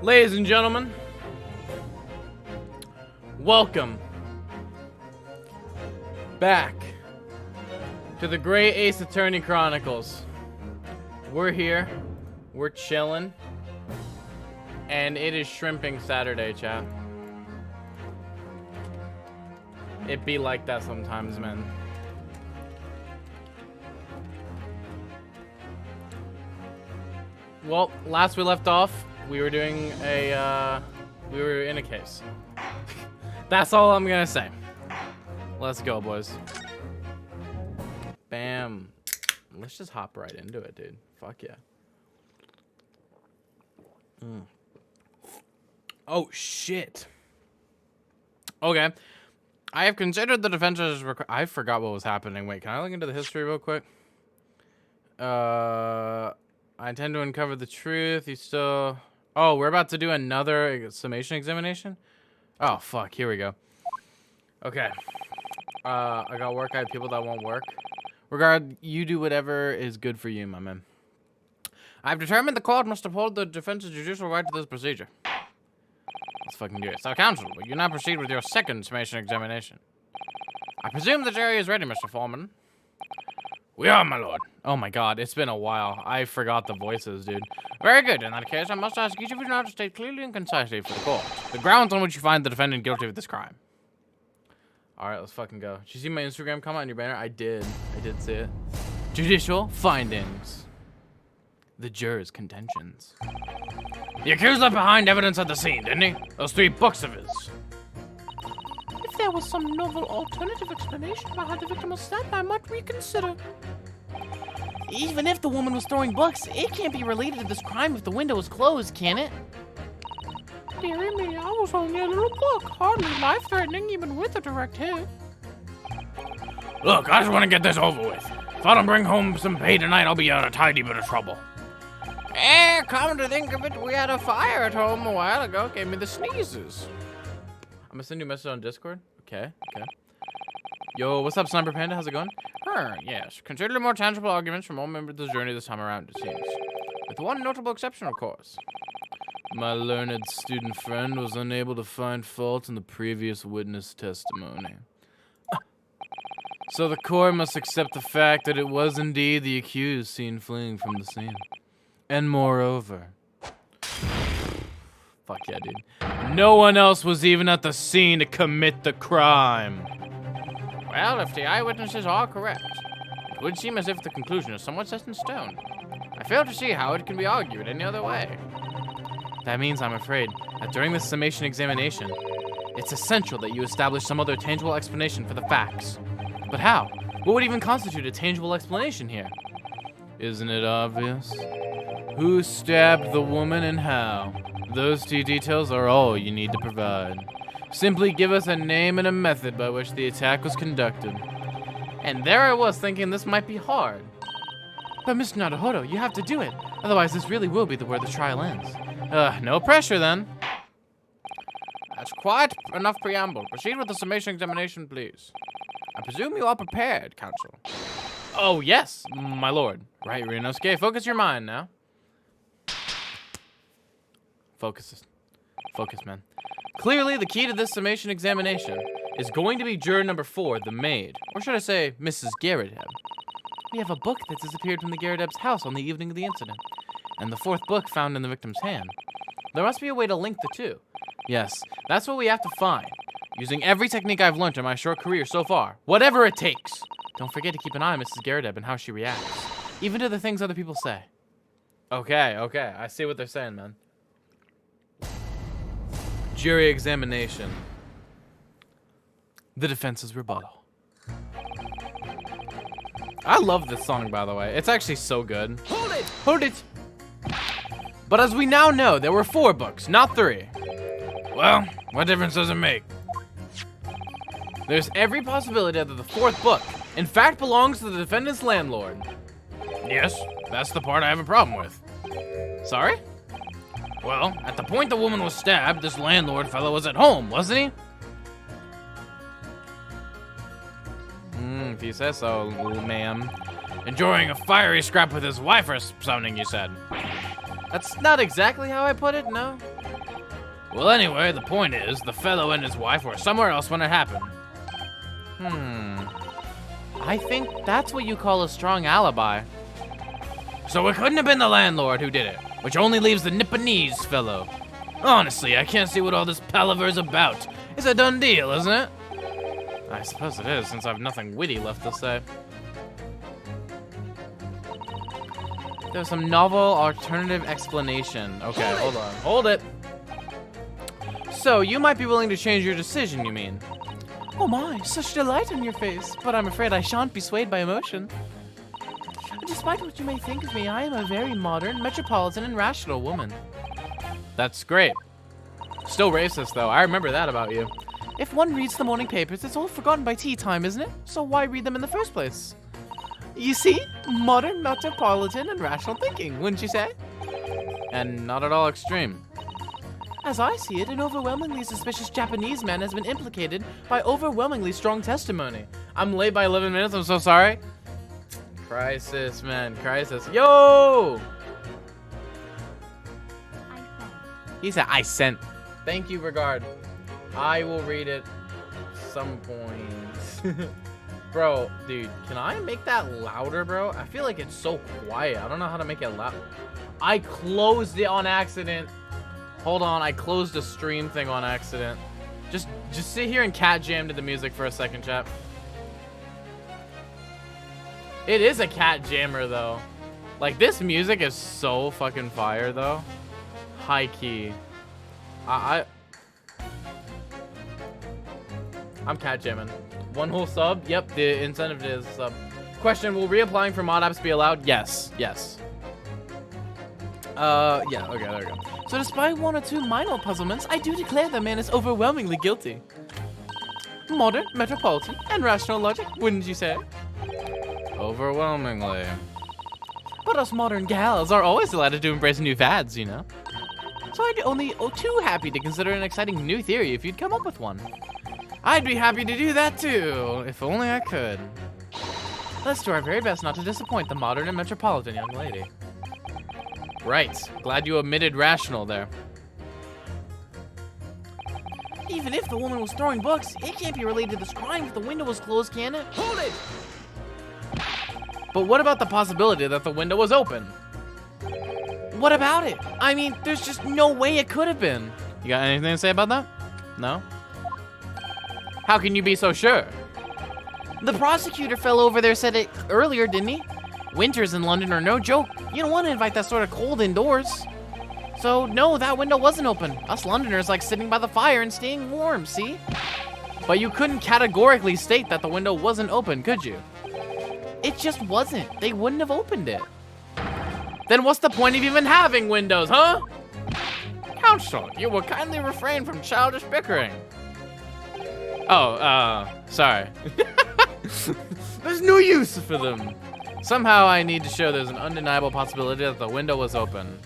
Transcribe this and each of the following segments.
Ladies and gentlemen, welcome back to the Great Ace Attorney Chronicles. We're here, we're chilling, and it is Shrimping Saturday, chat. It be like that sometimes, man. Well, last we left off, we were doing a, we were in a case. That's all I'm gonna say. Let's go, boys. Bam. Let's just hop right into it, dude. Fuck yeah. Oh, shit. Okay. I have considered the defense's I forgot what was happening. Wait, can I look into the history real quick? I intend to uncover the truth. You still... Oh, we're about to do another summation examination? Oh, fuck. Here we go. Okay. I got work. I have people that won't work. Regard, you do whatever is good for you, my man. I've determined the court must uphold the defense's judicial right to this procedure. Let's fucking do it. So, counsel, will you now proceed with your second summation examination? I presume the jury is ready, Mr. Foreman. We are, my lord. Oh my god, it's been a while. I forgot the voices, dude. Very good. In that case, I must ask each of you now to state clearly and concisely for the court the grounds on which you find the defendant guilty of this crime. Alright, let's fucking go. Did you see my Instagram comment on your banner? I did. I did see it. Judicial findings. The jurors' contentions. The accused left behind evidence at the scene, didn't he? Those 3 books of his. If there was some novel alternative explanation for how the victim was stabbed, I might reconsider. Even if the woman was throwing books, it can't be related to this crime if the window is closed, can it? Dear me, I was only a little book, hardly life-threatening even with a direct hit. Look, I just want to get this over with. If I don't bring home some pay tonight, I'll be in a tiny bit of trouble. Come to think of it, we had a fire at home a while ago, gave me the sneezes. I'm gonna send you a message on Discord. Okay, okay. Yo, what's up, Sniper Panda? How's it going? Yes. Considerably more tangible arguments from all members of the journey this time around, it seems. With one notable exception, of course. My learned student friend was unable to find fault in the previous witness testimony. So the court must accept the fact that it was indeed the accused seen fleeing from the scene. And moreover... Fuck yeah, dude. No one else was even at the scene to commit the crime. Well, if the eyewitnesses are correct, it would seem as if the conclusion is somewhat set in stone. I fail to see how it can be argued any other way. That means, I'm afraid, that during this summation examination, it's essential that you establish some other tangible explanation for the facts. But how? What would even constitute a tangible explanation here? Isn't it obvious? Who stabbed the woman and how? Those 2 details are all you need to provide. Simply give us a name and a method by which the attack was conducted. And there I was thinking this might be hard. But Mr. Naruhodo, you have to do it. Otherwise, this really will be where the trial ends. No pressure then. That's quite enough preamble. Proceed with the summation examination, please. I presume you are prepared, counsel. Oh, yes, my lord. Right, Ryunosuke, focus your mind now. Focus, man. Clearly, the key to this summation examination is going to be juror number 4, the maid. Or should I say, Mrs. Garrett-Ebb. We have a book that disappeared from the Garrett-Ebb's house on the evening of the incident. And the 4th book found in the victim's hand. There must be a way to link the 2. Yes, that's what we have to find. Using every technique I've learned in my short career so far. Whatever it takes. Don't forget to keep an eye on Mrs. Garrett-Ebb and how she reacts. Even to the things other people say. Okay, okay. I see what they're saying, man. Jury examination. The defense's rebuttal. I love this song, by the way. It's actually so good. Hold it! Hold it! But as we now know, there were 4 books, not 3. Well, what difference does it make? There's every possibility that the 4th book, in fact, belongs to the defendant's landlord. Yes, that's the part I have a problem with. Sorry? Well, at the point the woman was stabbed, this landlord fellow was at home, wasn't he? If you say so, ma'am. Enjoying a fiery scrap with his wife or something, you said. That's not exactly how I put it, no. Well, anyway, the point is, the fellow and his wife were somewhere else when it happened. I think that's what you call a strong alibi. So it couldn't have been the landlord who did it, which only leaves the Nipponese fellow. Honestly, I can't see what all this palaver's about. It's a done deal, isn't it? I suppose it is, since I have nothing witty left to say. There's some novel alternative explanation. Okay, hold on. Hold it! So, you might be willing to change your decision, you mean? Oh my, such delight on your face. But I'm afraid I shan't be swayed by emotion. Despite what you may think of me, I am a very modern, metropolitan, and rational woman. That's great. Still racist, though. I remember that about you. If one reads the morning papers, it's all forgotten by tea time, isn't it? So why read them in the first place? You see? Modern, metropolitan, and rational thinking, wouldn't you say? And not at all extreme. As I see it, an overwhelmingly suspicious Japanese man has been implicated by overwhelmingly strong testimony. I'm late by 11 minutes, I'm so sorry. Crisis, man, crisis. Yo! He said, I sent. Thank you, regard. I will read it some point. Bro, dude, can I make that louder, bro? I feel like it's so quiet. I don't know how to make it loud. I closed it on accident. Hold on, I closed the stream thing on accident. Just sit here and cat jam to the music for a second, chat. It is a cat jammer, though. Like, this music is so fucking fire, though. High key. I'm cat jamming. One whole sub? Yep, the incentive is sub. Question, will reapplying for mod apps be allowed? Yes, yes. Yeah, okay, there we go. So despite one or two minor puzzlements, I do declare the man is overwhelmingly guilty. Modern, metropolitan, and rational logic, wouldn't you say? Overwhelmingly. But us modern gals are always allowed to embrace new fads, you know? So I'd only too happy to consider an exciting new theory if you'd come up with one. I'd be happy to do that too, if only I could. Let's do our very best not to disappoint the modern and metropolitan young lady. Right. Glad you omitted rational there. Even if the woman was throwing books, it can't be related to this crime if the window was closed, can it? Hold it! But what about the possibility that the window was open? What about it? I mean, there's just no way it could have been. You got anything to say about that? No? How can you be so sure? The prosecutor fell over there said it earlier, didn't he? Winters in London are no joke. You don't want to invite that sort of cold indoors. So, no, that window wasn't open. Us Londoners like sitting by the fire and staying warm, see? But you couldn't categorically state that the window wasn't open, could you? It just wasn't. They wouldn't have opened it. Then what's the point of even having windows, huh? Counsel, you will kindly refrain from childish bickering. Oh, sorry. There's no use for them. Somehow I need to show there's an undeniable possibility that the window was open.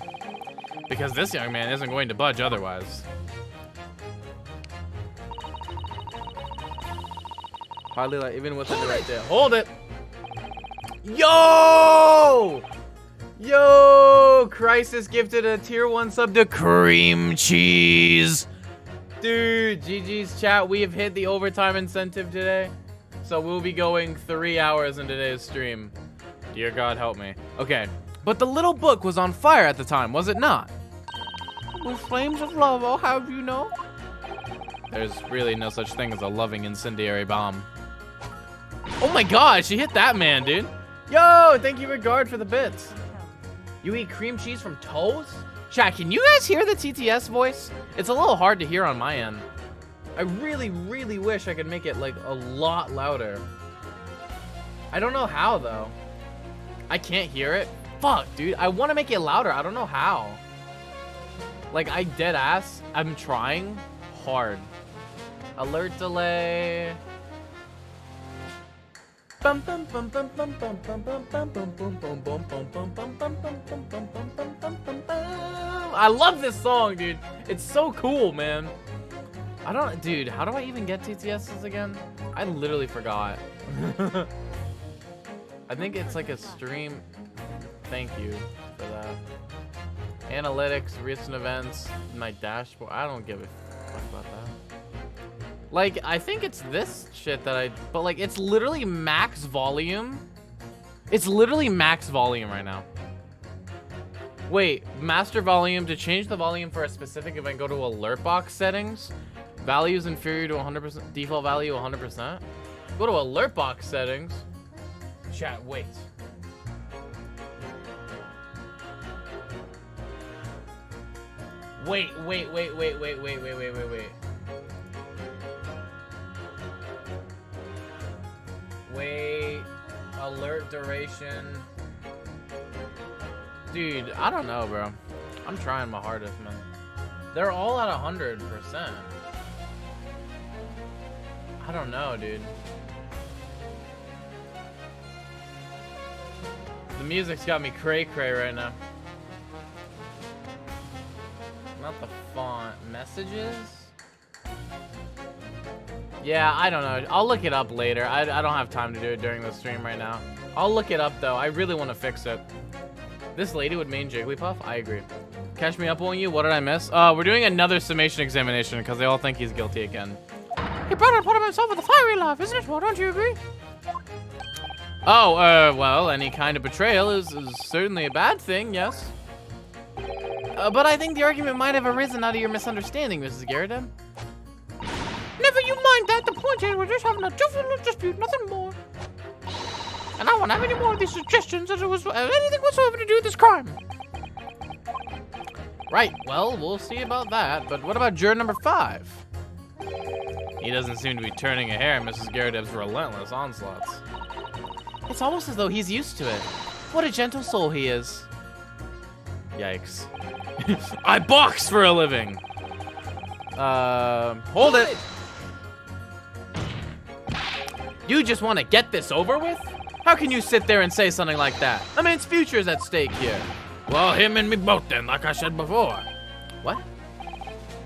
Because this young man isn't going to budge otherwise. Hardly like, even with the direct hit. Hold it! Yo! Yo! Crisis gifted a tier 1 sub to Cream Cheese. Dude, GG's chat, we have hit the overtime incentive today. So we'll be going 3 hours in today's stream. Dear God, help me. Okay, but the little book was on fire at the time, was it not? With flames of love, I'll have you know. There's really no such thing as a loving incendiary bomb. Oh my God, she hit that man, dude. Yo, thank you, Regard, for the bits. You eat cream cheese from toes? Chat, can you guys hear the TTS voice? It's a little hard to hear on my end. I really, really wish I could make it like a lot louder. I don't know how though. I can't hear it. Fuck, dude. I want to make it louder. I don't know how. Like, I dead ass. I'm trying hard. Alert delay. I love this song, dude. It's so cool, man. Dude, how do I even get TTSs again? I literally forgot. I think it's like a stream. Thank you for that. Analytics, recent events, my dashboard. I don't give a fuck about that. Like, I think it's this shit that but like, it's literally max volume. It's literally max volume right now. Wait, master volume. To change the volume for a specific event, go to alert box settings. Values inferior to 100%. Default value 100%. Go to alert box settings. Chat, wait. Wait. Wait, alert duration. Dude, I don't know, bro. I'm trying my hardest, man. They're all at 100%. I don't know, dude. The music's got me cray-cray right now. Not the font. Messages? Yeah, I don't know. I'll look it up later. I don't have time to do it during the stream right now. I'll look it up, though. I really want to fix it. This lady would main Jigglypuff? I agree. Catch me up, won't you? What did I miss? We're doing another summation examination because they all think he's guilty again. He brought upon himself with a fiery laugh, isn't it? Well, don't you agree? Oh, well, any kind of betrayal is certainly a bad thing, yes. But I think the argument might have arisen out of your misunderstanding, Mrs. Garrett. Never you mind that. The point is we're just having a trivial dispute, nothing more. And I won't have any more of these suggestions as it was anything whatsoever to do with this crime. Right, well, we'll see about that. But what about juror number 5? He doesn't seem to be turning a hair in Mrs. Garrett's relentless onslaughts. It's almost as though he's used to it. What a gentle soul he is. Yikes. I box for a living! Hold it! You just want to get this over with? How can you sit there and say something like that? I mean, its future is at stake here. Well, him and me both then, like I said before. What?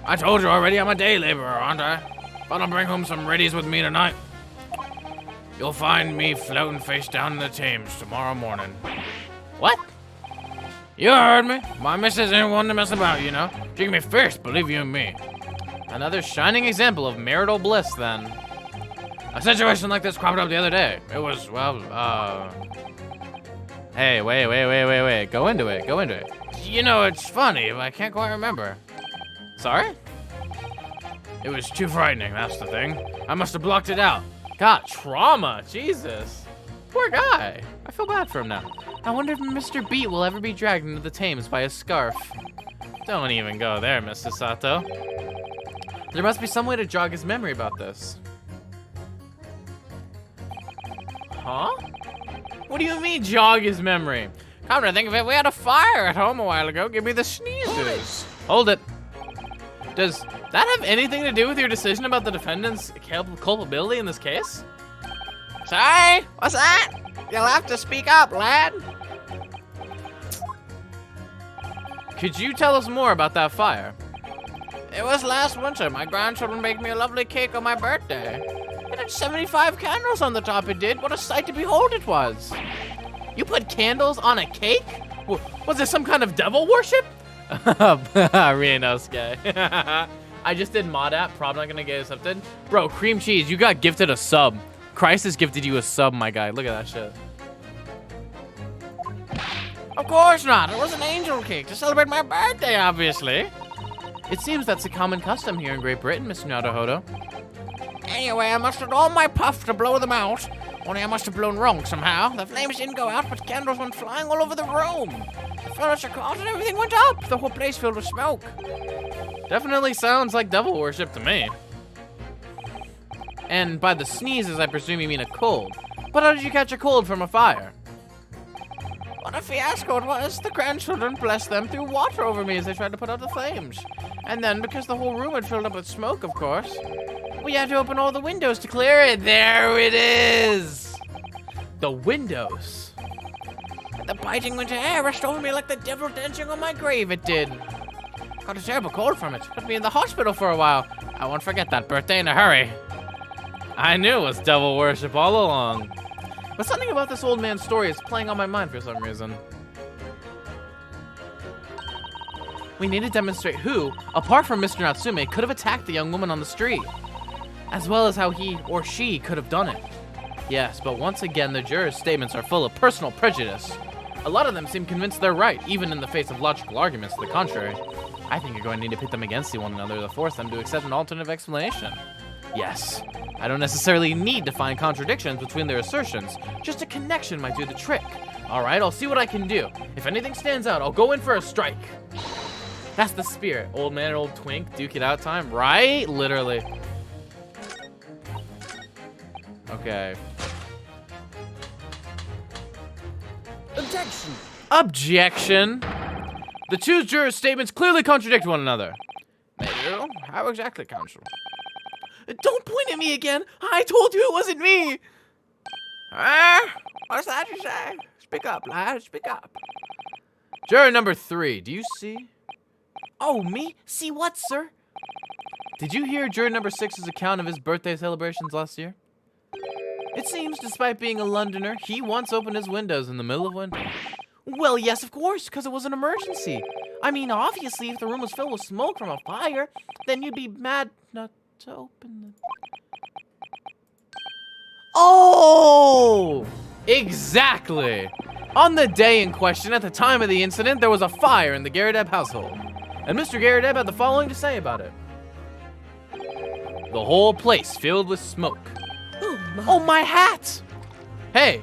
I told you already I'm a day laborer, aren't I? But I'll bring home some readies with me tonight. You'll find me floating face down in the Thames tomorrow morning. What? You heard me. My missus ain't one to mess about, you know. She can be fierce, believe you me. Another shining example of marital bliss, then. A situation like this cropped up the other day. It was, well, Hey, wait. Go into it. You know, it's funny, but I can't quite remember. Sorry? It was too frightening, that's the thing. I must have blocked it out. God, trauma. Jesus. Poor guy. I feel bad for him now. I wonder if Mr. Beat will ever be dragged into the Thames by a scarf. Don't even go there, Mr. Sato. There must be some way to jog his memory about this. Huh? What do you mean, jog his memory? Come to think of it, we had a fire at home a while ago. Give me the sneezes. Hold it. Does that have anything to do with your decision about the defendant's culpability in this case? Sorry? What's that? You'll have to speak up, lad. Could you tell us more about that fire? It was last winter. My grandchildren baked me a lovely cake on my birthday. It had 75 candles on the top, it did. What a sight to behold it was. You put candles on a cake? Was this some kind of devil worship? Rienosuke. I just did mod app, probably not gonna get accepted. Bro, cream cheese, you got gifted a sub. Christ has gifted you a sub, my guy. Look at that shit. Of course not. It was an angel cake to celebrate my birthday, obviously. It seems that's a common custom here in Great Britain, Mr. Naruhodo. Anyway, I mustered all my puff to blow them out. Only I must have blown wrong somehow. The flames didn't go out, but candles went flying all over the room. The furniture caught and everything went up. The whole place filled with smoke. Definitely sounds like devil worship to me. And by the sneezes, I presume you mean a cold. But how did you catch a cold from a fire? What a fiasco it was. The grandchildren, bless them, threw water over me as they tried to put out the flames. And then, because the whole room had filled up with smoke, of course, we had to open all the windows to clear it. There it is! The windows. The biting winter air rushed over me like the devil dancing on my grave, it did. Got a terrible cold from it. Put me in the hospital for a while. I won't forget that birthday in a hurry. I knew it was devil worship all along. But something about this old man's story is playing on my mind for some reason. We need to demonstrate who, apart from Mr. Natsume, could have attacked the young woman on the street, as well as how he or she could have done it. Yes, but once again, the jurors' statements are full of personal prejudice. A lot of them seem convinced they're right, even in the face of logical arguments to the contrary. I think you're going to need to pit them against one another to force them to accept an alternative explanation. Yes, I don't necessarily need to find contradictions between their assertions. Just a connection might do the trick. All right, I'll see what I can do. If anything stands out, I'll go in for a strike. That's the spirit. Old man, old twink, duke it out time, right? Literally. Okay. Objection! Objection! The two jurors' statements clearly contradict one another. They do? How exactly, counsel? Don't point at me again! I told you it wasn't me! What's that you say? Speak up, lad, speak up. Juror number 3, do you see? Oh, me? See what, sir? Did you hear juror number 6's account of his birthday celebrations last year? It seems, despite being a Londoner, he once opened his windows in the middle of winter. Well, yes, of course, because it was an emergency. I mean, obviously, if the room was filled with smoke from a fire, then you'd be mad not to open the... Oh! Exactly! On the day in question, at the time of the incident, there was a fire in the Garadeb household. And Mr. Garadeb had the following to say about it. The whole place filled with smoke. Oh, my hat! Hey!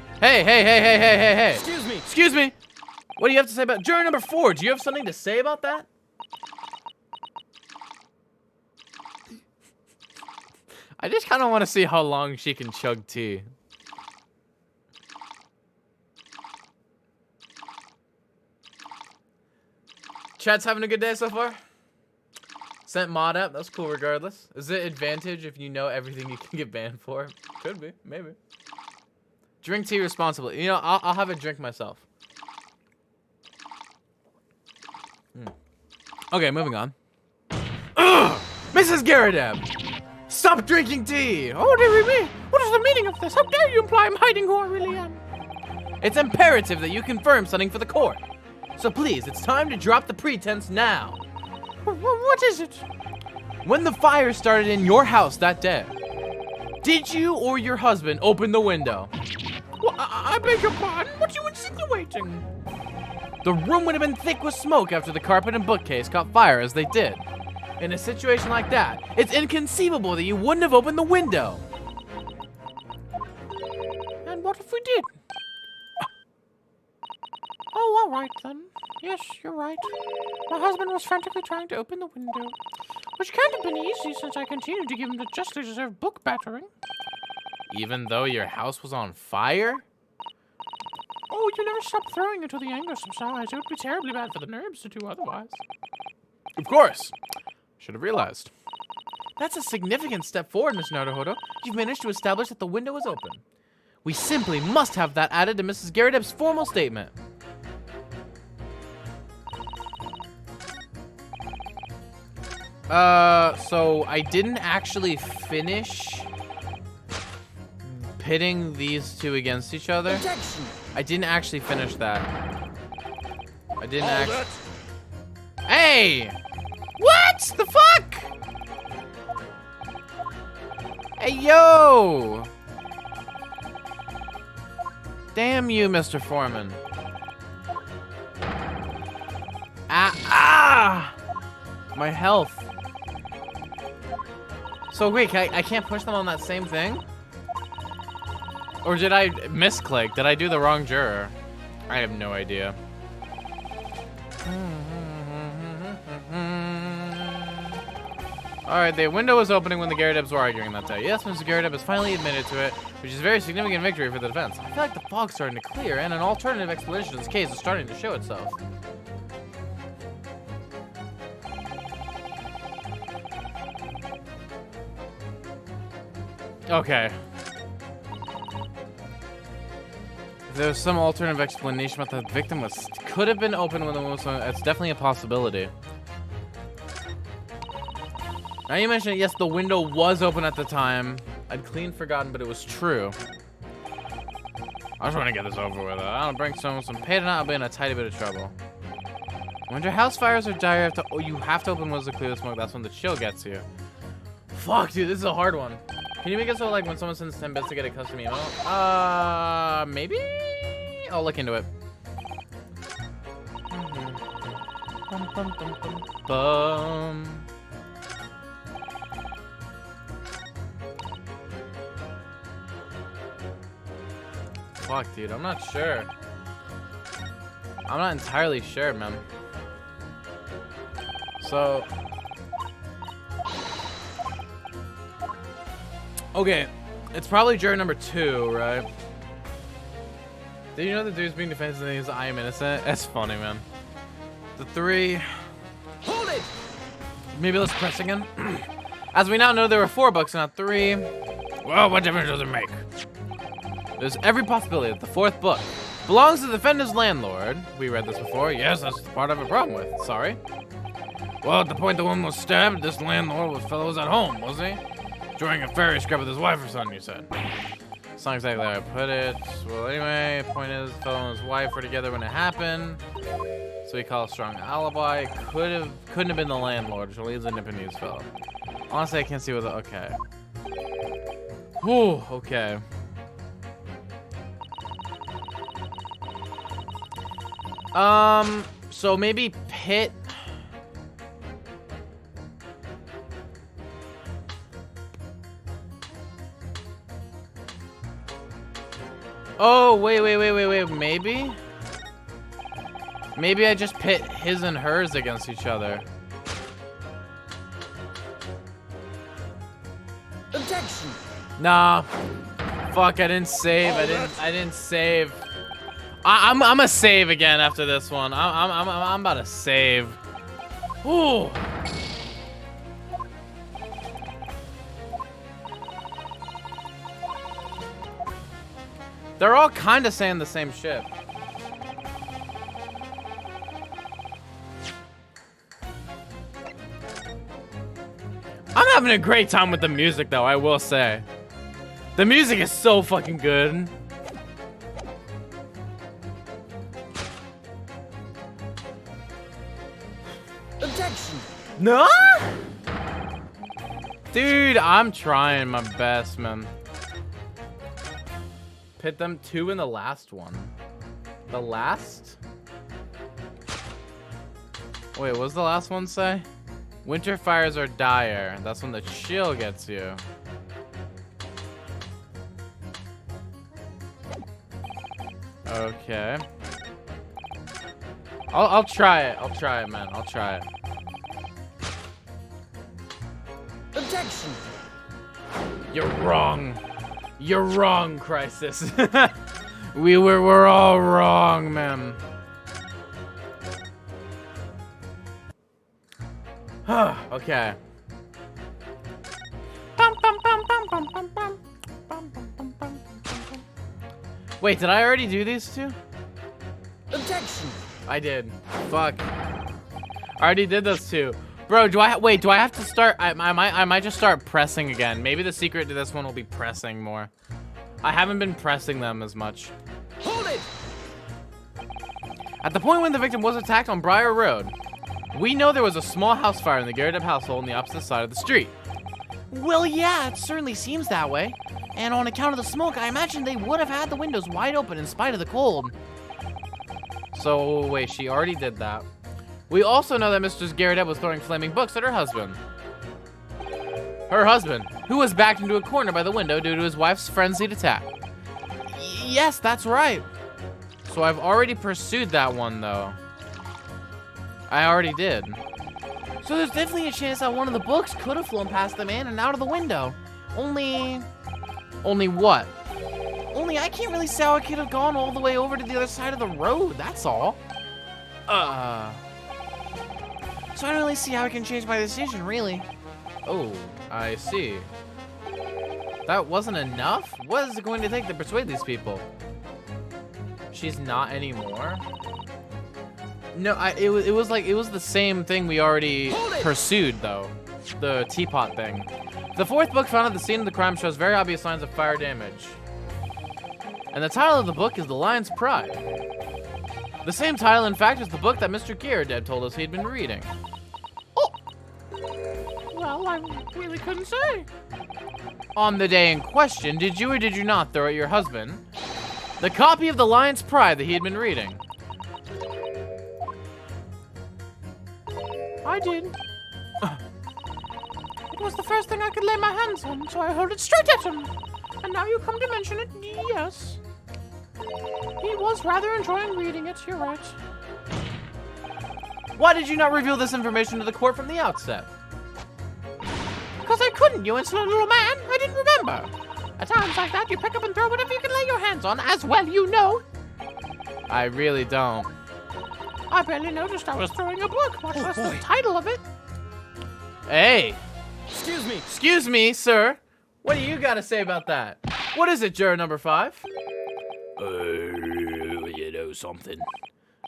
Excuse me. Excuse me! What do you have to say about juror number 4? Do you have something to say about that? I just kind of want to see how long she can chug tea. Chat's having a good day so far? Sent mod app, that's cool regardless. Is it advantage if you know everything you can get banned for? Could be, maybe. Drink tea responsibly. You know, I'll have a drink myself. Okay, moving on. Ugh! Mrs. Garadeb! Stop drinking tea! Oh, dearie me. What is the meaning of this? How dare you imply I'm hiding who I really am? It's imperative that you confirm something for the court. So please, it's time to drop the pretense now. What is it? When the fire started in your house that day, did you or your husband open the window? Well, I beg your pardon? What are you insinuating? The room would have been thick with smoke after the carpet and bookcase caught fire as they did. In a situation like that, it's inconceivable that you wouldn't have opened the window. And what if we did? Oh, all right then. Yes, you're right. My husband was frantically trying to open the window, which can't have been easy since I continued to give him the justly deserved book battering. Even though your house was on fire? Oh, you never stop throwing until the anger subsides. It would be terribly bad for the nerves to do otherwise. Of course. Should have realized. That's a significant step forward, Miss Naruhodo. You've managed to establish that the window was open. We simply must have that added to Mrs. Garadeb's formal statement. So I didn't actually finish pitting these two against each other. Objection. I didn't actually finish that. I didn't actually. Hey! What the fuck? Hey, yo! Damn you, Mr. Foreman. Ah! My health. So wait, I can't push them on that same thing? Or did I misclick? Did I do the wrong juror? I have no idea. Alright, the window was opening when the Garadebs were arguing that day. Yes, Mr. Garadeb has finally admitted to it, which is a very significant victory for the defense. I feel like the fog's starting to clear, and an alternative explanation to this case is starting to show itself. Okay. There's some alternative explanation about the victim could have been open when the woman was. It's definitely a possibility. Now you mentioned, yes, the window was open at the time. I'd clean forgotten, but it was true. I just want to get this over with. I'll bring some pain and I'll be in a tiny bit of trouble. Winter house fires are dire. You have to open windows to clear the smoke. That's when the chill gets you. Fuck, dude, this is a hard one. Can you make it so like when someone sends 10 bits to get a custom emote? Maybe? I'll look into it. Bum, bum, bum, bum, bum. Fuck, dude, I'm not sure. I'm not entirely sure, man. So... Okay, it's probably juror number 2, right? Did you know the dude's being defensive and he's I am innocent? That's funny, man. The 3... Hold it! Maybe let's press again. As we now know, there were 4 books, not 3. Well, what difference does it make? There's every possibility that the 4th book belongs to the defendant's landlord. We read this before. Yes, that's the part I have a problem with. Sorry. Well, at the point the woman was stabbed, this landlord fellow was at home, wasn't he? Enjoying a fairy scrub with his wife or something, you said. It's not exactly how I put it. Well, anyway, the point is, the fellow and his wife were together when it happened. So he called a strong alibi. Couldn't have been the landlord, which leaves a Nipponese fellow. Honestly, I can't see what the... Okay. Whew, okay. So maybe Pitt. Oh, wait, maybe? Maybe I just pit his and hers against each other. Objection! Nah. Fuck, I didn't save. I didn't save. I'm gonna save again after this one. I'm about to save. Ooh. They're all kind of saying the same shit. I'm having a great time with the music, though, I will say. The music is so fucking good. Objection! No? Dude, I'm trying my best, man. Pit them 2 in the last one. The last? Wait, what does the last one say? Winter fires are dire. That's when the chill gets you. Okay. I'll try it. I'll try it, man. I'll try it. Objection! You're wrong. You're wrong, Crisis. We're all wrong, man. Okay. Wait, did I already do these 2? Objection! I did. Fuck. I already did those 2. Bro, do I have to start? I might just start pressing again. Maybe the secret to this one will be pressing more. I haven't been pressing them as much. Hold it! At the point when the victim was attacked on Briar Road, we know there was a small house fire in the Garrett household on the opposite side of the street. Well, yeah, it certainly seems that way. And on account of the smoke, I imagine they would have had the windows wide open in spite of the cold. So, wait, she already did that. We also know that Mistress Garrett was throwing flaming books at her husband. Her husband, who was backed into a corner by the window due to his wife's frenzied attack. Yes, that's right. So I've already pursued that one, though. I already did. So there's definitely a chance that one of the books could have flown past the man and out of the window. Only what? Only I can't really see how it could have gone all the way over to the other side of the road, that's all. So I don't really see how I can change my decision, really. Oh, I see. That wasn't enough? What is it going to take to persuade these people? She's not anymore? No, it was the same thing we already pursued, though. The teapot thing. The 4th book found at the scene of the crime shows very obvious signs of fire damage. And the title of the book is The Lion's Pride. The same title, in fact, as the book that Mr. Ghirardelli told us he'd been reading. Well, I really couldn't say. On the day in question, did you or did you not throw at your husband the copy of The Lion's Pride that he had been reading? I did. It was the first thing I could lay my hands on, so I hurled it straight at him. And now you come to mention it, yes. He was rather enjoying reading it, you're right. Why did you not reveal this information to the court from the outset? Because I couldn't, you insolent little man. I didn't remember. At times like that, you pick up and throw whatever you can lay your hands on, as well you know. I really don't. I barely noticed I was throwing a book, much less the title of it. Hey, Excuse me. sir. What do you got to say about that? What is it, juror number 5? You know something?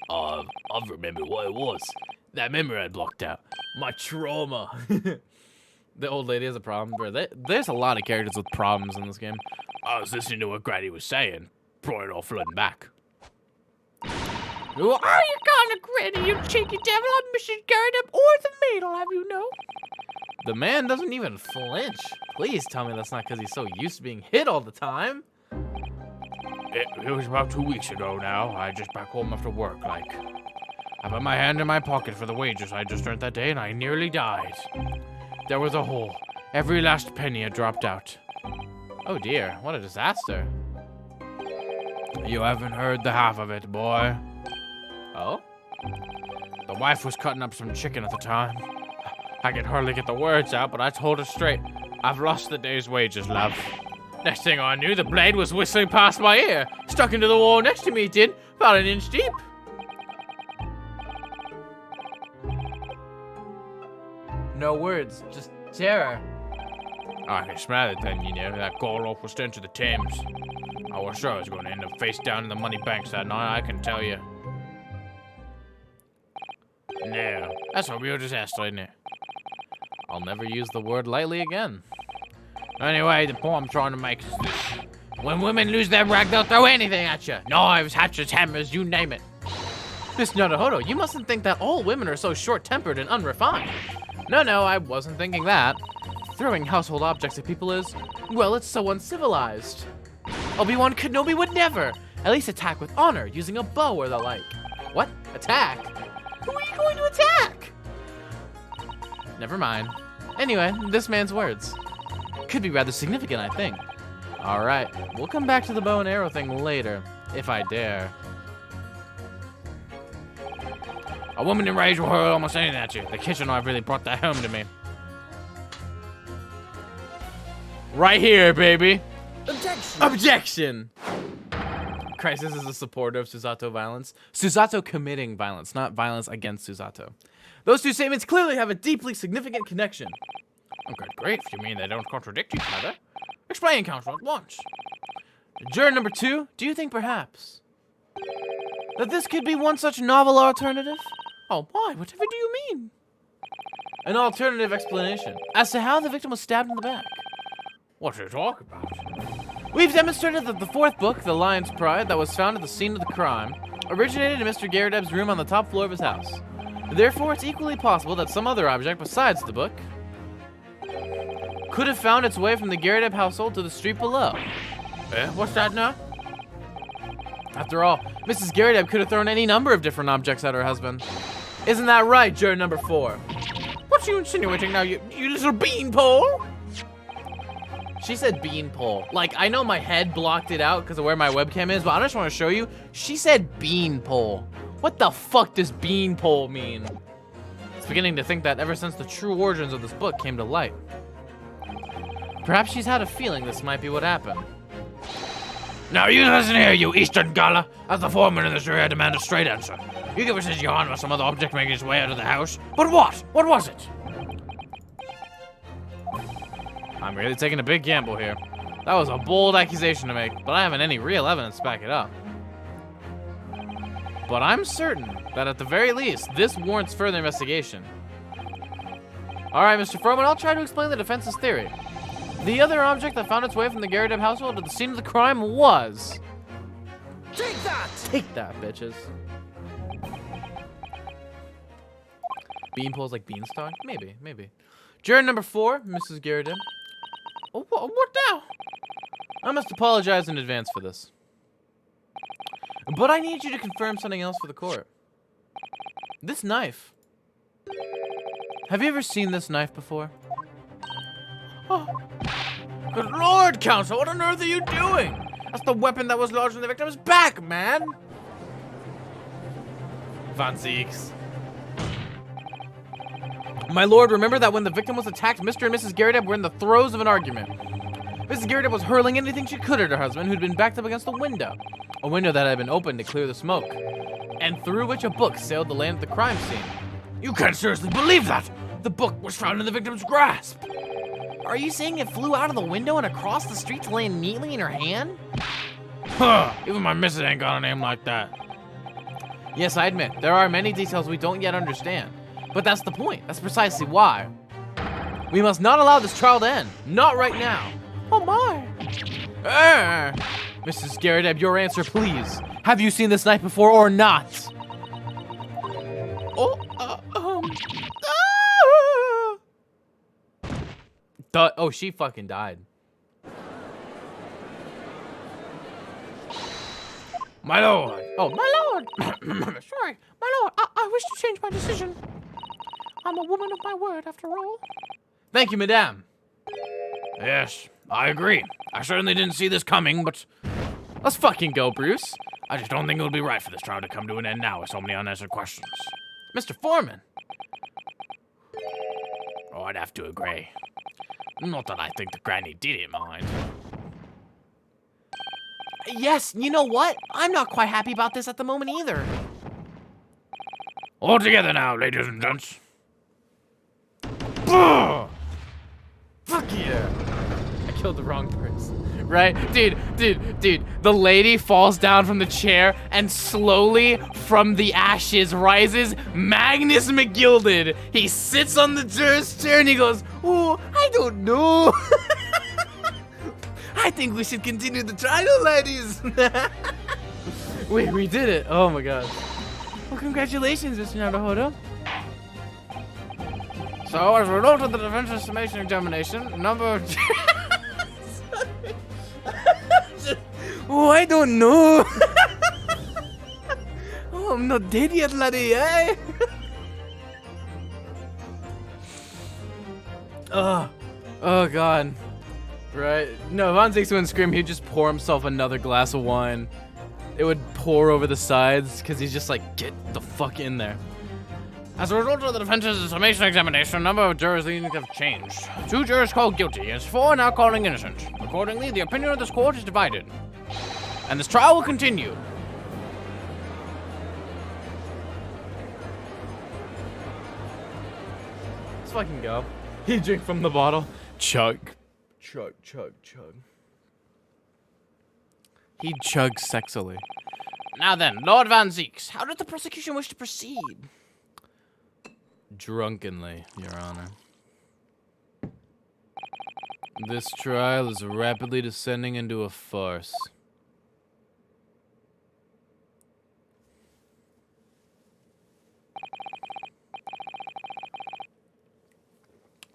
I remember what it was. That memory I blocked out. My trauma. The old lady has a problem, bro. There's a lot of characters with problems in this game. I was listening to what Granny was saying. Brought it all flooding back. Oh, you kind of gritty, you cheeky devil. I'm Mrs. Ghirardelli or the maid, I'll have you know. The man doesn't even flinch. Please tell me that's not because he's so used to being hit all the time. It was about 2 weeks ago now. I just back home after work, like. I put my hand in my pocket for the wages I just earned that day, and I nearly died. There was a hole. Every last penny had dropped out. Oh dear, what a disaster. You haven't heard the half of it, boy. Oh? The wife was cutting up some chicken at the time. I could hardly get the words out, but I told her straight. I've lost the day's wages, love. Next thing I knew, the blade was whistling past my ear. Stuck into the wall next to me, it did. About an inch deep. No words, just terror. I can smell it then, you know. That gold rope was sent to the Thames. I was sure I was going to end up face down in the money banks that night, I can tell you. No, that's a real disaster, isn't it? I'll never use the word lightly again. Anyway, the point I'm trying to make is this. When women lose their rag, they'll throw anything at you. Knives, hatchets, hammers, you name it. Miss Naruhodo, you mustn't think that all women are so short-tempered and unrefined. No, I wasn't thinking that. Throwing household objects at people is, well, it's so uncivilized. Obi-Wan Kenobi would never. At least attack with honor, using a bow or the like. What? Attack? Who are you going to attack? Never mind. Anyway, this man's words. Could be rather significant, I think. Alright, we'll come back to the bow and arrow thing later, if I dare. A woman in rage will hurl almost anything at you. The kitchen knife really brought that home to me. Right here, baby. Objection. Objection! Crisis is a supporter of Susato violence. Susato committing violence, not violence against Susato. Those two statements clearly have a deeply significant connection. Okay, great. If you mean they don't contradict each other. Explain, counsel, at once. Juror number 2, do you think perhaps that this could be one such novel alternative? Oh my, whatever do you mean? An alternative explanation as to how the victim was stabbed in the back. What are you talking about? We've demonstrated that the 4th book, The Lion's Pride, that was found at the scene of the crime, originated in Mr. Ghirardell's room on the top floor of his house. Therefore, it's equally possible that some other object besides the book could have found its way from the Ghirardelli household to the street below. What's that now? After all, Mrs. Ghirardelli could have thrown any number of different objects at her husband. Isn't that right, juror number 4? What are you insinuating now, you little beanpole? She said beanpole. Like, I know my head blocked it out because of where my webcam is, but I just want to show you. She said beanpole. What the fuck does beanpole mean? It's beginning to think that ever since the true origins of this book came to light, perhaps she's had a feeling this might be what happened. Now you listen here, you Eastern Gala. As the foreman in this jury, I demand a straight answer. You give us his yarn about some other object making its way out of the house. But what? What was it? I'm really taking a big gamble here. That was a bold accusation to make, but I haven't any real evidence to back it up. But I'm certain that at the very least, this warrants further investigation. Alright, Mr. Froman, I'll try to explain the defense's theory. The other object that found its way from the Ghirardelli household to the scene of the crime was... Take that! Take that, bitches. Beanpole's like beanstalk? Maybe, maybe. Juror number 4, Mrs. Garrett. Oh, what now? I must apologize in advance for this. But I need you to confirm something else for the court. This knife. Have you ever seen this knife before? Oh. Good Lord, Counsel, what on earth are you doing? That's the weapon that was lodged in the victim's back, man. Van Zieks. My lord, remember that when the victim was attacked, Mr. and Mrs. Garrett were in the throes of an argument. Mrs. Garrett was hurling anything she could at her husband, who'd been backed up against the window. A window that had been opened to clear the smoke, and through which a book sailed to land at the crime scene. You can't seriously believe that! The book was found in the victim's grasp! Are you saying it flew out of the window and across the street to land neatly in her hand? Huh, even my missus ain't got a name like that. Yes, I admit, there are many details we don't yet understand. But that's the point. That's precisely why. We must not allow this trial to end. Not right now. Oh my. Mrs. Garrett, your answer, please. Have you seen this knife before or not? Oh, she fucking died. My lord! Oh, my lord! Sorry, my lord, I wish to change my decision. I'm a woman of my word, after all. Thank you, madame. Yes, I agree. I certainly didn't see this coming, but Let's fucking go, Bruce. I just don't think it would be right for this trial to come to an end now with so many unanswered questions. Mr. Foreman. Oh, I'd have to agree. Not that I think the granny did it, mind. Yes, you know what? I'm not quite happy about this at the moment either. All together now, ladies and gents. Fuck yeah. I killed the wrong person. Right? Dude. The lady falls down from the chair and slowly from the ashes rises Magnus McGilded. He sits on the juror's chair and he goes, oh, I don't know. I think we should continue the trial, ladies. we did it. Oh my god. Well, congratulations, Mr. Naruhodo. So, as a result of the defense's summation examination, number... Oh, I don't know. Oh, I'm not dead yet, laddie, eh? Oh god. Right? No, Von Zieks wouldn't scream, he'd just pour himself another glass of wine. It would pour over the sides, because he's just like, get the fuck in there. As a result of the defense's summation examination, a number of jurors leaning have changed. 2 jurors called guilty, and 4 now calling innocent. Accordingly, the opinion of this court is divided. And this trial will continue. Let's fucking go. He drink from the bottle. Chug. Chug, chug, chug. He chugs sexily. Now then, Lord Van Zieks, how did the prosecution wish to proceed? Drunkenly, Your Honor. This trial is rapidly descending into a farce.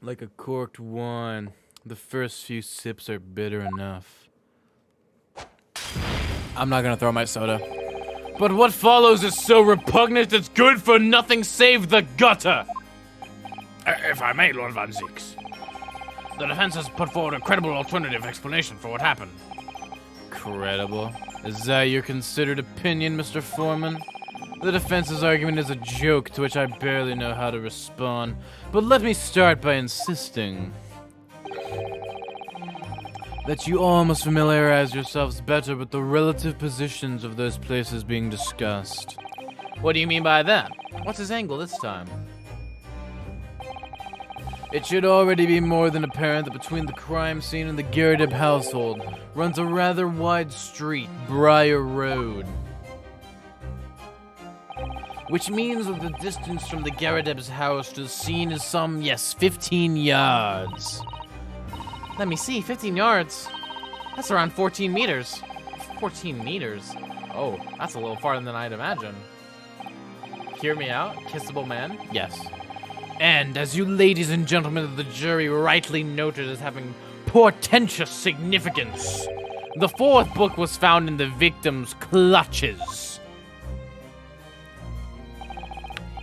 Like a corked wine, the first few sips are bitter enough. I'm not gonna throw my soda. But what follows is so repugnant it's good for nothing save the gutter! If I may, Lord Van Zieks. The defense has put forward a credible alternative explanation for what happened. Credible? Is that your considered opinion, Mr. Foreman? The defense's argument is a joke to which I barely know how to respond, but let me start by insisting that you all must familiarize yourselves better with the relative positions of those places being discussed. What do you mean by that? What's his angle this time? It should already be more than apparent that between the crime scene and the Garrett household runs a rather wide street, Briar Road. Which means that the distance from the Garrett house to the scene is some, yes, 15 yards. Let me see, 15 yards? That's around 14 meters. 14 meters? Oh, that's a little farther than I'd imagine. Hear me out, kissable man? Yes. And as you ladies and gentlemen of the jury rightly noted as having portentous significance, the fourth book was found in the victim's clutches.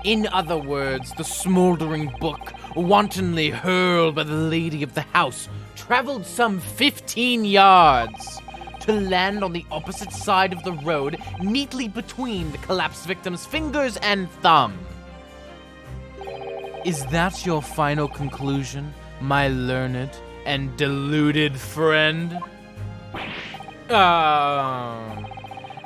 In other words, the smoldering book, wantonly hurled by the lady of the house, traveled some 15 yards to land on the opposite side of the road, neatly between the collapsed victim's fingers and thumb. Is that your final conclusion, my learned and deluded friend?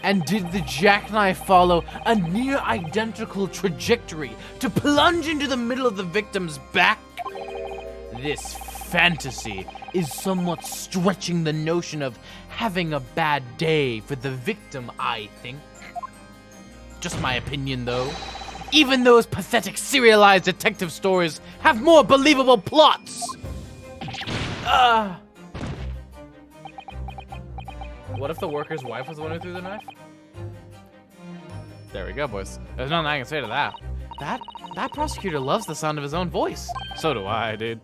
And did the jackknife follow a near identical trajectory to plunge into the middle of the victim's back? This fantasy is somewhat stretching the notion of having a bad day for the victim, I think. Just my opinion, though. Even those pathetic serialized detective stories have more believable plots. What if the worker's wife was the one who threw the knife? There we go, boys. There's nothing I can say to that. That prosecutor loves the sound of his own voice. So do I, dude.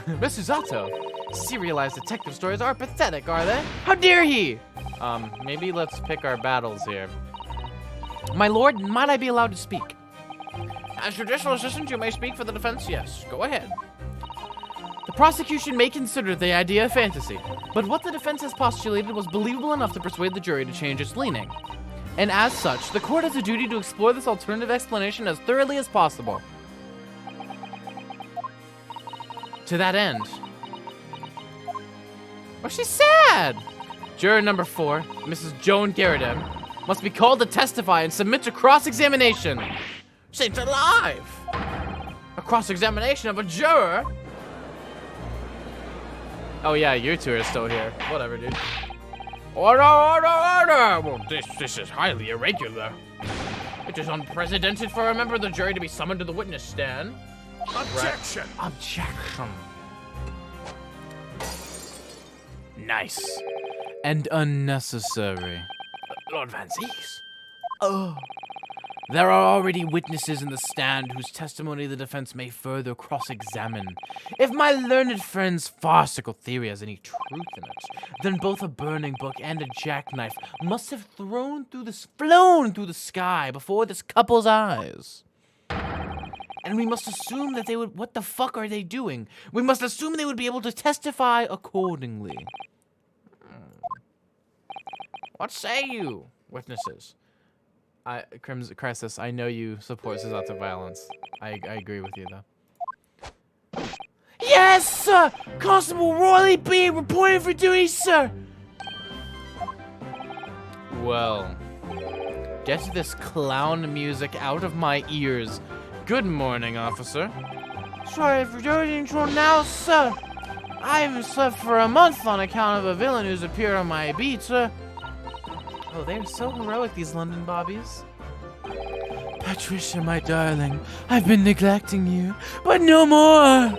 Mr. Zato, serialized detective stories are pathetic, are they? How dare he? Maybe let's pick our battles here. My lord, might I be allowed to speak? As judicial assistant, you may speak for the defense, yes. Go ahead. The prosecution may consider the idea a fantasy, but what the defense has postulated was believable enough to persuade the jury to change its leaning. And as such, the court has a duty to explore this alternative explanation as thoroughly as possible. To that end... Oh, she's sad! Juror number 4, Mrs. Joan Garridem, must be called to testify and submit to cross-examination. Seems alive. A cross-examination of a juror? Oh yeah, you two are still here. Whatever, dude. Order, order, order! Well, this is highly irregular. It is unprecedented for a member of the jury to be summoned to the witness stand. Objection! Objection. Nice. And unnecessary. Lord Van Zees. Oh. There are already witnesses in the stand whose testimony the defense may further cross-examine. If my learned friend's farcical theory has any truth in it, then both a burning book and a jackknife must have flown through the sky before this couple's eyes. And we must assume that they would... What the fuck are they doing? We must assume they would be able to testify accordingly. What say you, witnesses? Crisis, I know you support Suzato violence. I agree with you, though. Yes, sir! Constable Royley B. reporting for duty, sir! Well, get this clown music out of my ears. Good morning, officer. Sorry for dozing till now, sir. I haven't slept for a month on account of a villain who's appeared on my beat, sir. Oh, they're so heroic, these London bobbies. Patricia, my darling, I've been neglecting you, but no more.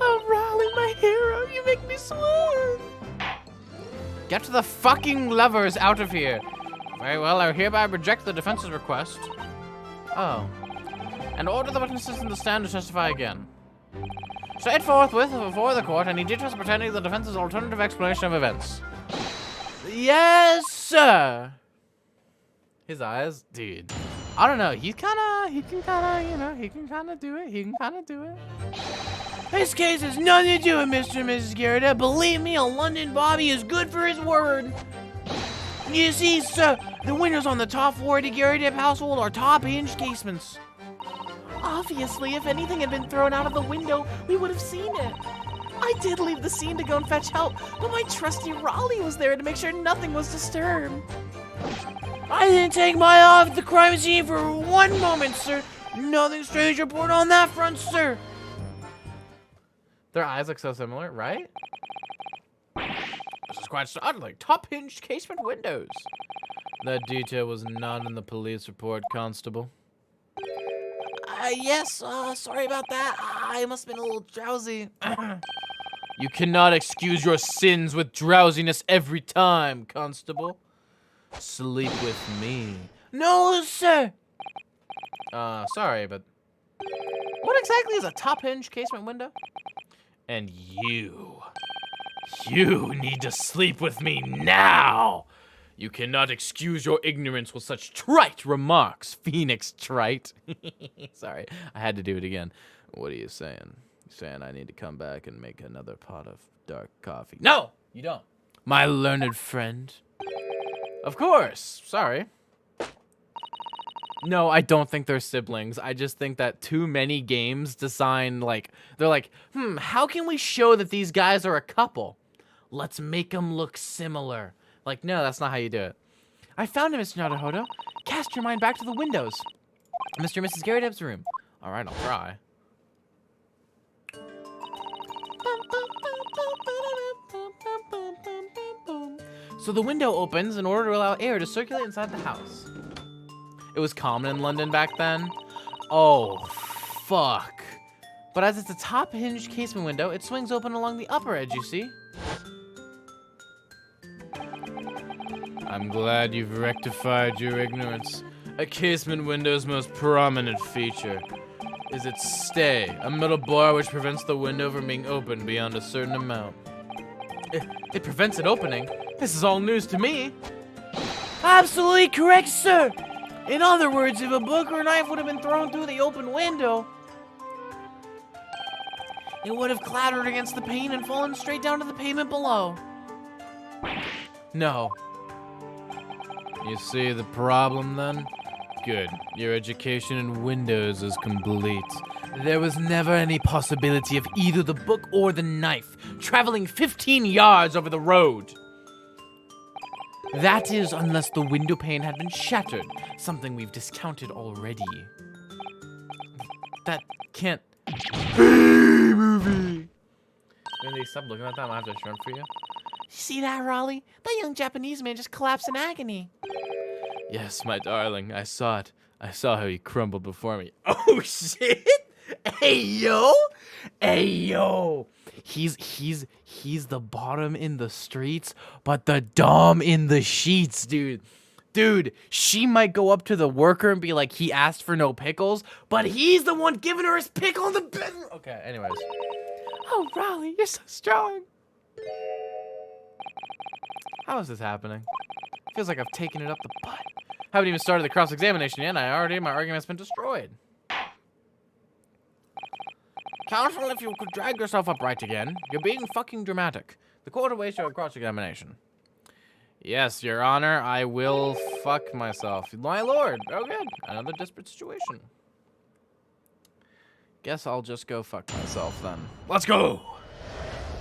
Oh, Raleigh, my hero, you make me swoon. Get the fucking lovers out of here. Very well, I hereby reject the defense's request. Oh. And order the witnesses in the stand to testify again. State forthwith before the court any details pertaining to the defense's alternative explanation of events. Yes, sir. His eyes, dude. I don't know. He can kind of do it. He can kind of do it. This case has nothing to do with Mr. and Mrs. Garrett. Believe me, a London Bobby is good for his word. You see, sir, the windows on the top floor of the Garrett household are top-hinged casements. Obviously, if anything had been thrown out of the window, we would have seen it. I did leave the scene to go and fetch help, but my trusty Raleigh was there to make sure nothing was disturbed. I didn't take my eye off the crime scene for one moment, sir. Nothing strange to report on that front, sir. Their eyes look so similar, right? This is quite startling. Top-hinged casement windows. That detail was not in the police report, Constable. Yes, sorry about that. I must have been a little drowsy. You cannot excuse your sins with drowsiness every time, Constable. Sleep with me. No, sir. Sorry, but What exactly is a top hinge casement window? And you need to sleep with me now. You cannot excuse your ignorance with such trite remarks, Phoenix Trite. Sorry, I had to do it again. What are you saying? You saying I need to come back and make another pot of dark coffee? No, you don't. My learned friend. Of course. Sorry. No, I don't think they're siblings. I just think that too many games design they're like, how can we show that these guys are a couple? Let's make them look similar. Like, no, that's not how you do it. I found him, Mr. Naruhodo. Cast your mind back to the windows. Mr. and Mrs. Garydeb's room. All right, I'll try. So the window opens in order to allow air to circulate inside the house. It was common in London back then. Oh, fuck. But as it's a top hinged casement window, it swings open along the upper edge, you see? I'm glad you've rectified your ignorance. A casement window's most prominent feature is its stay, a metal bar which prevents the window from being opened beyond a certain amount. It prevents it opening? This is all news to me. Absolutely correct, sir. In other words, if a book or knife would have been thrown through the open window, it would have clattered against the pane and fallen straight down to the pavement below. No. You see the problem then? Good. Your education in Windows is complete. There was never any possibility of either the book or the knife traveling 15 yards over the road. That is, unless the window pane had been shattered, something we've discounted already. That can't be movie. Really, stop looking at that. I'm gonna have to shrug for you. You see that, Raleigh? That young Japanese man just collapsed in agony. Yes, my darling, I saw it. I saw how he crumbled before me. Oh shit! Hey yo! Hey yo! He's the bottom in the streets, but the dom in the sheets, dude. Dude, she might go up to the worker and be like, he asked for no pickles, but he's the one giving her his pickle in the bedroom. Okay, anyways. Oh, Raleigh, you're so strong. How is this happening? Feels like I've taken it up the butt. Haven't even started the cross-examination yet, and my argument's been destroyed. Counsel, if you could drag yourself upright again. You're being fucking dramatic. The court awaits your cross-examination. Yes, Your Honor, I will fuck myself. My lord. Oh, good. Another desperate situation. Guess I'll just go fuck myself then. Let's go.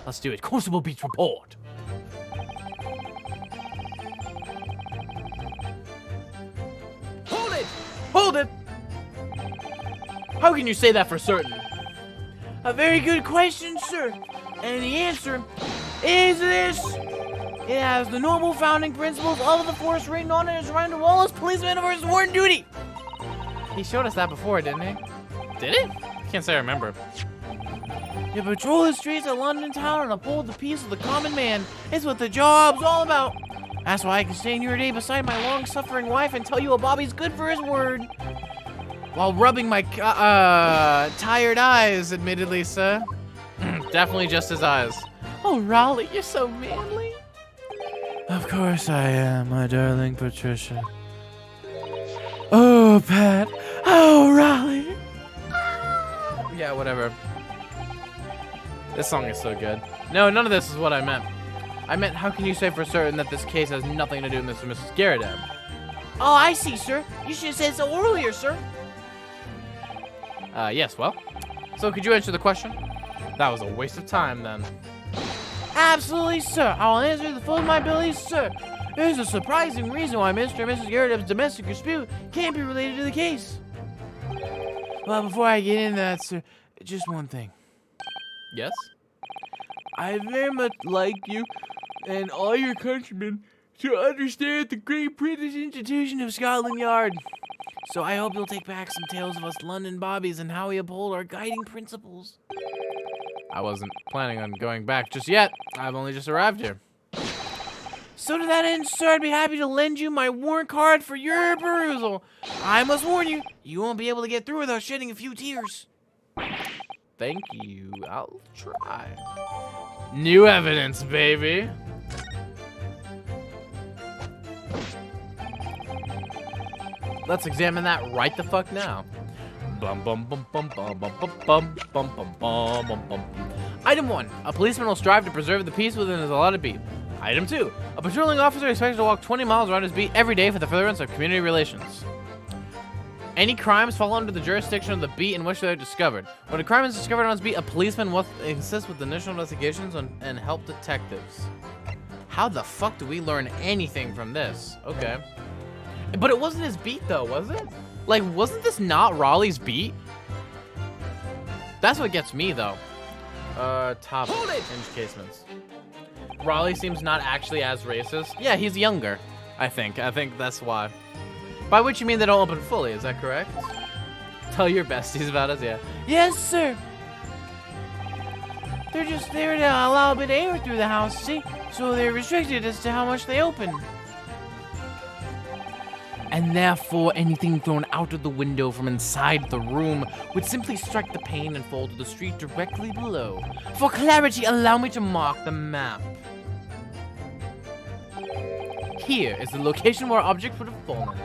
Let's do it. Constable Beach report. Hold it! Hold it. How can you say that for certain? A very good question, sir. And the answer is this. It has the noble founding principles of the force written on it as Ryan Wallace, policeman of his sworn duty. He showed us that before, didn't he? Did he? Can't say I remember. To patrol the streets of London town and uphold the peace of the common man is what the job's all about. That's why I can stand here today beside my long-suffering wife and tell you a Bobby's good for his word. While rubbing my tired eyes, admittedly, sir. Definitely just his eyes. Oh, Raleigh, you're so manly. Of course I am, my darling Patricia. Oh, Pat. Oh, Raleigh. Yeah, whatever. This song is so good. No, none of this is what I meant. I meant, how can you say for certain that this case has nothing to do with Mr. and Mrs. Garydeb? Oh, I see, sir. You should have said so earlier, sir. Yes, well. So could you answer the question? That was a waste of time, then. Absolutely, sir. I'll answer the full of my abilities, sir. There's a surprising reason why Mr. and Mrs. Garydeb's domestic dispute can't be related to the case. Well, before I get into that, sir, just one thing. Yes? I very much like you and all your countrymen to understand the great British institution of Scotland Yard. So I hope you'll take back some tales of us London Bobbies and how we uphold our guiding principles. I wasn't planning on going back just yet. I've only just arrived here. So to that end, sir, I'd be happy to lend you my warrant card for your perusal. I must warn you, you won't be able to get through without shedding a few tears. Thank you. I'll try. New evidence, baby. Let's examine that right the fuck now. Bum bum bum bum bum bum bum bum bum bum bum bum bum. Item 1. A policeman will strive to preserve the peace within his allotted beat. Item 2. A patrolling officer is expected to walk 20 miles around his beat every day for the furtherance of community relations. Any crimes fall under the jurisdiction of the beat in which they are discovered. When a crime is discovered on his beat, a policeman will assist with initial investigations and help detectives. How the fuck do we learn anything from this? Okay. But it wasn't his beat though, was it? Like, wasn't this not Raleigh's beat? That's what gets me though. Top hinge casements. Raleigh seems not actually as racist. Yeah, he's younger, I think. I think that's why. By which you mean they don't open fully, is that correct? Tell your besties about us, yeah. Yes, sir. They're just there to allow a bit of air through the house, see? So they're restricted as to how much they open. And therefore anything thrown out of the window from inside the room would simply strike the pane and fall to the street directly below. For clarity, allow me to mark the map. Here is the location where objects would have fallen.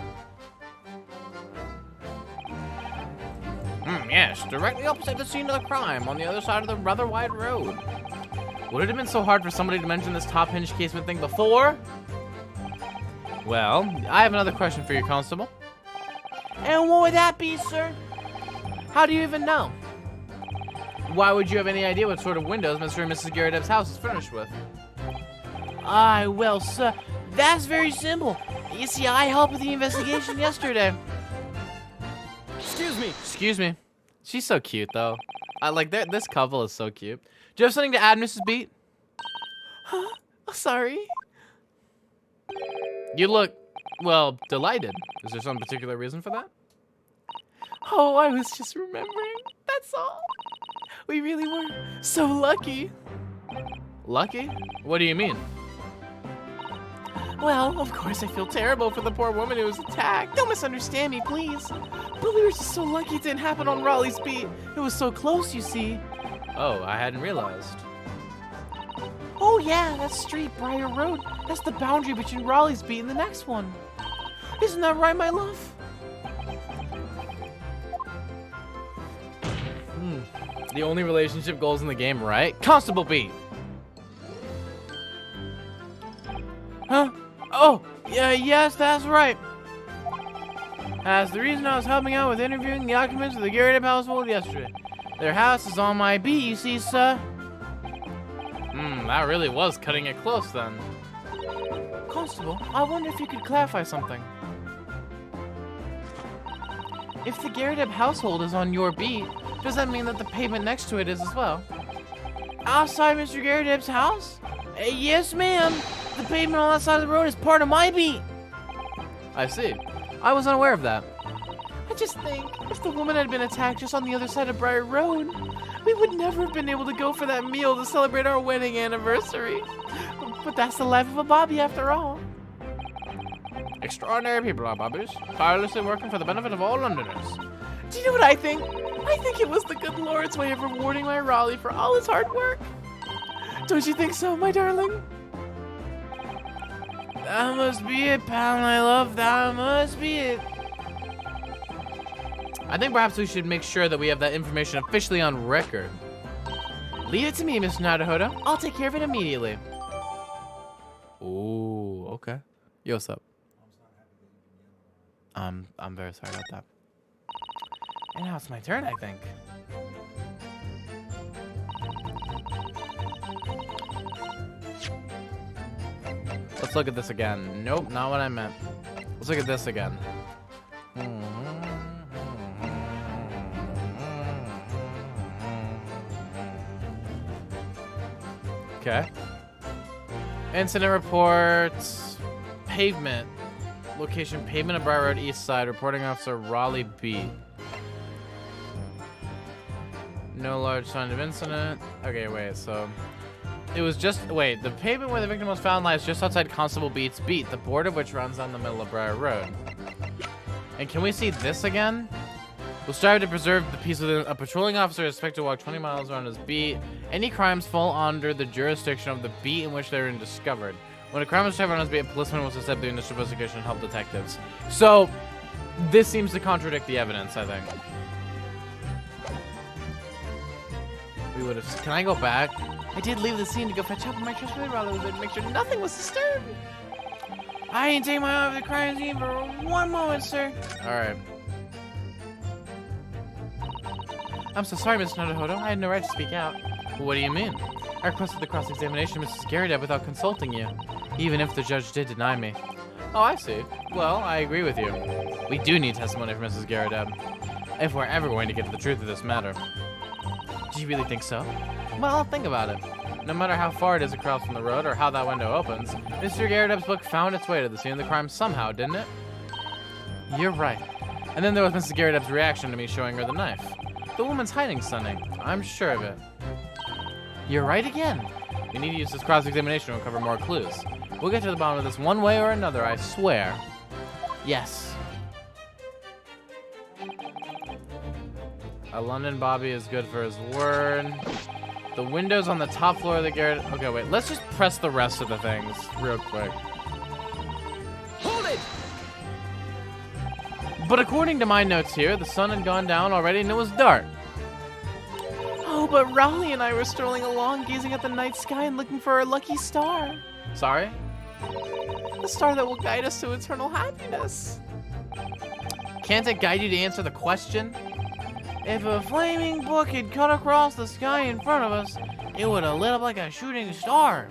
Yes, directly opposite the scene of the crime, on the other side of the rather wide road. Would it have been so hard for somebody to mention this top hinge casement thing before? Well, I have another question for you, Constable. And what would that be, sir? How do you even know? Why would you have any idea what sort of windows Mr. and Mrs. Garrideb's house is furnished with? Aye, well, sir, that's very simple. You see, I helped with the investigation yesterday. Excuse me. Excuse me. She's so cute, though. I like that. This couple is so cute. Do you have something to add, Mrs. Beat? Huh? Oh, sorry. You look, well, delighted. Is there some particular reason for that? Oh, I was just remembering. That's all. We really were so lucky. Lucky? What do you mean? Well, of course I feel terrible for the poor woman who was attacked. Don't misunderstand me, please. But we were just so lucky it didn't happen on Raleigh's beat. It was so close, you see. Oh, I hadn't realized. Oh yeah, that street, Briar Road. That's the boundary between Raleigh's beat and the next one. Isn't that right, my love? The only relationship goals in the game, right? Constable Beat. Huh? Oh, yeah, yes, that's right. That's the reason I was helping out with interviewing the occupants of the Garrideb household yesterday. Their house is on my beat, you see, sir. That really was cutting it close then. Constable, I wonder if you could clarify something. If the Garrideb household is on your beat, does that mean that the pavement next to it is as well? Outside Mr. Garrideb's house? Yes, ma'am. The pavement on that side of the road is part of my beat. I see. I was unaware of that. I just think if the woman had been attacked just on the other side of Briar Road, we would never have been able to go for that meal to celebrate our wedding anniversary. But that's the life of a Bobby after all. Extraordinary people are Bobbies, tirelessly working for the benefit of all Londoners. Do you know what I think? I think it was the good Lord's way of rewarding my Raleigh for all his hard work. Don't you think so, my darling? That must be it, pal, my love. That must be it. I think perhaps we should make sure that we have that information officially on record. Leave it to me, Mr. Nadahoda. I'll take care of it immediately. Ooh, okay. Yo, what's up? I'm very sorry about that. And now it's my turn, I think. Let's look at this again. Nope, not what I meant. Let's look at this again. Okay. Incident reports. Pavement. Location, pavement of Briar Road, east side. Reporting officer, Raleigh Beat. No large sign of incident. Okay, wait, so... It was just... Wait, the pavement where the victim was found lies just outside Constable Beat's beat, the board of which runs down the middle of Briar Road. And can we see this again? We'll strive to preserve the peace within. A patrolling officer is expected to walk 20 miles around his beat. Any crimes fall under the jurisdiction of the beat in which they're discovered. When a crime is discovered on his beat, a policeman will step through initial investigation and help detectives. So, this seems to contradict the evidence, I think. We would have. Can I go back? I did leave the scene to go fetch help, and my trustworthy Raleigh was there to make sure nothing was disturbed. I ain't taking my eye off the crime scene for one moment, sir. All right. I'm so sorry, Mr. Naruhodo. I had no right to speak out. What do you mean? I requested the cross-examination of Mrs. Garrett without consulting you, even if the judge did deny me. Oh, I see. Well, I agree with you. We do need testimony from Mrs. Garrideb, if we're ever going to get to the truth of this matter. Do you really think so? Well, think about it. No matter how far it is across from the road or how that window opens, Mr. Garrideb's book found its way to the scene of the crime somehow, didn't it? You're right. And then there was Mrs. Garrideb's reaction to me showing her the knife. The woman's hiding something. I'm sure of it. You're right again. We need to use this cross-examination to uncover more clues. We'll get to the bottom of this one way or another, I swear. Yes. A London Bobby is good for his word. The windows on the top floor of the garret. Okay, wait. Let's just press the rest of the things real quick. Hold it! But according to my notes here, the sun had gone down already and it was dark. Oh, but Raleigh and I were strolling along, gazing at the night sky and looking for our lucky star. Sorry? The star that will guide us to eternal happiness. Can't it guide you to answer the question? If a flaming book had cut across the sky in front of us, it would have lit up like a shooting star.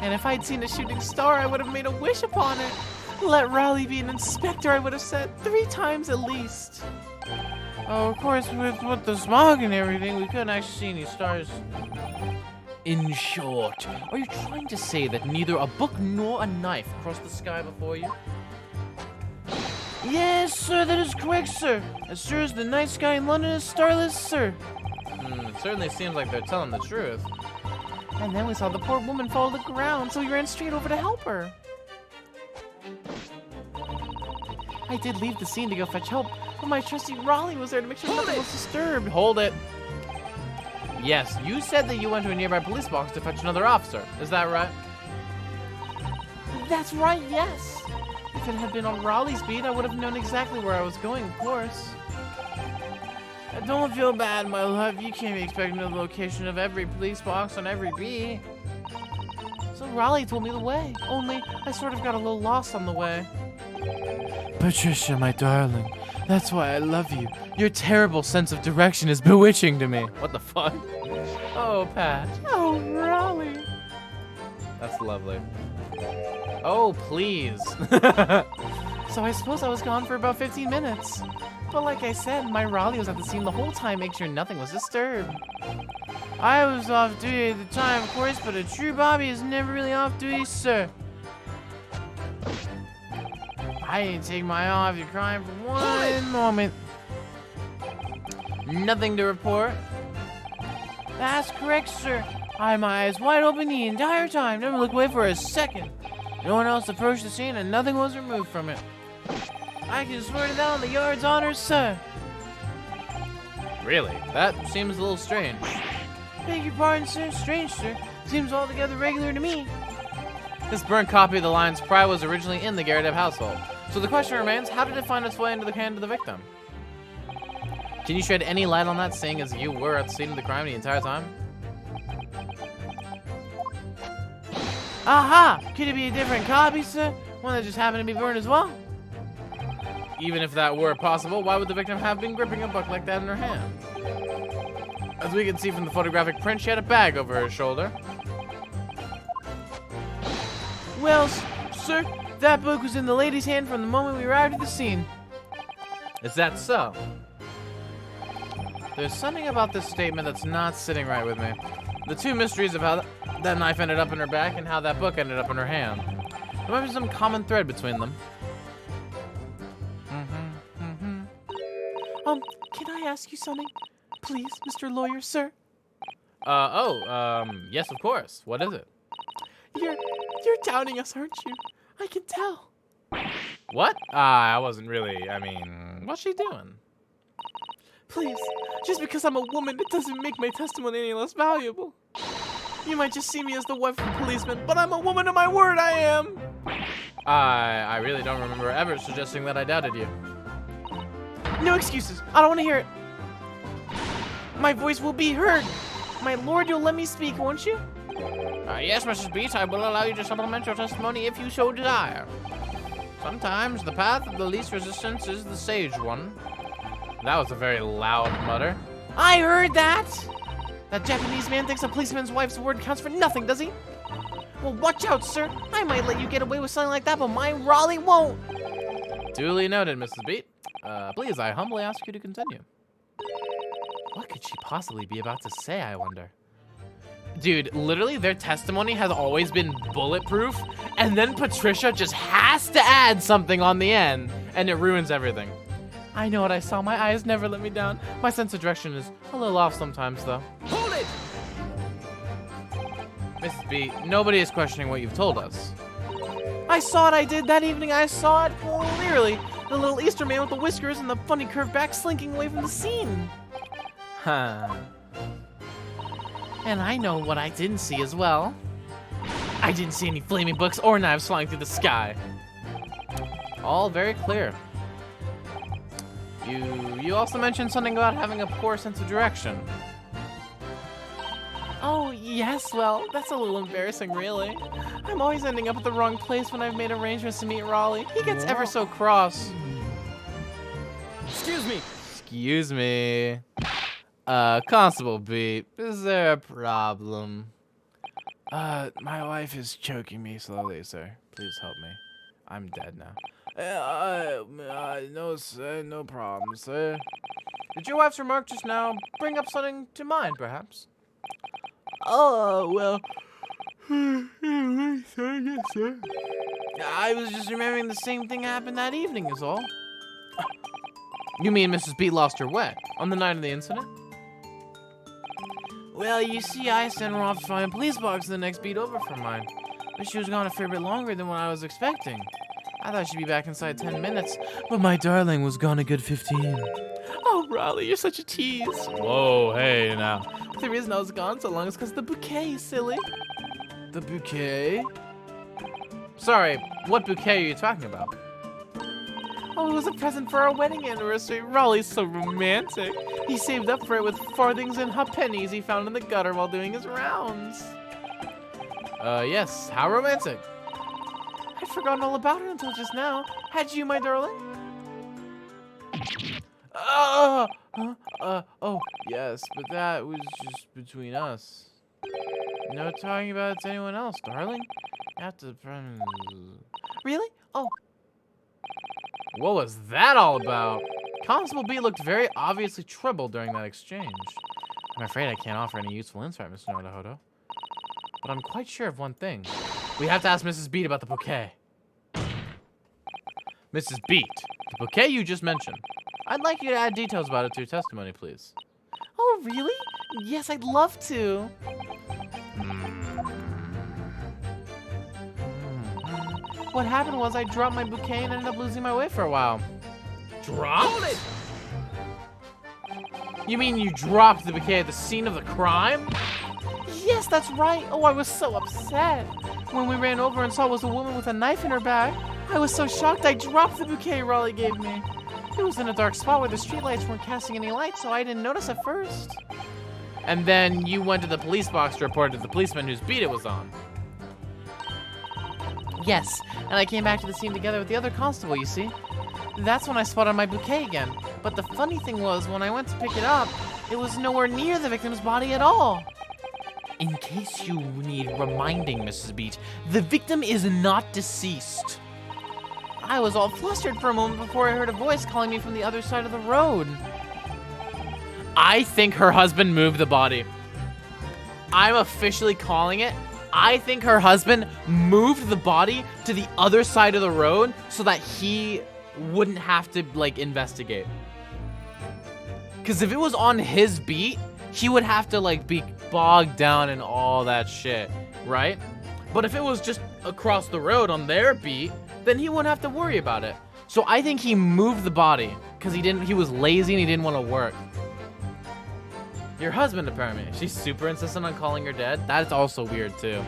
And if I'd seen a shooting star, I would have made a wish upon it. Let Raleigh be an inspector, I would have said 3 times at least. Oh, of course, with the smog and everything, we couldn't actually see any stars. In short, are you trying to say that neither a book nor a knife crossed the sky before you? Yes, sir, that is correct, sir. As sure as the night sky in London is starless, sir. It certainly seems like they're telling the truth. And then we saw the poor woman fall to the ground, so we ran straight over to help her. I did leave the scene to go fetch help, but my trusty Raleigh was there to make sure nothing was disturbed. Hold it. Yes, you said that you went to a nearby police box to fetch another officer. Is that right? That's right, yes. If it had been on Raleigh's beat, I would have known exactly where I was going, of course. Don't feel bad, my love. You can't be expecting the location of every police box on every beat. So Raleigh told me the way, only I sort of got a little lost on the way. Patricia, my darling, that's why I love you. Your terrible sense of direction is bewitching to me. What the fuck? Oh, Pat. Oh, Raleigh. That's lovely. Oh, please. So I suppose I was gone for about 15 minutes. But like I said, my Raleigh was at the scene the whole time, making sure nothing was disturbed. I was off duty at the time, of course, but a true Bobby is never really off duty, sir. I ain't take my eye off your crime for one moment. Nothing to report. That's correct, sir. I had my eyes wide open the entire time, never looked away for a second. No one else approached the scene and nothing was removed from it. I can swear to that on the yard's honor, sir. Really? That seems a little strange. Beg your pardon, sir. Strange, sir. Seems altogether regular to me. This burnt copy of the Lion's Cry was originally in the Garrideb household. So the question remains, how did it find its way into the hand of the victim? Can you shed any light on that, seeing as you were at the scene of the crime the entire time? Aha! Could it be a different copy, sir? One that just happened to be burned as well? Even if that were possible, why would the victim have been gripping a book like that in her hand? As we can see from the photographic print, she had a bag over her shoulder. Well, sir, that book was in the lady's hand from the moment we arrived at the scene. Is that so? There's something about this statement that's not sitting right with me. The two mysteries of how that knife ended up in her back and how that book ended up in her hand. There might be some common thread between them. Can I ask you something? Please, Mr. Lawyer, sir? Yes, of course. What is it? You're doubting us, aren't you? I can tell. What? I wasn't really, what's she doing? Please, just because I'm a woman, it doesn't make my testimony any less valuable. You might just see me as the wife of a policeman, but I'm a woman of my word, I am. I really don't remember ever suggesting that I doubted you. No excuses. I don't want to hear it. My voice will be heard. My lord, you'll let me speak, won't you? Yes, Mrs. Beach, I will allow you to supplement your testimony if you so desire. Sometimes the path of the least resistance is the sage one. That was a very loud mutter. I heard that. That Japanese man thinks a policeman's wife's word counts for nothing, does he? Well, watch out, sir. I might let you get away with something like that, but my Raleigh won't. Duly noted, Mrs. Beat. Please, I humbly ask you to continue. What could she possibly be about to say, I wonder? Dude, literally their testimony has always been bulletproof, and then Patricia just has to add something on the end, and it ruins everything. I know what I saw. My eyes never let me down. My sense of direction is a little off sometimes, though. Hold it! Mrs. B, nobody is questioning what you've told us. I saw it, I did. That evening I saw it clearly. The little Easter man with the whiskers and the funny curved back slinking away from the scene. Huh. And I know what I didn't see as well. I didn't see any flaming books or knives flying through the sky. All very clear. You also mentioned something about having a poor sense of direction. Oh, yes, well, that's a little embarrassing, really. I'm always ending up at the wrong place when I've made arrangements to meet Raleigh. He gets ever so cross. Excuse me. Excuse me. Constable Beat, is there a problem? My wife is choking me slowly, sir. Please help me. I'm dead now. No, sir, no problem, sir. Did your wife's remark just now bring up something to mind, perhaps? Oh, well. Yes, sir. I was just remembering the same thing happened that evening, is all. You mean Mrs. B lost her way on the night of the incident? Well, you see, I sent her off to find a police box the next beat over from mine. But she was gone a fair bit longer than what I was expecting. I thought she'd be back inside 10 minutes, but my darling was gone a good 15. Oh, Raleigh, you're such a tease. Whoa, hey, now. The reason I was gone so long is because of the bouquet, silly. The bouquet? Sorry, what bouquet are you talking about? Oh, it was a present for our wedding anniversary. Raleigh's so romantic. He saved up for it with farthings and halfpennies he found in the gutter while doing his rounds. Yes, how romantic. I'd forgotten all about it until just now. Had you, my darling? Oh, yes, but that was just between us. No talking about it to anyone else, darling. After the Really? Oh, What was that all about? Constable B looked very obviously troubled during that exchange. I'm afraid I can't offer any useful insight, Mr. Nodahodo. But I'm quite sure of one thing. We have to ask Mrs. Beat about the bouquet. Mrs. Beat, the bouquet you just mentioned. I'd like you to add details about it to your testimony, please. oh, really? Yes, I'd love to. What happened was I dropped my bouquet and ended up losing my way for a while. Dropped? You mean you dropped the bouquet at the scene of the crime? Yes, that's right. Oh, I was so upset. When we ran over and saw it was a woman with a knife in her bag, I was so shocked I dropped the bouquet Raleigh gave me. It was in a dark spot where the streetlights weren't casting any light, so I didn't notice at first. And then you went to the police box to report to the policeman whose beat it was on. Yes, and I came back to the scene together with the other constable, you see. That's when I spotted my bouquet again. But the funny thing was, when I went to pick it up, it was nowhere near the victim's body at all. In case you need reminding, Mrs. Beach, the victim is not deceased. I was all flustered for a moment before I heard a voice calling me from the other side of the road. I think her husband moved the body. I'm officially calling it. I think her husband moved the body to the other side of the road so that he wouldn't have to, like, investigate. Because if it was on his beat, he would have to, like, be bogged down in all that shit, right? But if it was just across the road on their beat, then he wouldn't have to worry about it. So I think he moved the body because he was lazy and he didn't want to work. Your husband, apparently. She's super insistent on calling her dead. That's also weird, too.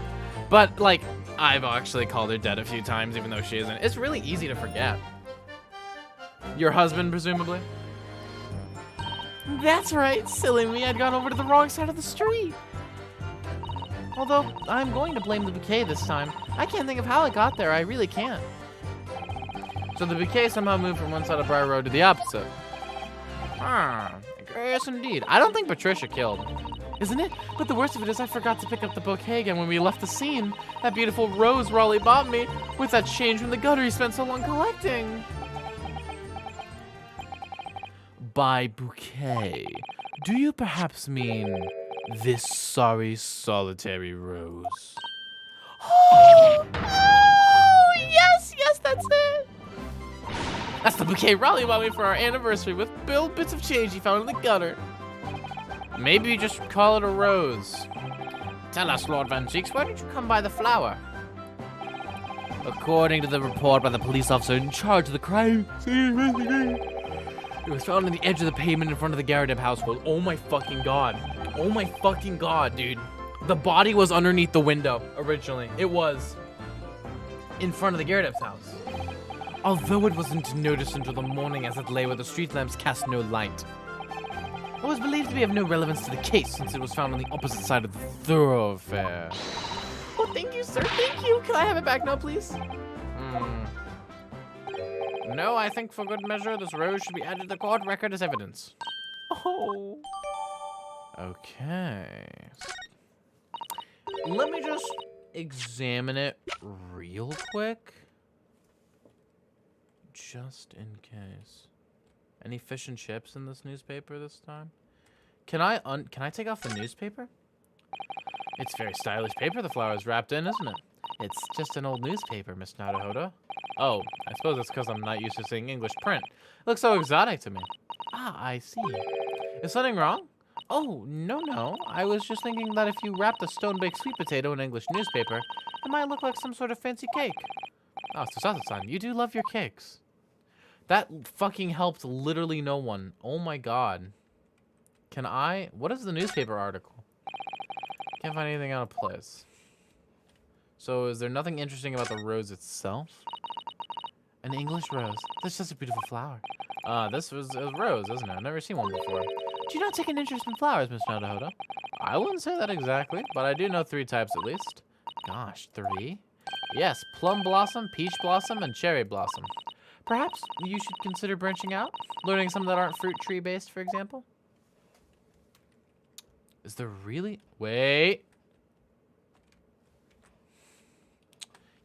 But, like, I've actually called her dead a few times, even though she isn't. It's really easy to forget. Your husband, presumably? That's right, silly me. I'd gone over to the wrong side of the street. Although, I'm going to blame the bouquet this time. I can't think of how it got there. I really can't. So the bouquet somehow moved from one side of Briar Road to the opposite. Ah, yes indeed. I don't think Patricia killed. Isn't it? But the worst of it is I forgot to pick up the bouquet again when we left the scene. That beautiful rose Raleigh bought me with that change from the gutter he spent so long collecting. By bouquet, do you perhaps mean this sorry solitary rose? Oh, yes, that's it. That's the bouquet Raleigh bought me for our anniversary with bits of change he found in the gutter. Maybe you just call it a rose. Tell us, Lord Van Cheeks, where did you come by the flower? According to the report by the police officer in charge of the crime scene investigation, it was found on the edge of the pavement in front of the Garrideb household. Oh my fucking god. Oh my fucking god, dude. The body was underneath the window originally. It was in front of the Garrideb's house. Although it wasn't noticed until the morning as it lay where the street lamps cast no light. It was believed to be of no relevance to the case since it was found on the opposite side of the thoroughfare. Oh, thank you, sir. Thank you. Can I have it back now, please? No, I think for good measure, this rose should be added to the court record as evidence. Oh. Okay. Let me just examine it real quick. Just in case. Any fish and chips in this newspaper this time? Can I take off the newspaper? It's very stylish paper the flower is wrapped in, isn't it? It's just an old newspaper, Miss Naruhodo. Oh, I suppose it's because I'm not used to seeing English print. It looks so exotic to me. Ah, I see. Is something wrong? Oh, no. I was just thinking that if you wrapped a stone-baked sweet potato in English newspaper, it might look like some sort of fancy cake. Oh, Susato-san, you do love your cakes. That fucking helped literally no one. Oh my god. What is the newspaper article? Can't find anything out of place. So is there nothing interesting about the rose itself? An English rose. That's just a beautiful flower. This was a rose, isn't it? I've never seen one before. Do you not take an interest in flowers, Miss Naruhodo? I wouldn't say that exactly, but I do know 3 types at least. Gosh, 3? Yes, plum blossom, peach blossom, and cherry blossom. Perhaps you should consider branching out? Learning some that aren't fruit tree based, for example? Is there really? Wait.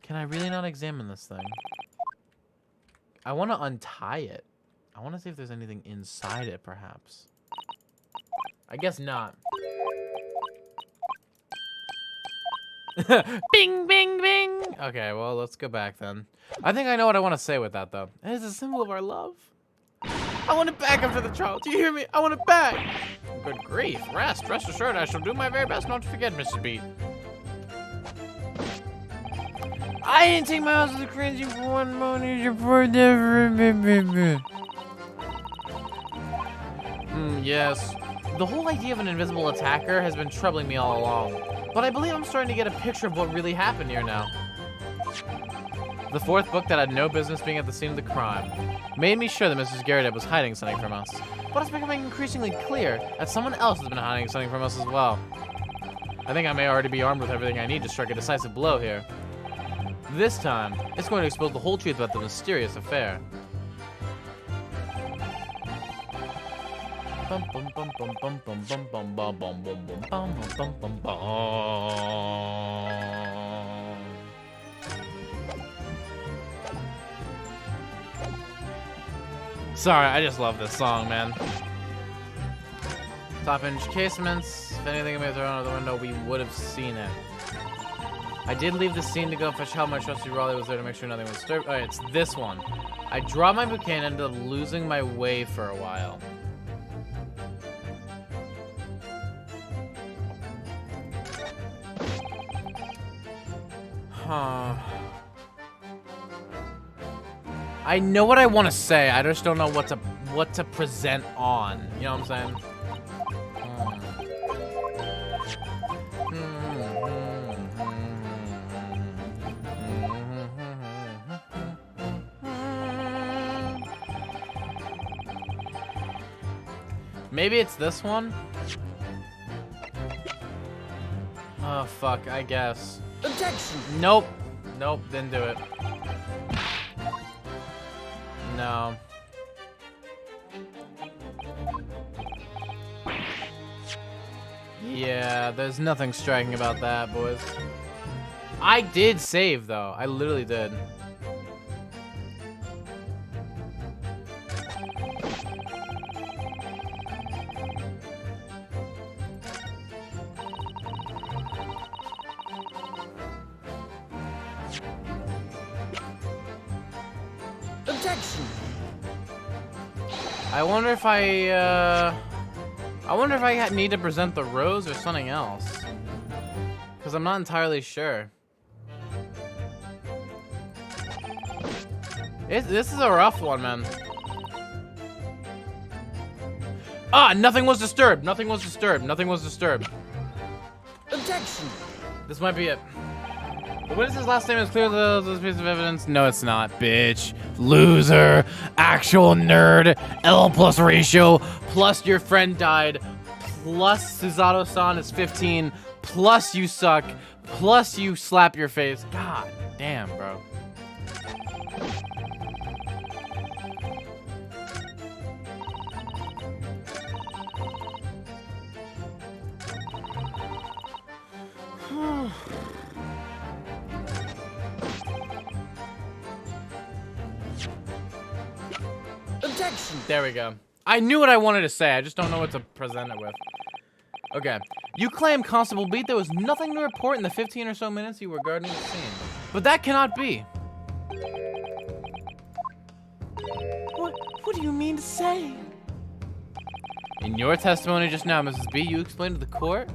Can I really not examine this thing? I want to untie it. I want to see if there's anything inside it, perhaps. I guess not. Bing, bing, bing. Okay, well, let's go back then. I think I know what I want to say with that, though. It is a symbol of our love. I want it back after the trial. Do you hear me? I want it back. Good grief. Rest assured, I shall do my very best not to forget, Mrs. Beat. I didn't take my house to the crazy for one moment. Yes. The whole idea of an invisible attacker has been troubling me all along. But I believe I'm starting to get a picture of what really happened here now. The 4th book that had no business being at the scene of the crime made me sure that Mrs. Garrideb was hiding something from us. But it's becoming increasingly clear that someone else has been hiding something from us as well. I think I may already be armed with everything I need to strike a decisive blow here. This time, it's going to expose the whole truth about the mysterious affair. Sorry, I just love this song, man. Top hinge casements. If anything may have thrown out of the window, we would have seen it. I did leave the scene to go fetch help. My trusty Raleigh was there to make sure nothing was disturbed. Alright, it's this one. I dropped my bouquet and ended up losing my way for a while. Huh. I know what I want to say. I just don't know what to present on. You know what I'm saying? Maybe it's this one? Oh, fuck, I guess. Objection! Nope. Nope, didn't do it. No. Yeah, there's nothing striking about that, boys. I did save, though. I literally did. Objection! I wonder if I wonder if I need to present the rose or something else. Because I'm not entirely sure. This is a rough one, man. Ah, nothing was disturbed. Nothing was disturbed. Nothing was disturbed. Objection! This might be it. The witness's last name is clear this piece of evidence. No, it's not, bitch. Loser. Actual nerd. L plus ratio. Plus your friend died. Plus Suzato-san is 15. Plus you suck. Plus you slap your face. God damn, bro. Objection! There we go. I knew what I wanted to say. I just don't know what to present it with. Okay. You claim, Constable Beat, there was nothing to report in the 15 or so minutes you were guarding the scene. But that cannot be. What do you mean to say? In your testimony just now, Mrs. B, you explained to the court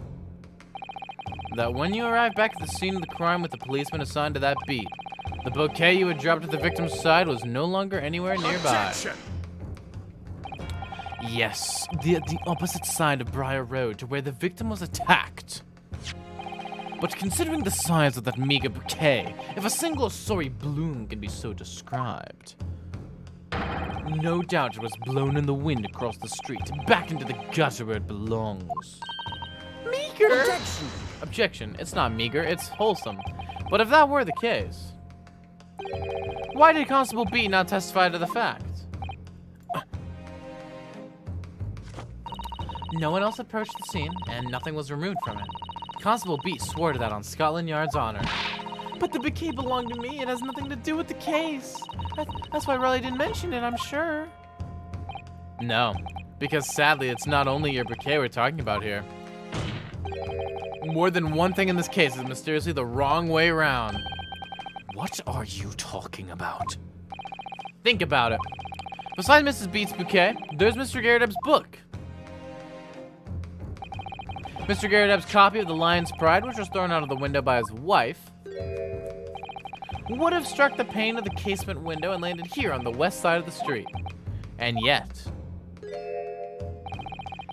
that when you arrived back at the scene of the crime with the policeman assigned to that beat, the bouquet you had dropped at the victim's side was no longer anywhere nearby. Objection! Yes, the opposite side of Briar Road to where the victim was attacked. But considering the size of that meager bouquet, if a single sorry bloom can be so described, no doubt it was blown in the wind across the street, back into the gutter where it belongs. Meager? Objection! Objection. It's not meager, it's wholesome. But if that were the case, why did Constable B not testify to the fact? No one else approached the scene, and nothing was removed from it. Constable B swore to that on Scotland Yard's honor. But the bouquet belonged to me. It has nothing to do with the case. That's why Raleigh didn't mention it, I'm sure. No, because sadly, it's not only your bouquet we're talking about here. More than one thing in this case is mysteriously the wrong way around. What are you talking about? Think about it. Besides Mrs. Beat's bouquet, there's Mr. Garrett's book. Mr. Garrett's copy of The Lion's Pride, which was thrown out of the window by his wife, would have struck the pane of the casement window and landed here on the west side of the street. And yet,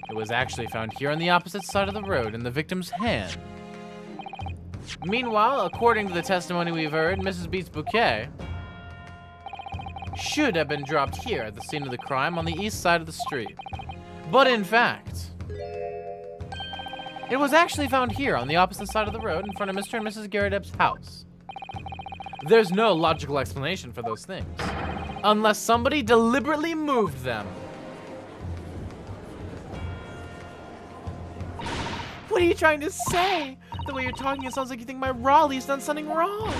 it was actually found here on the opposite side of the road in the victim's hand. Meanwhile, according to the testimony we've heard, Mrs. Beat's bouquet should have been dropped here at the scene of the crime on the east side of the street. But in fact, it was actually found here on the opposite side of the road in front of Mr. and Mrs. Garrett's house. There's no logical explanation for those things, unless somebody deliberately moved them. What are you trying to say? The way you're talking, it sounds like you think my Raleigh's done something wrong.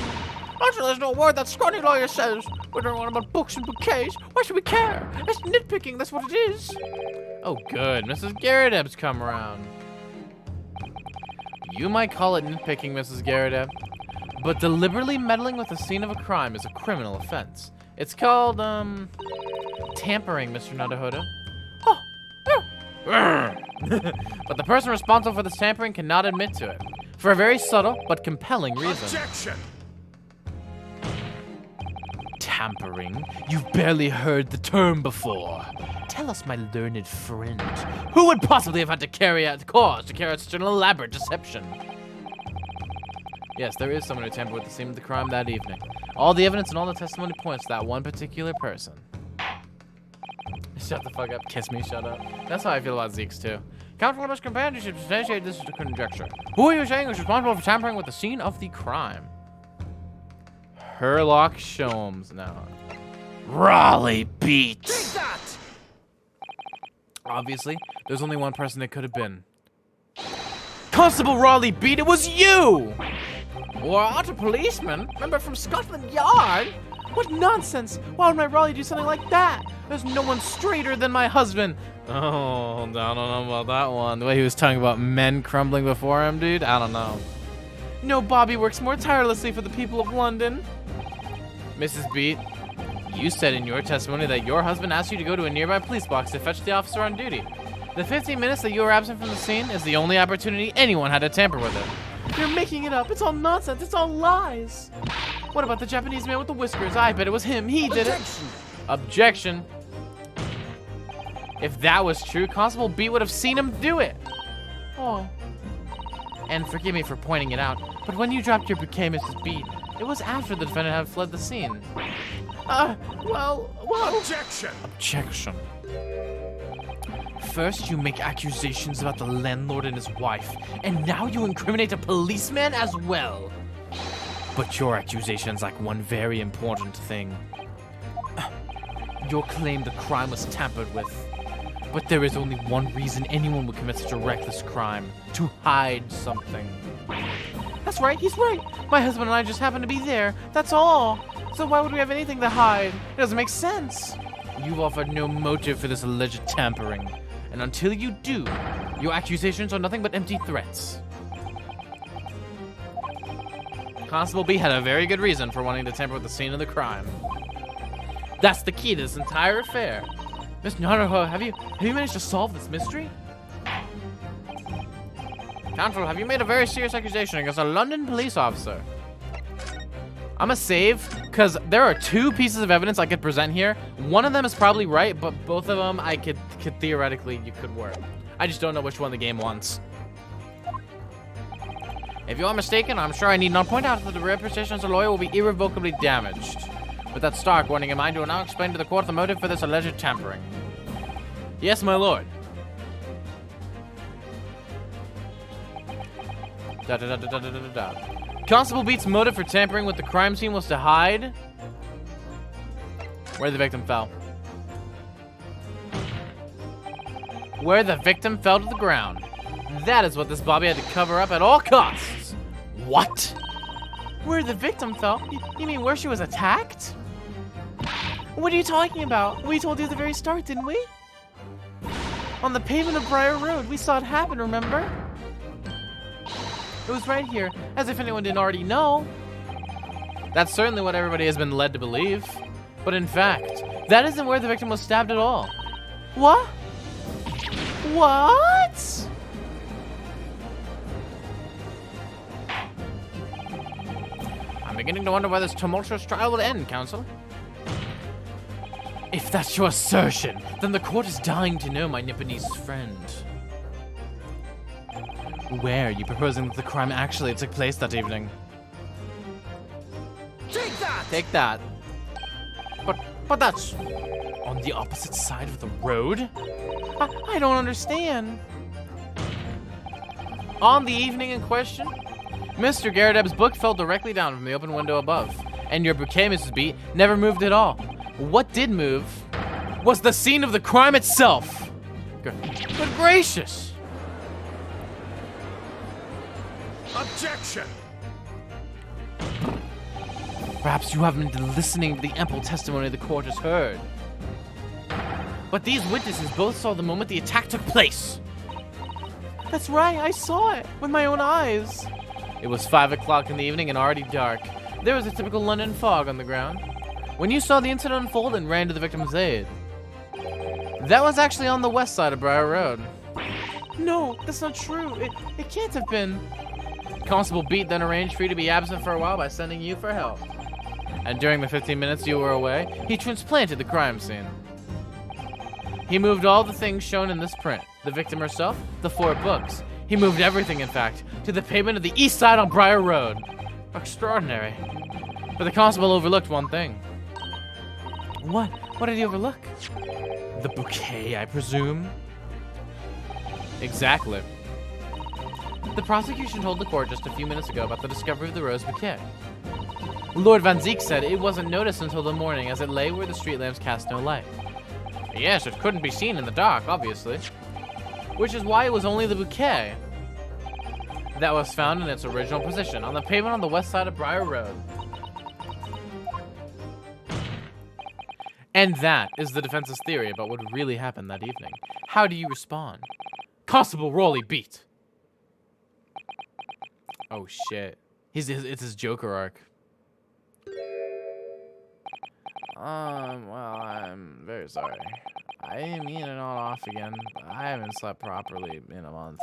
Actually, there's no word that scrawny lawyer says. We don't want about books and bouquets. Why should we care? It's nitpicking, that's what it is. Oh good, Mrs. Garrett's come around. You might call it nitpicking, Mrs. Garrett, but deliberately meddling with the scene of a crime is a criminal offense. It's called, tampering, Mr. Nadahoda. But the person responsible for this tampering cannot admit to it, for a very subtle but compelling reason. Objection! Tampering? You've barely heard the term before. Tell us, my learned friend, who would possibly have had to carry out such an elaborate deception? Yes, there is someone who tampered with the scene of the crime that evening. All the evidence and all the testimony points to that one particular person. Shut the fuck up. Kiss me, shut up. That's how I feel about Zeke's too. Count Limber's companionship substantiate this is a conjecture. Who are you saying is responsible for tampering with the scene of the crime? Herlock Sholmes. No. Raleigh Beat. Take that! Obviously, there's only one person it could have been. Constable Raleigh Beat, it was you! What? A policeman? Member from Scotland Yard? What nonsense! Why would my Raleigh do something like that? There's no one straighter than my husband. Oh, I don't know about that one. The way he was talking about men crumbling before him, dude. I don't know. No Bobby works more tirelessly for the people of London. Mrs. Beat, you said in your testimony that your husband asked you to go to a nearby police box to fetch the officer on duty. The 15 minutes that you were absent from the scene is the only opportunity anyone had to tamper with it. You're making it up. It's all nonsense. It's all lies. What about the Japanese man with the whiskers? I bet it was him. He did it. Objection. If that was true, Constable Beat would have seen him do it. Oh. And forgive me for pointing it out, but when you dropped your bouquet, Mrs. Beat, it was after the defendant had fled the scene. Well... Objection! Objection. First, you make accusations about the landlord and his wife, and now you incriminate a policeman as well. But your accusations lack one very important thing. Your claim the crime was tampered with. But there is only one reason anyone would commit such a reckless crime. To hide something. That's right, he's right. My husband and I just happened to be there. That's all. So why would we have anything to hide? It doesn't make sense. You've offered no motive for this alleged tampering. And until you do, your accusations are nothing but empty threats. Constable B had a very good reason for wanting to tamper with the scene of the crime. That's the key to this entire affair. Miss Naruto, have you managed to solve this mystery? Counsel, have you made a very serious accusation against a London police officer? I'm gonna save, because there are two pieces of evidence I could present here. One of them is probably right, but both of them I could theoretically, you could work. I just don't know which one the game wants. If you are mistaken, I'm sure I need not point out that the reputation as a lawyer will be irrevocably damaged. With that stark warning in mind, you will now explain to the court the motive for this alleged tampering. Yes, my lord. Constable Beat's motive for tampering with the crime scene was to hide where the victim fell. Where the victim fell to the ground. That is what this Bobby had to cover up at all costs. What? Where the victim fell? You mean where she was attacked? What are you talking about? We told you at the very start, didn't we? On the pavement of Briar Road, we saw it happen, remember? It was right here, as if anyone didn't already know. That's certainly what everybody has been led to believe. But in fact, that isn't where the victim was stabbed at all. What? What? I'm beginning to wonder why this tumultuous trial will end, Counsel. If that's your assertion, then the court is dying to know, my Nipponese friend. Where are you proposing that the crime actually took place that evening? Take that! Take that. But that's on the opposite side of the road? I don't understand. On the evening in question, Mr. Garrideb's book fell directly down from the open window above, and your bouquet, Mrs. B, never moved at all. What did move was the scene of the crime itself. Good gracious. Objection! Perhaps you haven't been listening to the ample testimony the court has heard. But these witnesses both saw the moment the attack took place. That's right, I saw it with my own eyes. It was 5 o'clock in the evening and already dark. There was a typical London fog on the ground. When you saw the incident unfold and ran to the victim's aid. That was actually on the west side of Briar Road. No, that's not true. It can't have been. Constable Beat then arranged for you to be absent for a while by sending you for help. And during the 15 minutes you were away, he transplanted the crime scene. He moved all the things shown in this print. The victim herself, the 4 books. He moved everything, in fact, to the pavement of the east side on Briar Road. Extraordinary. But the constable overlooked one thing. What? What did he overlook? The bouquet, I presume? Exactly. The prosecution told the court just a few minutes ago about the discovery of the rose bouquet. Lord Van Ziek said it wasn't noticed until the morning as it lay where the street lamps cast no light. Yes, it couldn't be seen in the dark, obviously. Which is why it was only the bouquet that was found in its original position on the pavement on the west side of Briar Road. And that is the defense's theory about what really happened that evening. How do you respond? Constable Raleigh beat. Oh shit. It's his Joker arc. Well, I'm very sorry. I didn't mean it all off again. I haven't slept properly in a month.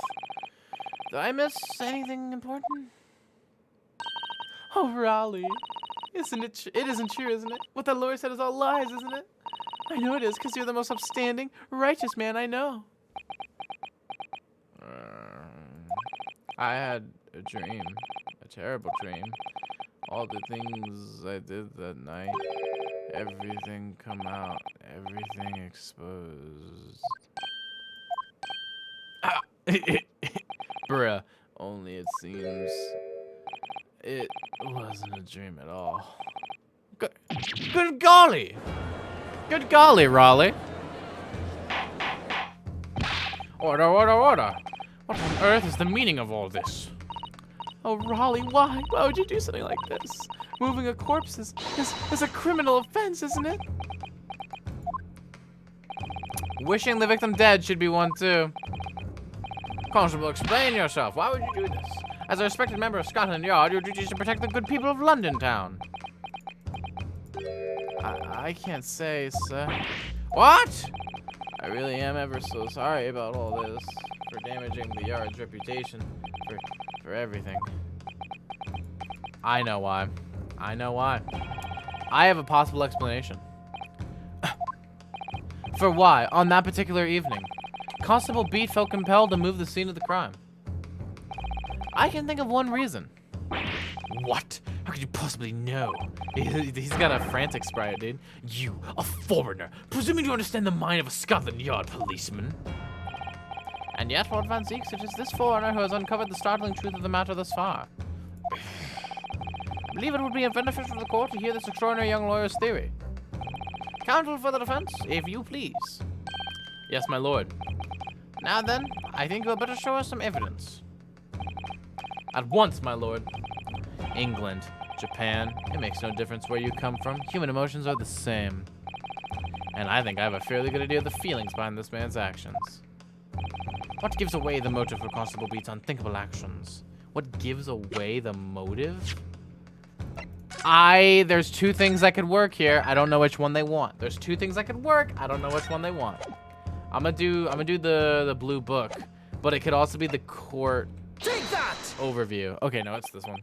Did I miss anything important? Oh, Raleigh. It isn't true, isn't it? What that lawyer said is all lies, isn't it? I know it is, because you're the most upstanding, righteous man I know. I had a dream. A terrible dream. All the things I did that night. Everything come out. Everything exposed. Ah. Bruh. Only it seems it wasn't a dream at all. Good golly! Good golly, Raleigh. Order, order, order! What on earth is the meaning of all this? Oh, Raleigh, why? Why would you do something like this? Moving a corpse is a criminal offense, isn't it? Wishing the victim dead should be one too. Constable, explain yourself. Why would you do this? As a respected member of Scotland Yard, your duty is to protect the good people of London Town. I can't say, sir. What? I really am ever so sorry about all this. For damaging the Yard's reputation. For everything. I know why. I know why. I have a possible explanation. For why, on that particular evening, Constable Beat felt compelled to move the scene of the crime. I can think of one reason. What? How could you possibly know? He's got a frantic sprite, dude. You, a foreigner, presuming to understand the mind of a Scotland Yard policeman. And yet, Lord Van Ziek, it is this foreigner who has uncovered the startling truth of the matter thus far. I believe it would be beneficial to the court to hear this extraordinary young lawyer's theory. Counsel for the defense, if you please. Yes, my lord. Now then, I think you had better show us some evidence. At once, my lord. England, Japan, it makes no difference where you come from. Human emotions are the same. And I think I have a fairly good idea of the feelings behind this man's actions. What gives away the motive for Constable Beat's unthinkable actions? What gives away the motive? There's two things that could work here. I don't know which one they want. There's two things that could work. I don't know which one they want. I'm gonna do the blue book, but it could also be the court Take that! overview. Okay, no, it's this one.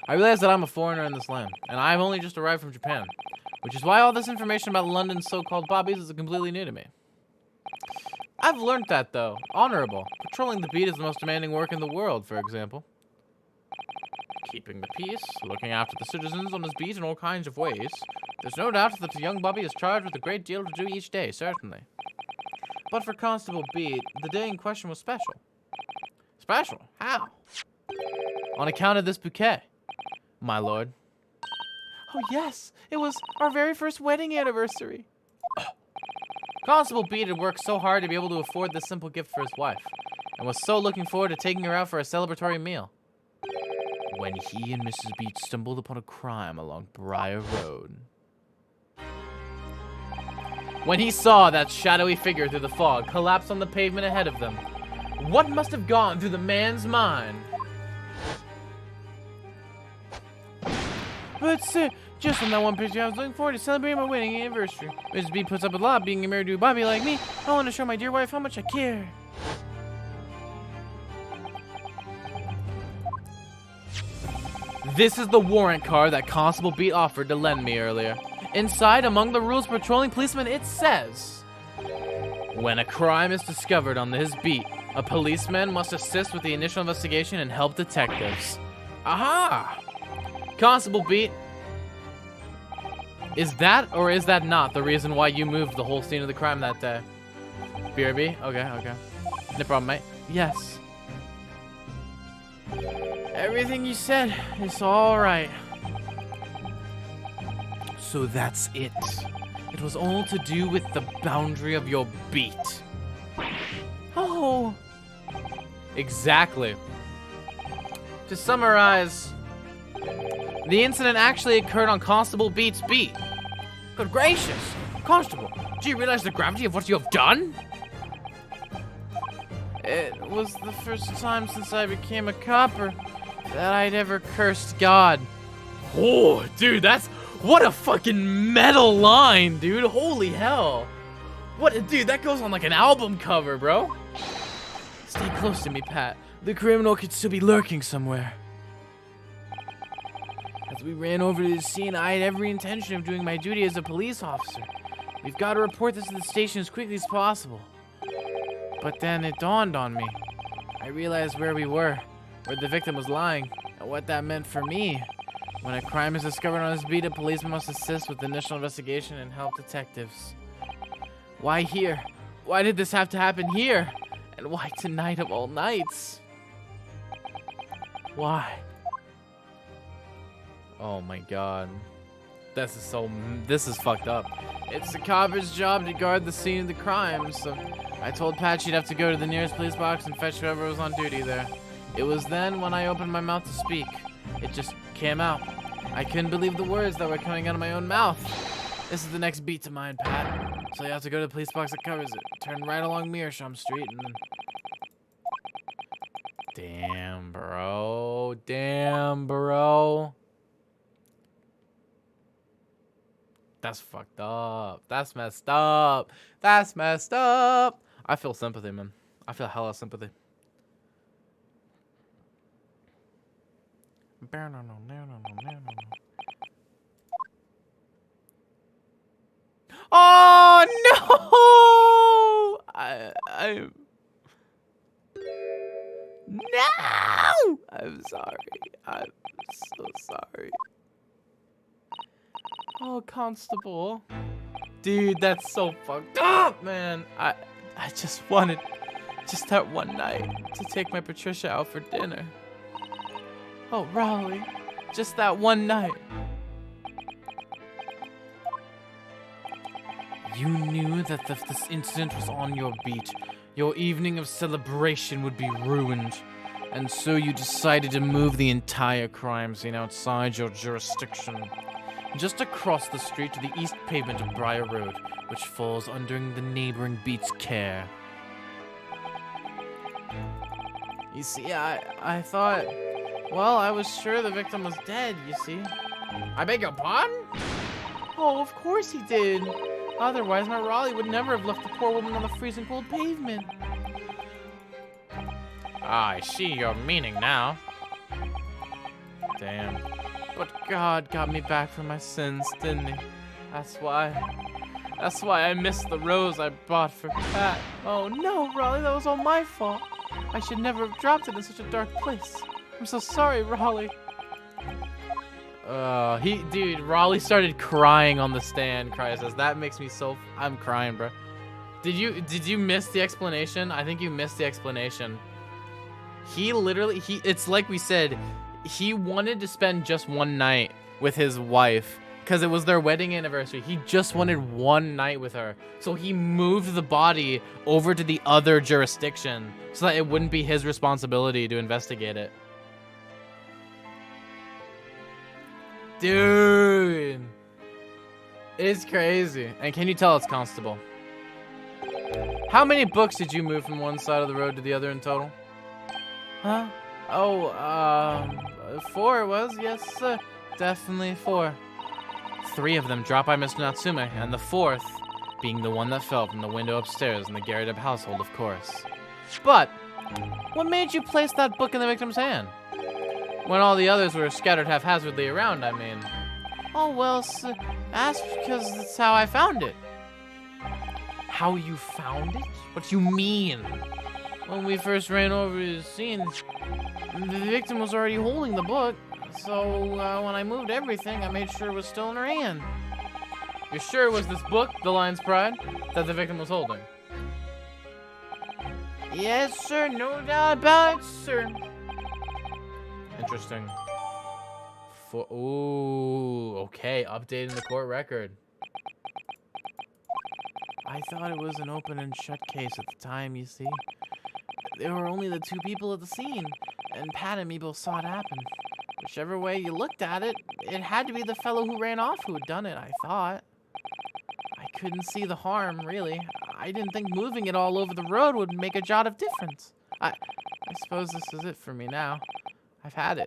I realize that I'm a foreigner in this land, and I've only just arrived from Japan, which is why all this information about London's so-called bobbies is completely new to me. I've learned that, though. Honorable. Patrolling the beat is the most demanding work in the world, for example. Keeping the peace, looking after the citizens on his beat in all kinds of ways. There's no doubt that the young bobby is charged with a great deal to do each day, certainly. But for Constable Beat, the day in question was special. Special? How? On account of this bouquet, my lord. Oh yes, it was our very first wedding anniversary. Constable Beat had worked so hard to be able to afford this simple gift for his wife, and was so looking forward to taking her out for a celebratory meal. When he and Mrs. Beat stumbled upon a crime along Briar Road. When he saw that shadowy figure through the fog collapse on the pavement ahead of them, what must have gone through the man's mind? But sir, just on that one picture, I was looking forward to celebrating my wedding anniversary. Mrs. B puts up a lot being married to a bobby like me. I want to show my dear wife how much I care. This is the warrant card that Constable Beat offered to lend me earlier. Inside, among the rules for patrolling policemen, it says, when a crime is discovered on his beat, a policeman must assist with the initial investigation and help detectives. Aha! Constable Beat, Is that or is that not the reason why you moved the whole scene of the crime that day? BRB? Okay. No problem, mate. Yes. Everything you said is all right. So that's it. It was all to do with the boundary of your beat. Oh. Exactly. To summarize, the incident actually occurred on Constable Beat's beat. Good gracious. Constable, do you realize the gravity of what you have done? It was the first time since I became a copper that I'd ever cursed God. Oh, dude, what a fucking metal line, dude. Holy hell. Dude, that goes on like an album cover, bro. Stay close to me, Pat. The criminal could still be lurking somewhere. As we ran over to the scene, I had every intention of doing my duty as a police officer. We've got to report this to the station as quickly as possible. But then it dawned on me. I realized where we were, where the victim was lying, and what that meant for me. When a crime is discovered on his beat, a policeman must assist with the initial investigation and help detectives. Why here? Why did this have to happen here? And why tonight of all nights? Why? Oh my god. This is fucked up. It's the copper's job to guard the scene of the crime, so I told Pat she'd have to go to the nearest police box and fetch whoever was on duty there. It was then when I opened my mouth to speak. It just came out. I couldn't believe the words that were coming out of my own mouth. This is the next beat to mine, Pat. So you have to go to the police box that covers it. Turn right along Meerschaum Street and then... Damn, bro. Damn, bro. That's fucked up. That's messed up. That's messed up. I feel sympathy, man. I feel hella sympathy. Oh no! No! I'm sorry. I'm so sorry. Oh, Constable. Dude, that's so fucked up, man. I just wanted just that one night to take my Patricia out for dinner. Oh, Raleigh. Just that one night. You knew that if this incident was on your beat, your evening of celebration would be ruined. And so you decided to move the entire crime scene outside your jurisdiction. Just across the street to the east pavement of Briar Road, which falls under the neighboring beat's care. You see, I thought... Well, I was sure the victim was dead, you see. I beg your pardon? Oh, of course he did. Otherwise, my Raleigh would never have left the poor woman on the freezing cold pavement. Ah, I see your meaning now. Damn. But God got me back from my sins, didn't he? That's why I missed the rose I bought for Pat. Oh no, Raleigh, that was all my fault. I should never have dropped it in such a dark place. I'm so sorry, Raleigh. Dude, Raleigh started crying on the stand. Cry says that makes me so. I'm crying, bro. Did you miss the explanation? I think you missed the explanation. It's like we said, he wanted to spend just one night with his wife because it was their wedding anniversary. He just wanted one night with her. So he moved the body over to the other jurisdiction so that it wouldn't be his responsibility to investigate it. Dude. It's crazy. And can you tell it's Constable? How many books did you move from one side of the road to the other in total? Huh? Oh, 4 it was, yes, sir. Definitely 4. 3 of them dropped by Mr. Natsume, and the 4th being the one that fell from the window upstairs in the Garrett household, of course. But, what made you place that book in the victim's hand? When all the others were scattered haphazardly around, I mean. Oh, well, sir, that's because that's how I found it. How you found it? What do you mean? When we first ran over to the scene, the victim was already holding the book. So when I moved everything, I made sure it was still in her hand. You're sure it was this book, The Lion's Pride, that the victim was holding? Yes, sir. No doubt about it, sir. Interesting. Ooh, okay. Updating the court record. I thought it was an open and shut case at the time, you see. There were only the two people at the scene, and Pat and me both saw it happen. Whichever way you looked at it, it had to be the fellow who ran off who had done it, I thought. I couldn't see the harm, really. I didn't think moving it all over the road would make a jot of difference. I suppose this is it for me now. I've had it.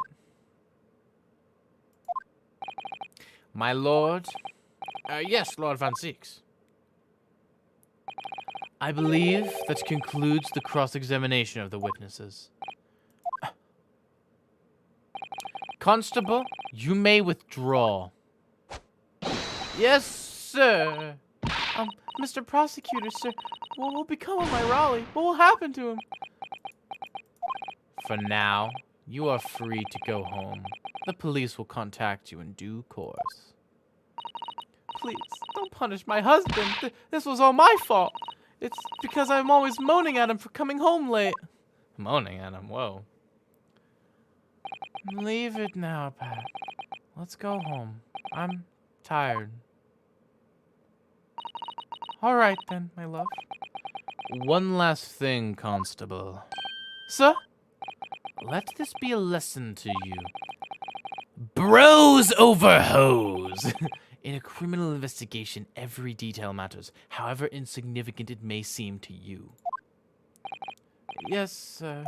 My lord? Yes, Lord Van Zieks. I believe that concludes the cross-examination of the witnesses. Constable, you may withdraw. Yes, sir. Mr. Prosecutor, sir, what will become of my Raleigh? What will happen to him? For now, you are free to go home. The police will contact you in due course. Please, don't punish my husband. This was all my fault. It's because I'm always moaning at him for coming home late. Moaning at him, whoa. Leave it now, Pat. Let's go home. I'm tired. All right then, my love. One last thing, Constable. Sir? Let this be a lesson to you. Bros over hoes! In a criminal investigation, every detail matters, however insignificant it may seem to you. Yes, sir.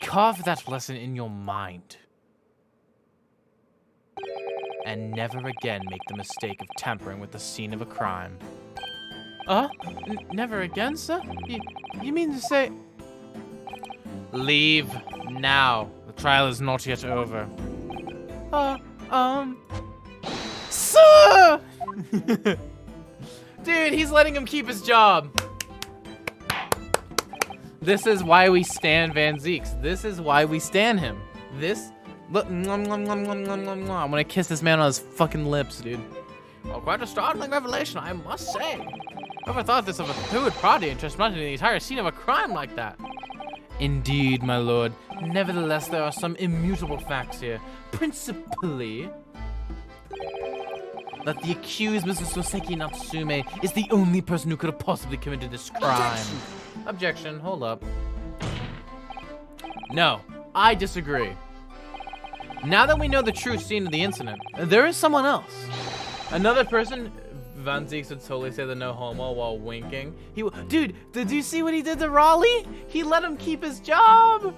Carve that lesson in your mind. And never again make the mistake of tampering with the scene of a crime. Never again, sir? You mean to say... Leave now. The trial is not yet over. Sir! Dude, he's letting him keep his job. This is why we stand Van Zieks. This is why we stand him. Look, I'm gonna kiss this man on his fucking lips, dude. Well, quite a startling revelation, I must say. Never thought this of a third party interest much in the entire scene of a crime like that. Indeed, my lord. Nevertheless, there are some immutable facts here. Principally, that the accused, Mrs. Soseki Natsume, is the only person who could have possibly committed this crime. Objection. Hold up. No, I disagree. Now that we know the true scene of the incident, there is someone else. Another person. Van Zieks would totally say the no homo while winking. Dude, did you see what he did to Raleigh? He let him keep his job.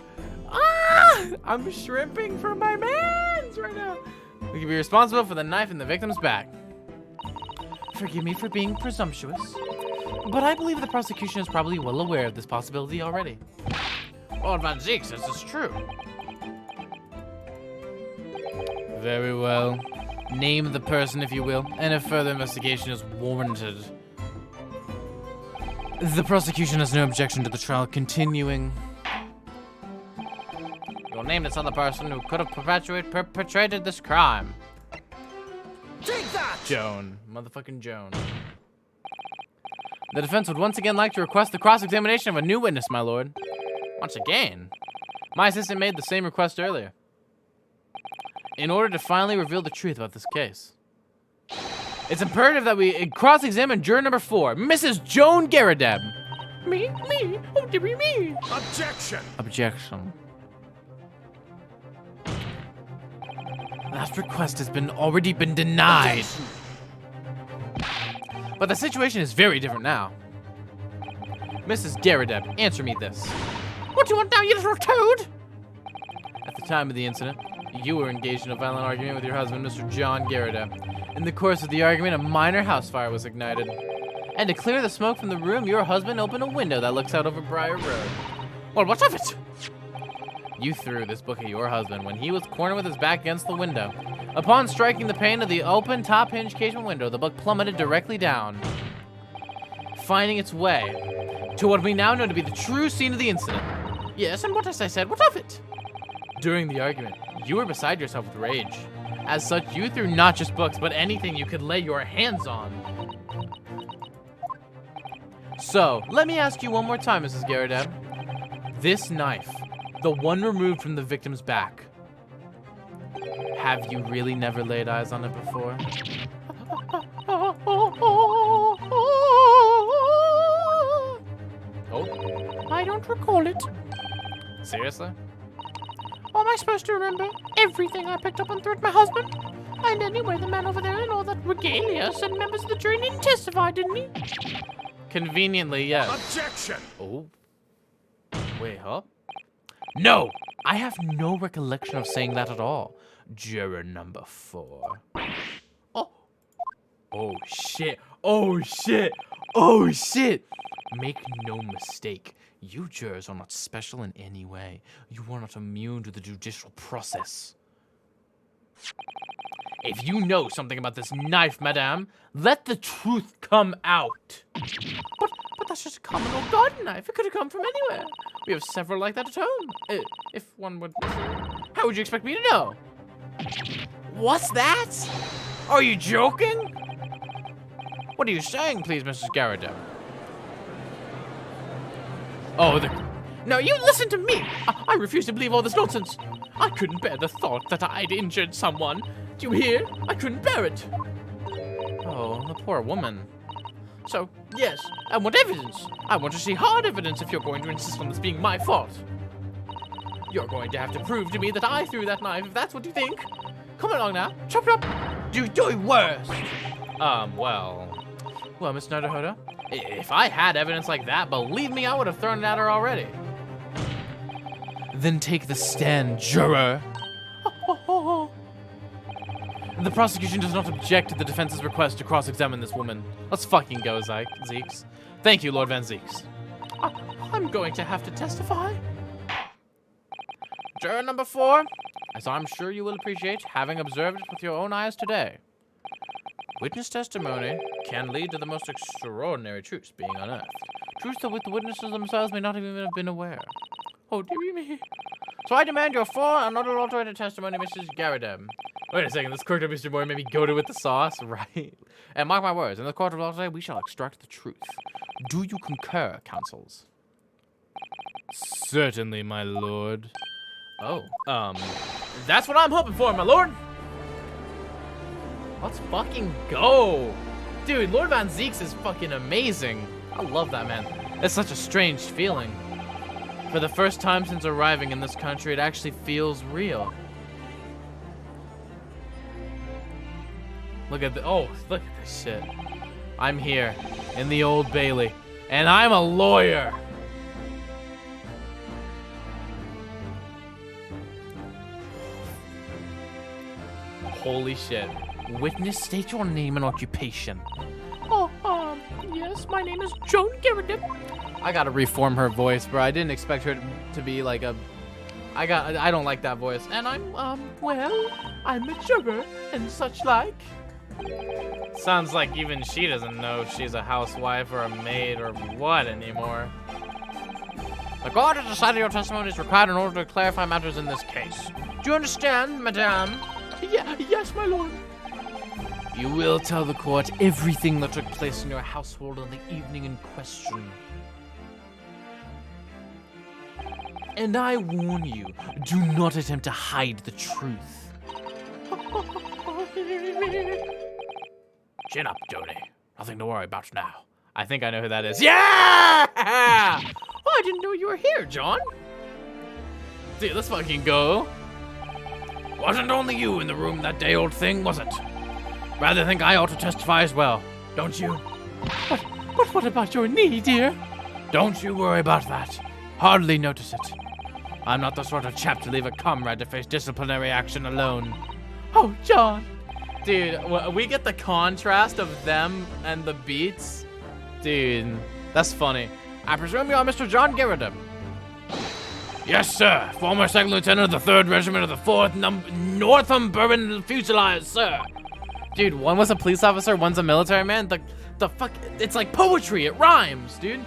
I'm shrimping for my mans right now. We can be responsible for the knife in the victim's back. Forgive me for being presumptuous, but I believe the prosecution is probably well aware of this possibility already. Lord Van Zieks, this is true. Very well. Name the person, if you will, and if further investigation is warranted. The prosecution has no objection to the trial continuing. You'll name this other person who could have perpetrated this crime. Take that! Joan. Motherfucking Joan. The defense would once again like to request the cross-examination of a new witness, my lord. Once again? My assistant made the same request earlier. In order to finally reveal the truth about this case. It's imperative that we cross-examine juror number 4, Mrs. Joan Garadeb. Me? Oh, dearie me. Objection! Objection. That request has already been denied. But the situation is very different now. Mrs. Garadeb, answer me this. What do you want now, you little toad? At the time of the incident, you were engaged in a violent argument with your husband, Mr. John Garadeb. In the course of the argument, a minor house fire was ignited. And to clear the smoke from the room, your husband opened a window that looks out over Briar Road. Well, what's of it? You threw this book at your husband when he was cornered with his back against the window. Upon striking the pane of the open top hinge casement window, the book plummeted directly down, finding its way to what we now know to be the true scene of the incident. Yes, and what as I said, what of it? During the argument, you were beside yourself with rage. As such, you threw not just books, but anything you could lay your hands on. So, let me ask you one more time, Mrs. Garrideb. This knife, the one removed from the victim's back, have you really never laid eyes on it before? Oh, I don't recall it. seriously? How am I supposed to remember everything I picked up and threw at my husband? And anyway, the man over there in all that regalia said members of the jury didn't testify, didn't he? Conveniently, yes. Objection! Oh. Wait, huh? No! I have no recollection of saying that at all. Juror number 4. Oh. Oh, shit. Oh, shit. Oh, shit. Make no mistake. You jurors are not special in any way. You are not immune to the judicial process. If you know something about this knife, madame, let the truth come out. But that's just a common old garden knife. It could have come from anywhere. We have several like that at home. If one would... How would you expect me to know? What's that? Are you joking? What are you saying, please, Mrs. Garrideb? Oh, No, you listen to me. I refuse to believe all this nonsense. I couldn't bear the thought that I'd injured someone. Do you hear? I couldn't bear it. Oh, the poor woman. So, yes, I want evidence. I want to see hard evidence if you're going to insist on this being my fault. You're going to have to prove to me that I threw that knife, if that's what you think. Come along now. Chop chop. Do worse. Well, Miss Naruhodo, if I had evidence like that, believe me, I would have thrown it at her already. Then take the stand, juror. The prosecution does not object to the defense's request to cross-examine this woman. Let's fucking go, Zeeks. Thank you, Lord Van Zeeks. I'm going to have to testify. Juror number 4, as I'm sure you will appreciate, having observed it with your own eyes today. Witness testimony can lead to the most extraordinary truths being unearthed. Truths of which the witnesses themselves may not even have been aware. Oh, dear me. So I demand your full and unadulterated testimony, Mrs. Garrideb. Wait a second, this clerk Mr. Moore made me goat it with the sauce, right? And mark my words, in the court of law today, we shall extract the truth. Do you concur, counsels? Certainly, my lord. Oh, that's what I'm hoping for, my lord. Let's fucking go. Dude, Lord Van Zeeks is fucking amazing. I love that man. It's such a strange feeling. For the first time since arriving in this country, it actually feels real. Look at look at this shit. I'm here in the Old Bailey, and I'm a lawyer. Holy shit. Witness, state your name and occupation. Oh, yes, my name is Joan Garrideb. I gotta reform her voice, bro. I didn't expect her to be like a... I don't like that voice. And I'm a juror and such like. Sounds like even she doesn't know if she's a housewife or a maid or what anymore. The court has decided your testimony is required in order to clarify matters in this case. Do you understand, madame? Yeah, yes, my lord. You will tell the court everything that took place in your household on the evening in question. And I warn you, do not attempt to hide the truth. Chin up, Jody. Nothing to worry about now. I think I know who that is. Yeah! Oh, I didn't know you were here, John. Dude, let's fucking go. Wasn't only you in the room that day, old thing, was it? Rather think I ought to testify as well, don't you? But what about your knee, dear? Don't you worry about that. Hardly notice it. I'm not the sort of chap to leave a comrade to face disciplinary action alone. Oh, John. Dude, we get the contrast of them and the beats. Dude, that's funny. I presume you are Mr. John Garrideb. Yes, sir. Former second lieutenant of the 3rd Regiment of the 4th Northumberland Fusiliers, sir. Dude, one was a police officer, one's a military man. The fuck, it's like poetry. It rhymes, dude.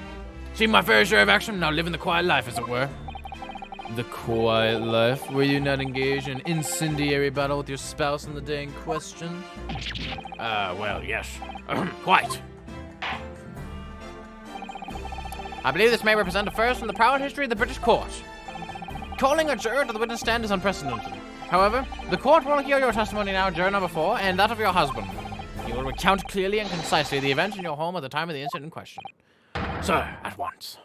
Seen my fair share of action, now living the quiet life, as it were. The quiet life. Were you not engaged in incendiary battle with your spouse on the day in question? Well, yes. Quite. I believe this may represent a first in the proud history of the British court. Calling a juror to the witness stand is unprecedented. However, the court will hear your testimony now, juror number 4, and that of your husband. You will recount clearly and concisely the events in your home at the time of the incident in question. Sir, at once.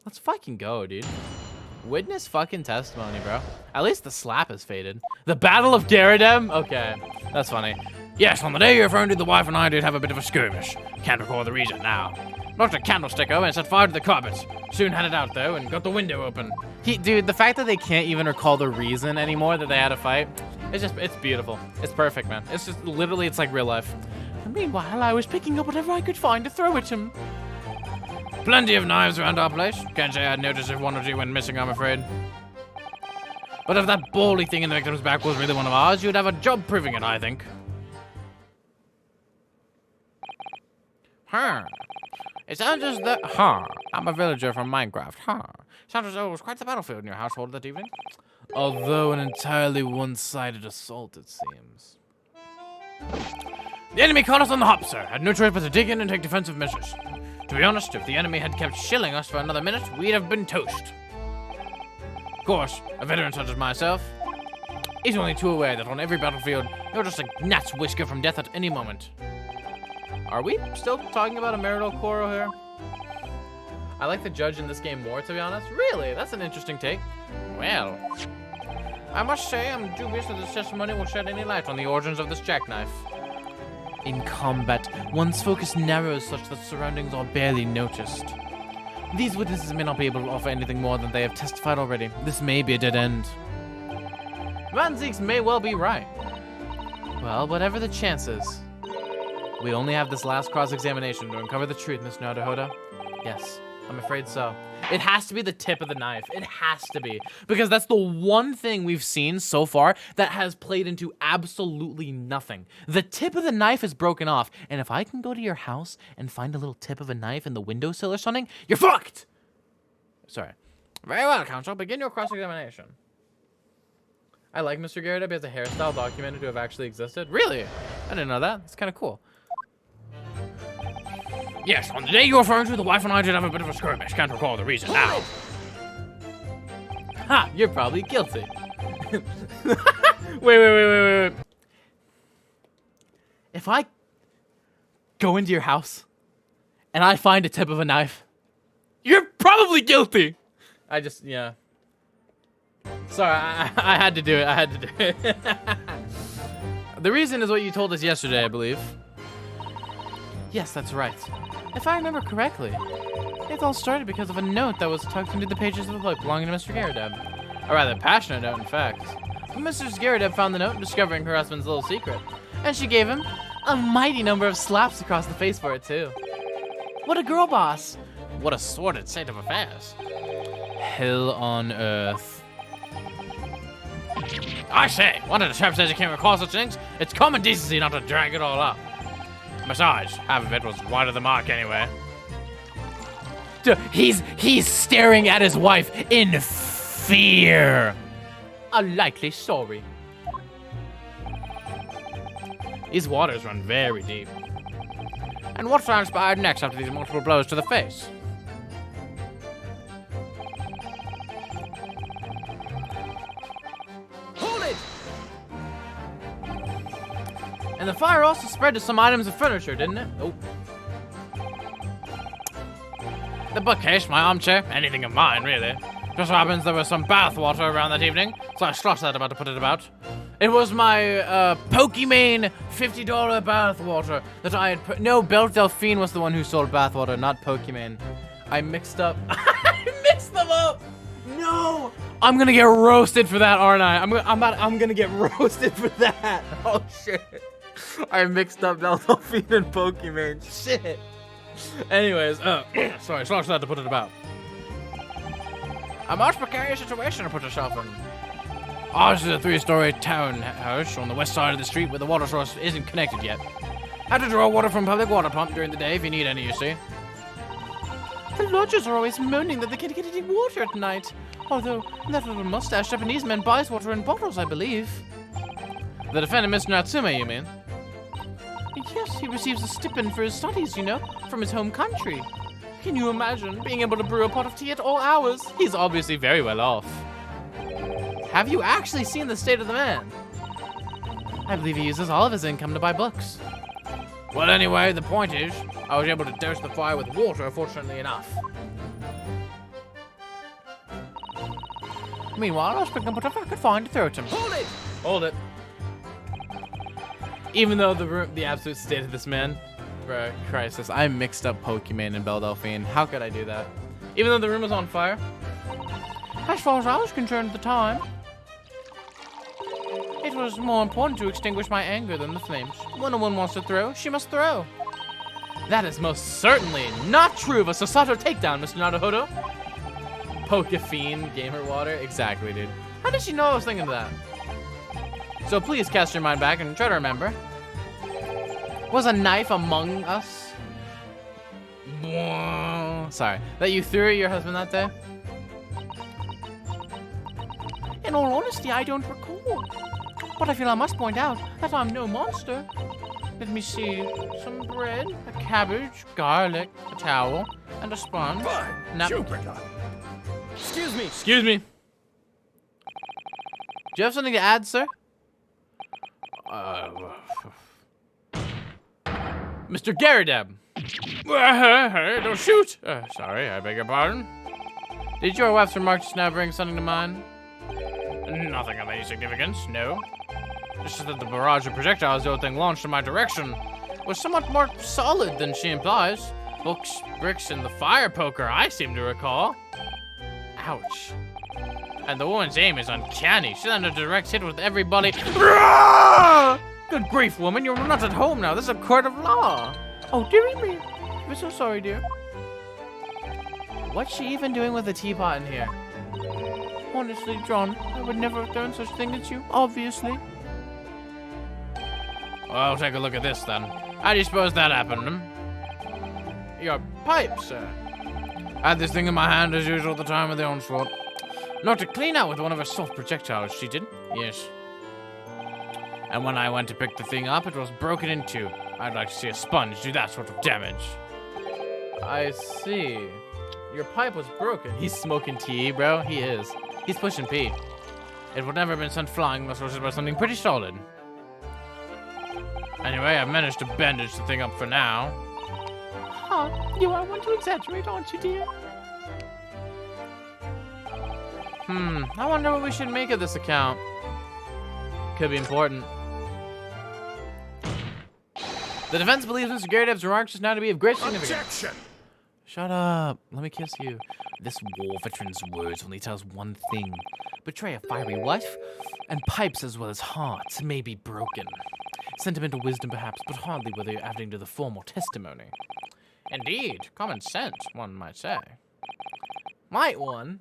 Let's fucking go, dude. Witness fucking testimony, bro. At least the slap is faded. The Battle of Garridem? Okay, that's funny. Yes, on the day you're referring to, the wife and I did have a bit of a skirmish. Can't recall the reason now. Knocked a candlestick over and set fire to the carpet. Soon had it out, though, and got the window open. Dude, the fact that they can't even recall the reason anymore that they had a fight, it's beautiful. It's perfect, man. It's just, literally, it's like real life. And meanwhile, I was picking up whatever I could find to throw at him. Plenty of knives around our place. Can't say I'd noticed if one or two went missing, I'm afraid. But if that bally thing in the victim's back was really one of ours, you'd have a job proving it, I think. It sounds as though... I'm a villager from Minecraft. Sounds as though it was quite the battlefield in your household that evening. Although an entirely one-sided assault, it seems. The enemy caught us on the hop, sir. Had no choice but to dig in and take defensive measures. To be honest, if the enemy had kept shilling us for another minute, we'd have been toast. Of course, a veteran such as myself is only too aware that on every battlefield, you're just a gnat's whisker from death at any moment. Are we still talking about a marital quarrel here? I like the judge in this game more, to be honest. Really? That's an interesting take. Well, I must say I'm dubious that this testimony will shed any light on the origins of this jackknife. In combat, one's focus narrows such that surroundings are barely noticed. These witnesses may not be able to offer anything more than they have testified already. This may be a dead end. Van Zeeks may well be right. Well, whatever the chances, we only have this last cross-examination to uncover the truth, Miss Naruhodo. Yes, I'm afraid so. It has to be the tip of the knife. It has to be. Because that's the one thing we've seen so far that has played into absolutely nothing. The tip of the knife is broken off. And if I can go to your house and find a little tip of a knife in the windowsill or something, you're fucked! Sorry. Very well, counsel. Begin your cross-examination. I like Mr. Garrideb. He has a hairstyle documented to have actually existed. Really? I didn't know that. It's kind of cool. Yes, on the day you're referring to, the wife and I did have a bit of a skirmish. Can't recall the reason now. Ha! You're probably guilty. Wait. If I go into your house and I find a tip of a knife, you're probably guilty. Yeah. Sorry, I had to do it. I had to do it. The reason is what you told us yesterday, I believe. Yes, that's right. If I remember correctly, it all started because of a note that was tucked into the pages of the book belonging to Mr. Garrideb. A rather passionate note, in fact. But Mrs. Garrideb found the note, discovering her husband's little secret. And she gave him a mighty number of slaps across the face for it, too. What a girl boss. What a sordid state of affairs. Hell on earth. I say, one of the chaps says you can't recall such things. It's common decency not to drag it all up. Besides, half of it was wide of the mark anyway. Dude, he's staring at his wife in fear. A likely story. These waters run very deep. And what transpired next after these multiple blows to the face? Hold it! And the fire also spread to some items of furniture, didn't it? Oh. The bookcase, my armchair, anything of mine, really. Just so happens there was some bath water around that evening, so I sloshed that about to put it about. It was my Pokimane $50 bath water that I had no, Belle Delphine was the one who sold bath water, not Pokimane. I mixed up. I mixed them up! No! I'm gonna get roasted for that, aren't I? I'm gonna get roasted for that. Oh shit. I mixed up Belle Delphine and Pokimane. Shit. Anyways, sorry, sloshed that to put it about. A most precarious situation to put yourself in. Ours is a 3-story townhouse on the west side of the street where the water source isn't connected yet. Have to draw water from public water pump during the day if you need any, you see. The lodgers are always moaning that they can't get any water at night. Although, that little mustache Japanese man buys water in bottles, I believe. The defendant, Mr. Natsume, you mean? Yes, he receives a stipend for his studies, you know, from his home country. Can you imagine being able to brew a pot of tea at all hours? He's obviously very well off. Have you actually seen the state of the man? I believe he uses all of his income to buy books. Well, anyway, the point is, I was able to douse the fire with water, fortunately enough. Meanwhile, I was picking up whatever I could find to throw at him. Hold it! Hold it. Even though the absolute state of this man, bruh, crisis. I mixed up Pokemon and Belle Delphine. How could I do that? Even though the room was on fire. As far as I was concerned at the time, it was more important to extinguish my anger than the flames. When a woman wants to throw, she must throw. That is most certainly not true of a Sasato takedown, Mr. Naruhodo. Pokefiend, Gamer Water. Exactly, dude. How did she know I was thinking of that? So please cast your mind back and try to remember. Was a knife among us? Sorry. That you threw at your husband that day? In all honesty, I don't recall. But I feel I must point out that I'm no monster. Let me see. Some bread, a cabbage, garlic, a towel, and a sponge. Fine, Jupiter. Excuse me. Excuse me. Do you have something to add, sir? Mr. Garadeb. Don't shoot. Sorry, I beg your pardon. Did your wife's remark just now bring something to mind? Nothing of any significance, no. It's just that the barrage of projectiles the old thing launched in my direction Was somewhat more solid than she implies. Books, bricks, and the fire poker, I seem to recall. Ouch. And the woman's aim is uncanny. She landed a direct hit with everybody. Good grief, woman, you're not at home now. This is a court of law. Oh, dearie me. We're so sorry, dear. What's she even doing with the teapot in here? Honestly, John, I would never have done such thing as you, obviously. Well, I'll take a look at this then. How do you suppose that happened? Your pipe, sir. I had this thing in my hand as usual at the time of the onslaught. Not to clean out with one of her soft projectiles, she did? Yes. And when I went to pick the thing up, it was broken in two. I'd like to see a sponge do that sort of damage. I see. Your pipe was broken. He's smoking tea, bro. He is. He's pushing P. It would never have been sent flying unless it was about something pretty solid. Anyway, I've managed to bandage the thing up for now. Huh, you are one to exaggerate, aren't you, dear? I wonder what we should make of this account. Could be important. The defense believes Mr. Garadeb's remarks just now to be of great significance. Objection! Shut up. Let me kiss you. This war veteran's words only tells one thing. Betray a fiery wife, and pipes as well as hearts may be broken. Sentimental wisdom perhaps, but hardly whether you're adding to the formal testimony. Indeed, common sense, one might say. Might one?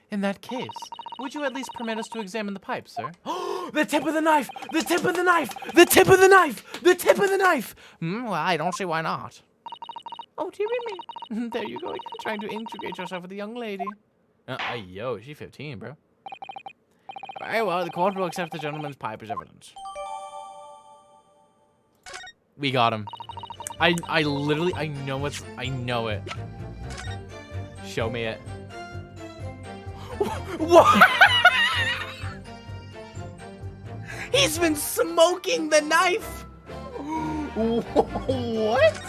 In that case, would you at least permit us to examine the pipe, sir? The tip of the knife! The tip of the knife! The tip of the knife! The tip of the knife! Well, I don't see why not. Oh, dearie me. There you go again, trying to integrate yourself with the young lady. Yo, she's 15, bro. Very well, the court will accept the gentleman's pipe as evidence. We got him. I literally, I know it. Show me it. What? He's been smoking the knife. What?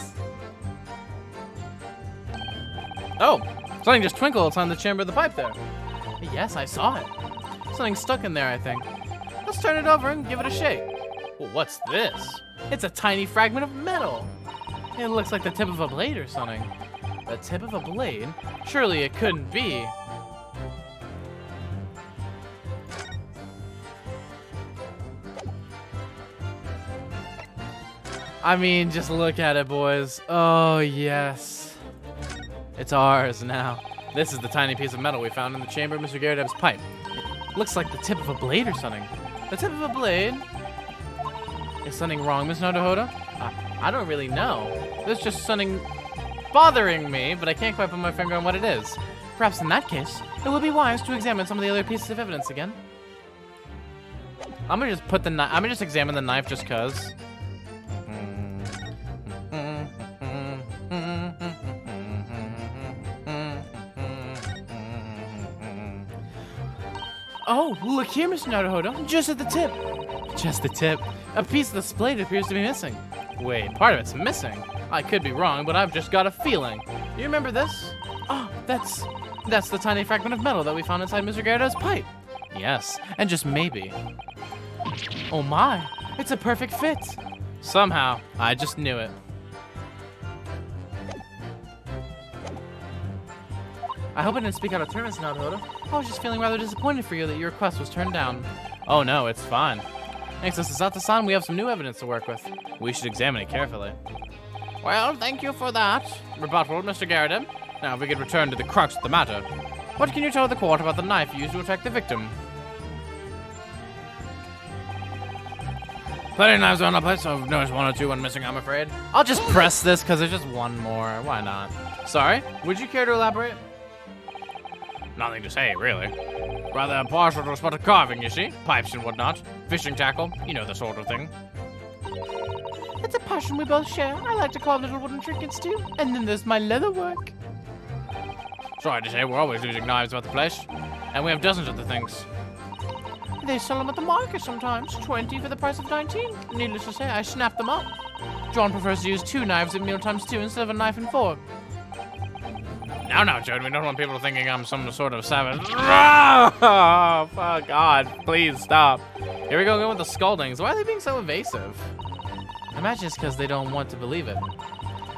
Oh, something just twinkled outside the chamber of the pipe there. Yes, I saw it. Something stuck in there, I think. Let's turn it over and give it a shake. Well, what's this? It's a tiny fragment of metal. It looks like the tip of a blade or something. The tip of a blade? Surely it couldn't be. I mean, just look at it, boys. Oh, yes. It's ours now. This is the tiny piece of metal we found in the chamber of Mr. Garadeb's pipe. It looks like the tip of a blade or something. The tip of a blade? Is something wrong, Miss Naruhodo? I don't really know. There's just something bothering me, but I can't quite put my finger on what it is. Perhaps in that case, it would be wise to examine some of the other pieces of evidence again. I'm gonna just put the knife. I'm gonna just examine the knife just cause. Oh, look here, Mr. Naruhodo. Just at the tip. Just the tip. A piece of the blade appears to be missing. Wait, part of it's missing. I could be wrong, but I've just got a feeling. You remember this? Oh, that's the tiny fragment of metal that we found inside Mr. Gyarados' pipe. Yes, and just maybe. Oh my, it's a perfect fit. Somehow, I just knew it. I hope I didn't speak out of turn, Mr. Naruhodo. I was just feeling rather disappointed for you that your request was turned down. Oh no, it's fine. Thanks to Sasata-san, we have some new evidence to work with. We should examine it carefully. Well, thank you for that. Rebuttal, Mr. Garrett. Now, if we could return to the crux of the matter. What can you tell the court about the knife used to attack the victim? Plenty of knives on the place. I've noticed one or two went missing, I'm afraid. I'll just press this because there's just one more. Why not? Sorry, would you care to elaborate? Nothing to say, really. Rather partial to a spot of carving, you see? Pipes and whatnot. Fishing tackle. You know the sort of thing. It's a passion we both share. I like to carve little wooden trinkets too. And then there's my leather work. Sorry to say, we're always losing knives about the place. And we have dozens of the things. They sell them at the market sometimes. 20 for the price of 19. Needless to say, I snap them up. John prefers to use 2 knives at mealtimes too instead of a knife and fork. Now, Joan, we don't want people thinking I'm some sort of savage. Oh, fuck God, please stop. Here we go again with the scoldings. Why are they being so evasive? I imagine it's because they don't want to believe it.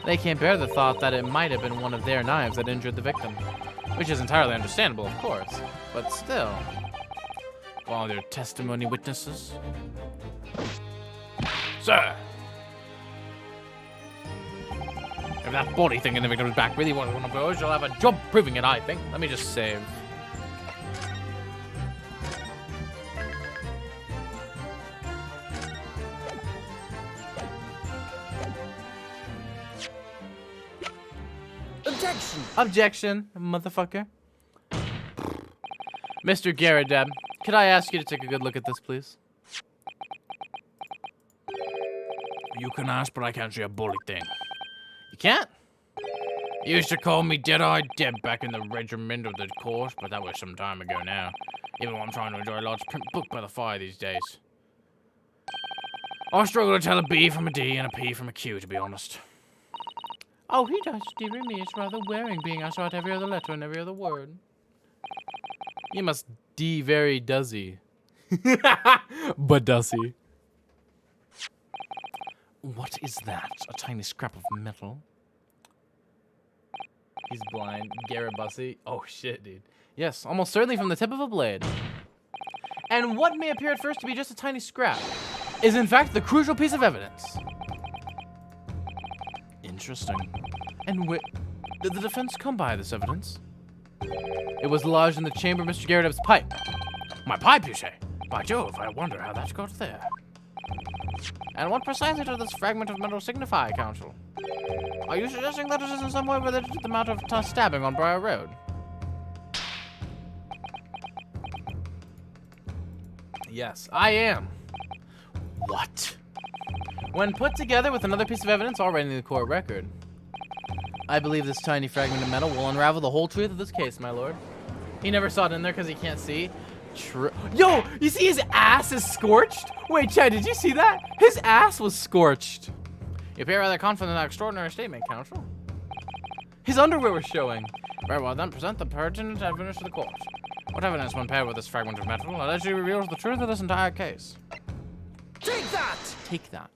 They can't bear the thought that it might have been one of their knives that injured the victim. Which is entirely understandable, of course. But still. All their testimony witnesses. Sir! If that body thing in the victim's back really was one of yours, you'll have a job proving it, I think. Let me just save. Objection! Objection, motherfucker. Mr. Garradeb, could I ask you to take a good look at this, please? You can ask, but I can't see a bullet thing. You can't? You used to call me Dead-Eyed Deb back in the regiment of the course, but that was some time ago now. Even when I'm trying to enjoy a large print book by the fire these days. I struggle to tell a B from a D and a P from a Q, to be honest. Oh, he does, dearie me. It's rather wearing being I saw every other letter and every other word. You must D very doesy. But doesy. What is that? A tiny scrap of metal? He's blind. Garabussy. Oh shit, dude. Yes, almost certainly from the tip of a blade. And what may appear at first to be just a tiny scrap is in fact the crucial piece of evidence. Interesting. And where did the defense come by this evidence? It was lodged in the chamber of Mr. Garradeb's pipe. My pipe, you say? By Jove, I wonder how that got there. And what precisely does this fragment of metal signify, Counsel? Are you suggesting that it is in some way related to the amount of stabbing on Briar Road? Yes, I am. What? When put together with another piece of evidence already in the court record, I believe this tiny fragment of metal will unravel the whole truth of this case, my lord. He never saw it in there because he can't see. True. Yo, you see his ass is scorched? Wait, Chad, did you see that? His ass was scorched. You appear rather confident in that extraordinary statement, Counsel. His underwear was showing. Very well, then present the pertinent evidence to the court. What evidence, when paired with this fragment of metal, allegedly reveals the truth of this entire case? Take that! Take that.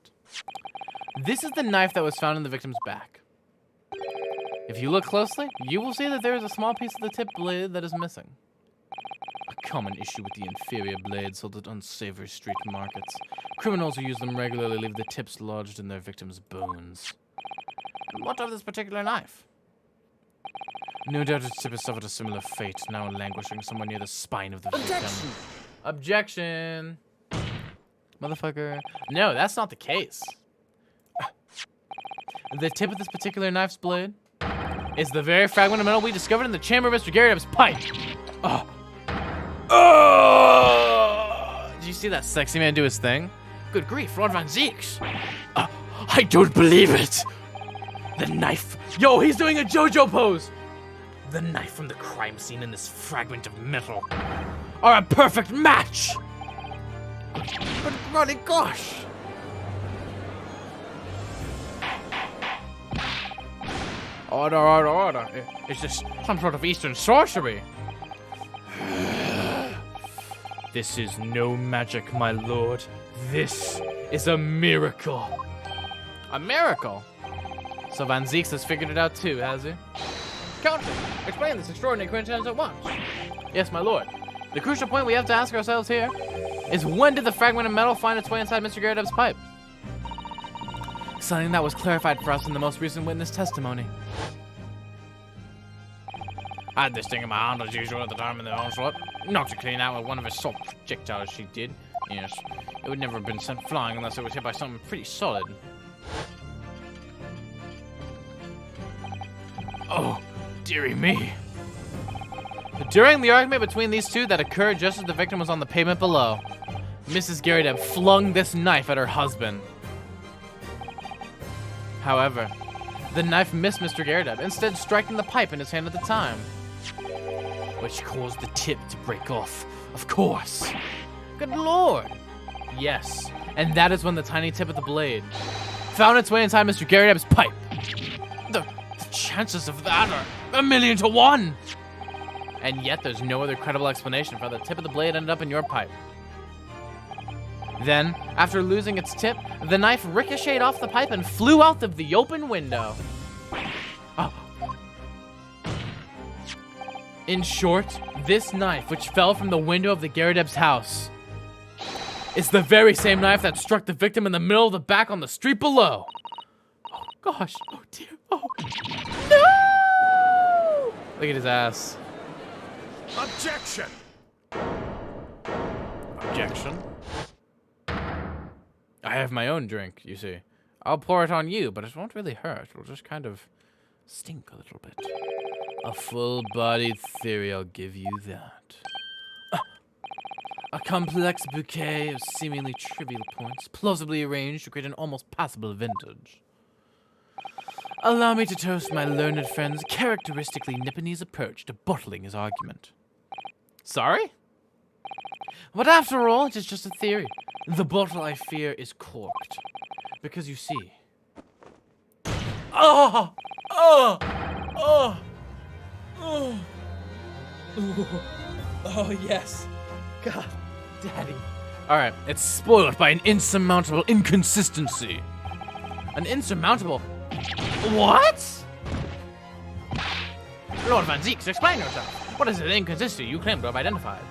This is the knife that was found in the victim's back. If you look closely, you will see that there is a small piece of the tip blade that is missing. A common issue with the inferior blades sold at unsavory street markets. Criminals who use them regularly leave the tips lodged in their victims' bones. And what of this particular knife? No doubt its tip has suffered a similar fate, now languishing somewhere near the spine of the victim. Objection! Objection! Motherfucker. No, that's not the case. The tip of this particular knife's blade is the very fragment of metal we discovered in the chamber of Mr. Garydeb's pipe. Oh! Did you see that sexy man do his thing? Good grief, Lord Van Zeeks. I don't believe it. The knife. Yo, he's doing a JoJo pose. The knife from the crime scene and this fragment of metal are a perfect match. But bloody gosh. Order. Is this some sort of Eastern sorcery? This is no magic, my lord. This is a miracle. A miracle? So Van Zeeks has figured it out too, has he? Countess, explain this extraordinary coincidence at once. Yes, my lord. The crucial point we have to ask ourselves here is when did the fragment of metal find its way inside Mr. Garydeb's pipe? Something that was clarified for us in the most recent witness testimony. I had this thing in my hand as usual at the time of the onslaught. Knocked it clean out with one of his soft projectiles, she did. Yes, it would never have been sent flying unless it was hit by something pretty solid. Oh, dearie me. During the argument between these two that occurred just as the victim was on the pavement below, Mrs. Garydeb flung this knife at her husband. However, the knife missed Mr. Garydeb, instead striking the pipe in his hand at the time, which caused the tip to break off, of course. Good lord. Yes, and that is when the tiny tip of the blade found its way inside Mr. Garydeb's pipe. The chances of that are 1,000,000 to 1. And yet there's no other credible explanation for how the tip of the blade ended up in your pipe. Then, after losing its tip, the knife ricocheted off the pipe and flew out of the open window. Oh. In short, this knife, which fell from the window of the Garydeb's house, is the very same knife that struck the victim in the middle of the back on the street below. Oh gosh, oh dear, oh no! Look at his ass. Objection! Objection? I have my own drink, you see. I'll pour it on you, but it won't really hurt. It'll just kind of stink a little bit. A full-bodied theory, I'll give you that. A complex bouquet of seemingly trivial points, plausibly arranged to create an almost passable vintage. Allow me to toast my learned friend's characteristically Nipponese approach to bottling his argument. Sorry? But after all, it is just a theory. The bottle, I fear, is corked. Because you see... Oh! Oh! Oh! Oh! Oh, yes. God, Daddy. Alright, it's spoiled by an insurmountable inconsistency. An insurmountable... What? Lord Van Zeeks, explain yourself. What is the inconsistency you claim to have identified?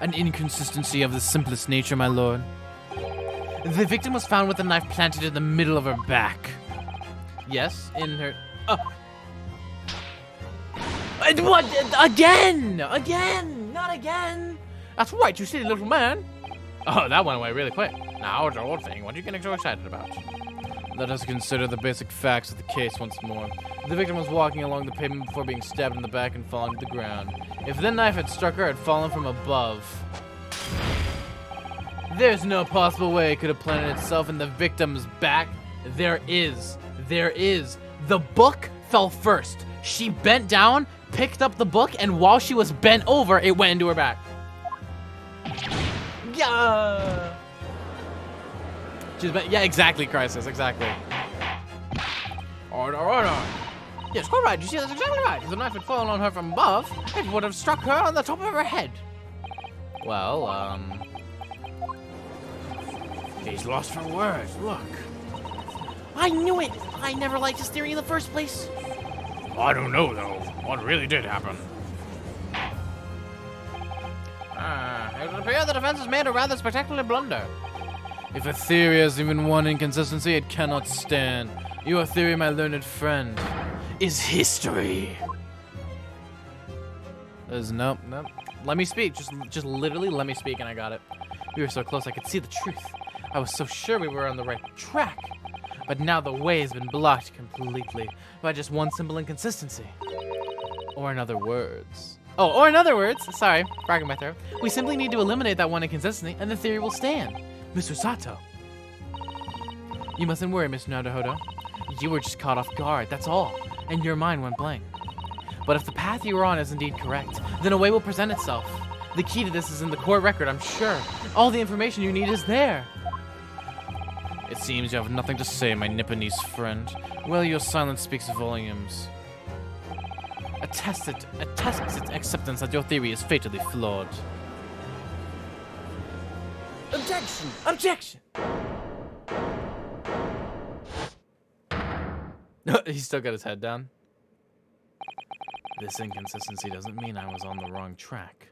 An inconsistency of the simplest nature, my lord. The victim was found with a knife planted in the middle of her back. Yes, in her... What? Again! Again! Not again! That's right, you silly little man. Oh, that went away really quick. Now, it's an old thing. What are you getting so excited about? Let us consider the basic facts of the case once more. The victim was walking along the pavement before being stabbed in the back and falling to the ground. If the knife had struck her, it had fallen from above. There's no possible way it could have planted itself in the victim's back. There is. There is. The book fell first. She bent down, picked up the book, and while she was bent over, it went into her back. Yeah. Yeah, exactly, Crisis, exactly. Order. Yes, quite right. You see, that's exactly right. If the knife had fallen on her from above, it would have struck her on the top of her head. Well, He's lost for words, look. I knew it. I never liked his theory in the first place. I don't know, though. What really did happen? It would appear the defense has made a rather spectacular blunder. if a theory has even one inconsistency, it cannot stand. Your theory, my learned friend, is history. Nope. Let me speak. Just literally let me speak, and I got it. We were so close I could see the truth. I was so sure we were on the right track. but now the way has been blocked completely by just one simple inconsistency. Or in other words. Oh, or in other words, sorry, frog in my throat. We simply need to eliminate that one inconsistency and the theory will stand. Mr. Sato. You mustn't worry, Mr. Naruhodo. You were just caught off guard, that's all, and your mind went blank. But if the path you were on is indeed correct, then a way will present itself. The key to this is in the court record, I'm sure. All the information you need is there. It seems you have nothing to say, my Nipponese friend. Well, your silence speaks volumes. Attests its acceptance that your theory is fatally flawed. Objection! Objection! He's still got his head down. This inconsistency doesn't mean I was on the wrong track.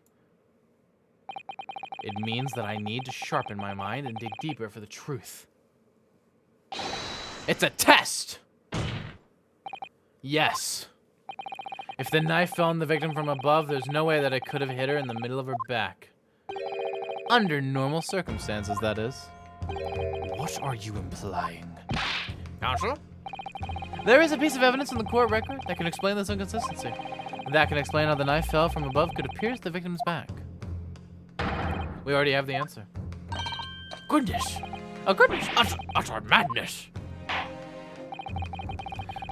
It means that I need to sharpen my mind and dig deeper for the truth. It's a test! Yes. If the knife fell on the victim from above, there's no way that it could have hit her in the middle of her back. Under normal circumstances, that is. What are you implying? Counsel? There is a piece of evidence in the court record that can explain this inconsistency. That can explain how the knife fell from above could have pierced the victim's back. We already have the answer. Goodness. Oh, goodness. Utter madness.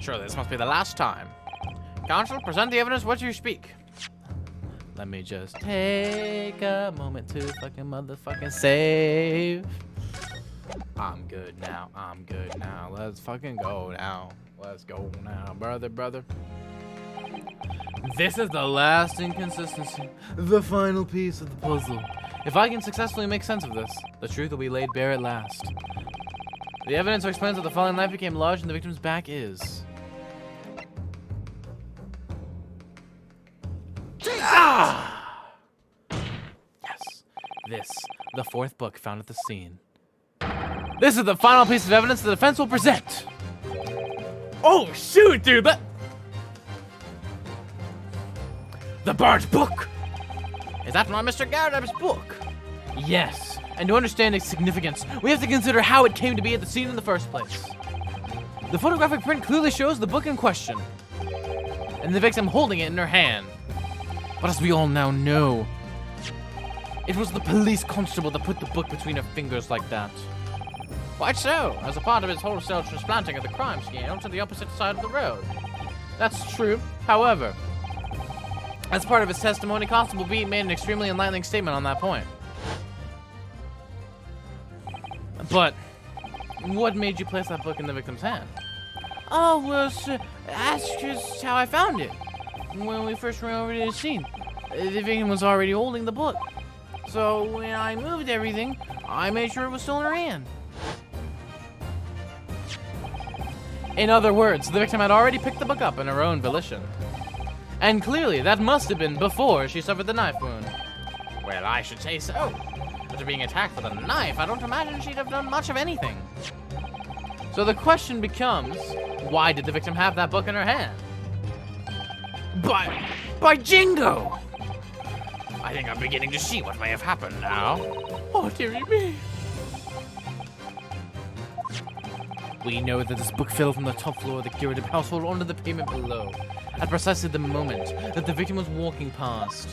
Surely this must be the last time. Counsel, present the evidence what you speak. Let me just take a moment to fucking motherfucking save. I'm good now. I'm good now. Let's fucking go now. Let's go now, brother. This is the last inconsistency. The final piece of the puzzle. If I can successfully make sense of this, the truth will be laid bare at last. The evidence which explains how the falling knife became lodged in the victim's back is... Yes. This, the fourth book found at the scene. This is the final piece of evidence the defense will present. Oh, shoot, dude, that... The Bard's book. Is that not Mr. Garrab's book? Yes, and to understand its significance, we have to consider how it came to be at the scene in the first place. The photographic print clearly shows the book in question, and the victim holding it in her hand. But as we all now know, it was the police constable that put the book between her fingers like that. Quite so, as a part of his wholesale transplanting of the crime scene to the opposite side of the road. That's true. However, as part of his testimony, Constable Beat made an extremely enlightening statement on that point. But what made you place that book in the victim's hand? Oh, well, sir, that's just how I found it. When we first ran over to the scene, the victim was already holding the book. So when I moved everything, I made sure it was still in her hand. In other words, the victim had already picked the book up in her own volition. And clearly, that must have been before she suffered the knife wound. Well, I should say so. After being attacked with a knife, I don't imagine she'd have done much of anything. So the question becomes, why did the victim have that book in her hand? By Jingo! I think I'm beginning to see what may have happened now. Oh, dearie me. We know that this book fell from the top floor of the Girardin household onto the pavement below, at precisely the moment that the victim was walking past.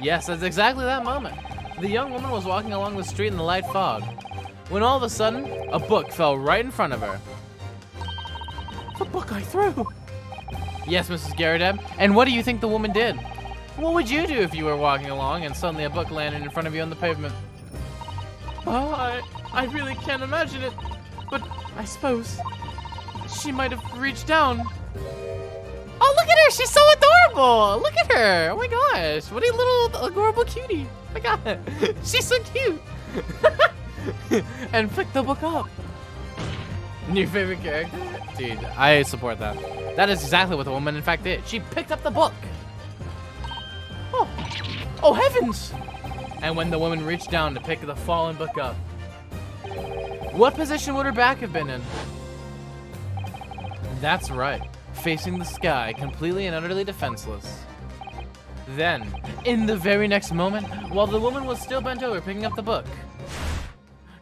Yes, that's exactly that moment. The young woman was walking along the street in the light fog, when all of a sudden, a book fell right in front of her. The book I threw! Yes, Mrs. Garrideb, and what do you think the woman did? What would you do if you were walking along and suddenly a book landed in front of you on the pavement? Oh, I really can't imagine it, but I suppose she might have reached down. Oh, look at her! She's so adorable! Look at her! Oh my gosh! What a little adorable cutie! Oh my god! She's so cute! And picked the book up. New favorite character? Dude, I support that. That is exactly what the woman in fact did. She picked up the book. Oh heavens! And when the woman reached down to pick the fallen book up, what position would her back have been in? That's right, facing the sky, completely and utterly defenseless. Then, in the very next moment, while the woman was still bent over picking up the book,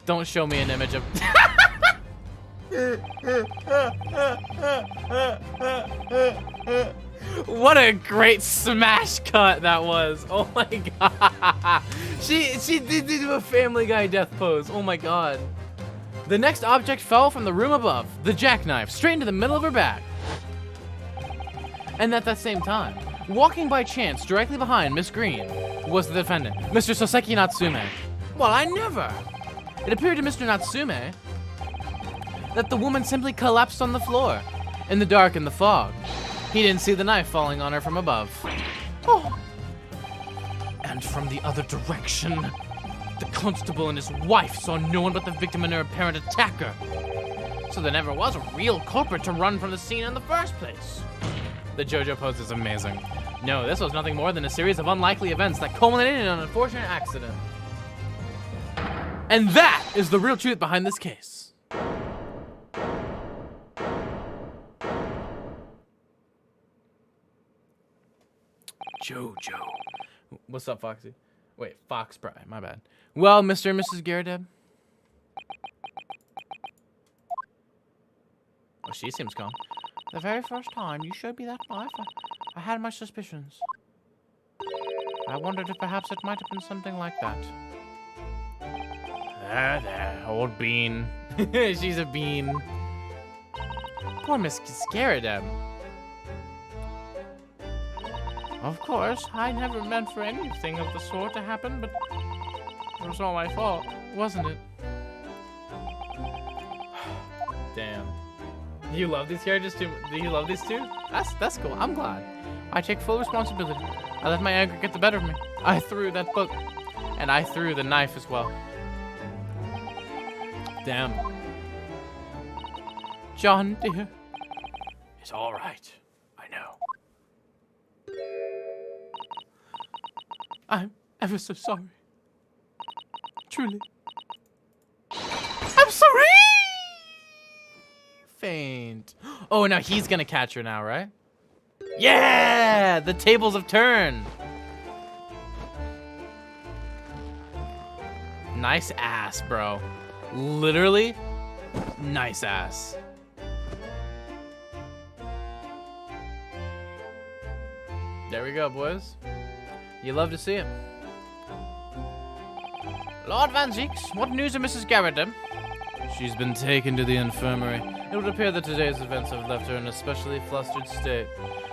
don't show me an image of... What a great smash cut that was. Oh my god. She did do a Family Guy death pose. Oh my god. The next object fell from the room above, the jackknife, straight into the middle of her back. And at that same time, walking by chance directly behind Miss Green was the defendant, Mr. Soseki Natsume. Well, I never. It appeared to Mr. Natsume that the woman simply collapsed on the floor, in the dark and the fog. He didn't see the knife falling on her from above. Oh. And from the other direction, the constable and his wife saw no one but the victim and her apparent attacker. So there never was a real culprit to run from the scene in the first place. The JoJo pose is amazing. No, this was nothing more than a series of unlikely events that culminated in an unfortunate accident. And that is the real truth behind this case. JoJo. What's up, Foxy? Wait, Fox Pry, my bad. Well, Mr. and Mrs. Garrideb. Oh, she seems calm. The very first time you showed me that knife, I had my suspicions. I wondered if perhaps it might have been something like that. There, old bean. She's a bean. Poor Miss Garrideb. Of course, I never meant for anything of the sort to happen, but it was all my fault, wasn't it? Damn. Do you love these characters too? Do you love these two? That's cool. I'm glad. I take full responsibility. I let my anger get the better of me. I threw that book, and I threw the knife as well. Damn. John, dear. It's all right. I know. I'm ever so sorry. Truly. I'm sorry! Faint. Oh, now he's gonna catch her now, right? Yeah! The tables have turned. Nice ass, bro. Literally, nice ass. There we go, boys. You love to see it. Lord Van Zeeks, what news of Mrs. Garrideb? She's been taken to the infirmary. It would appear that today's events have left her in an especially flustered state.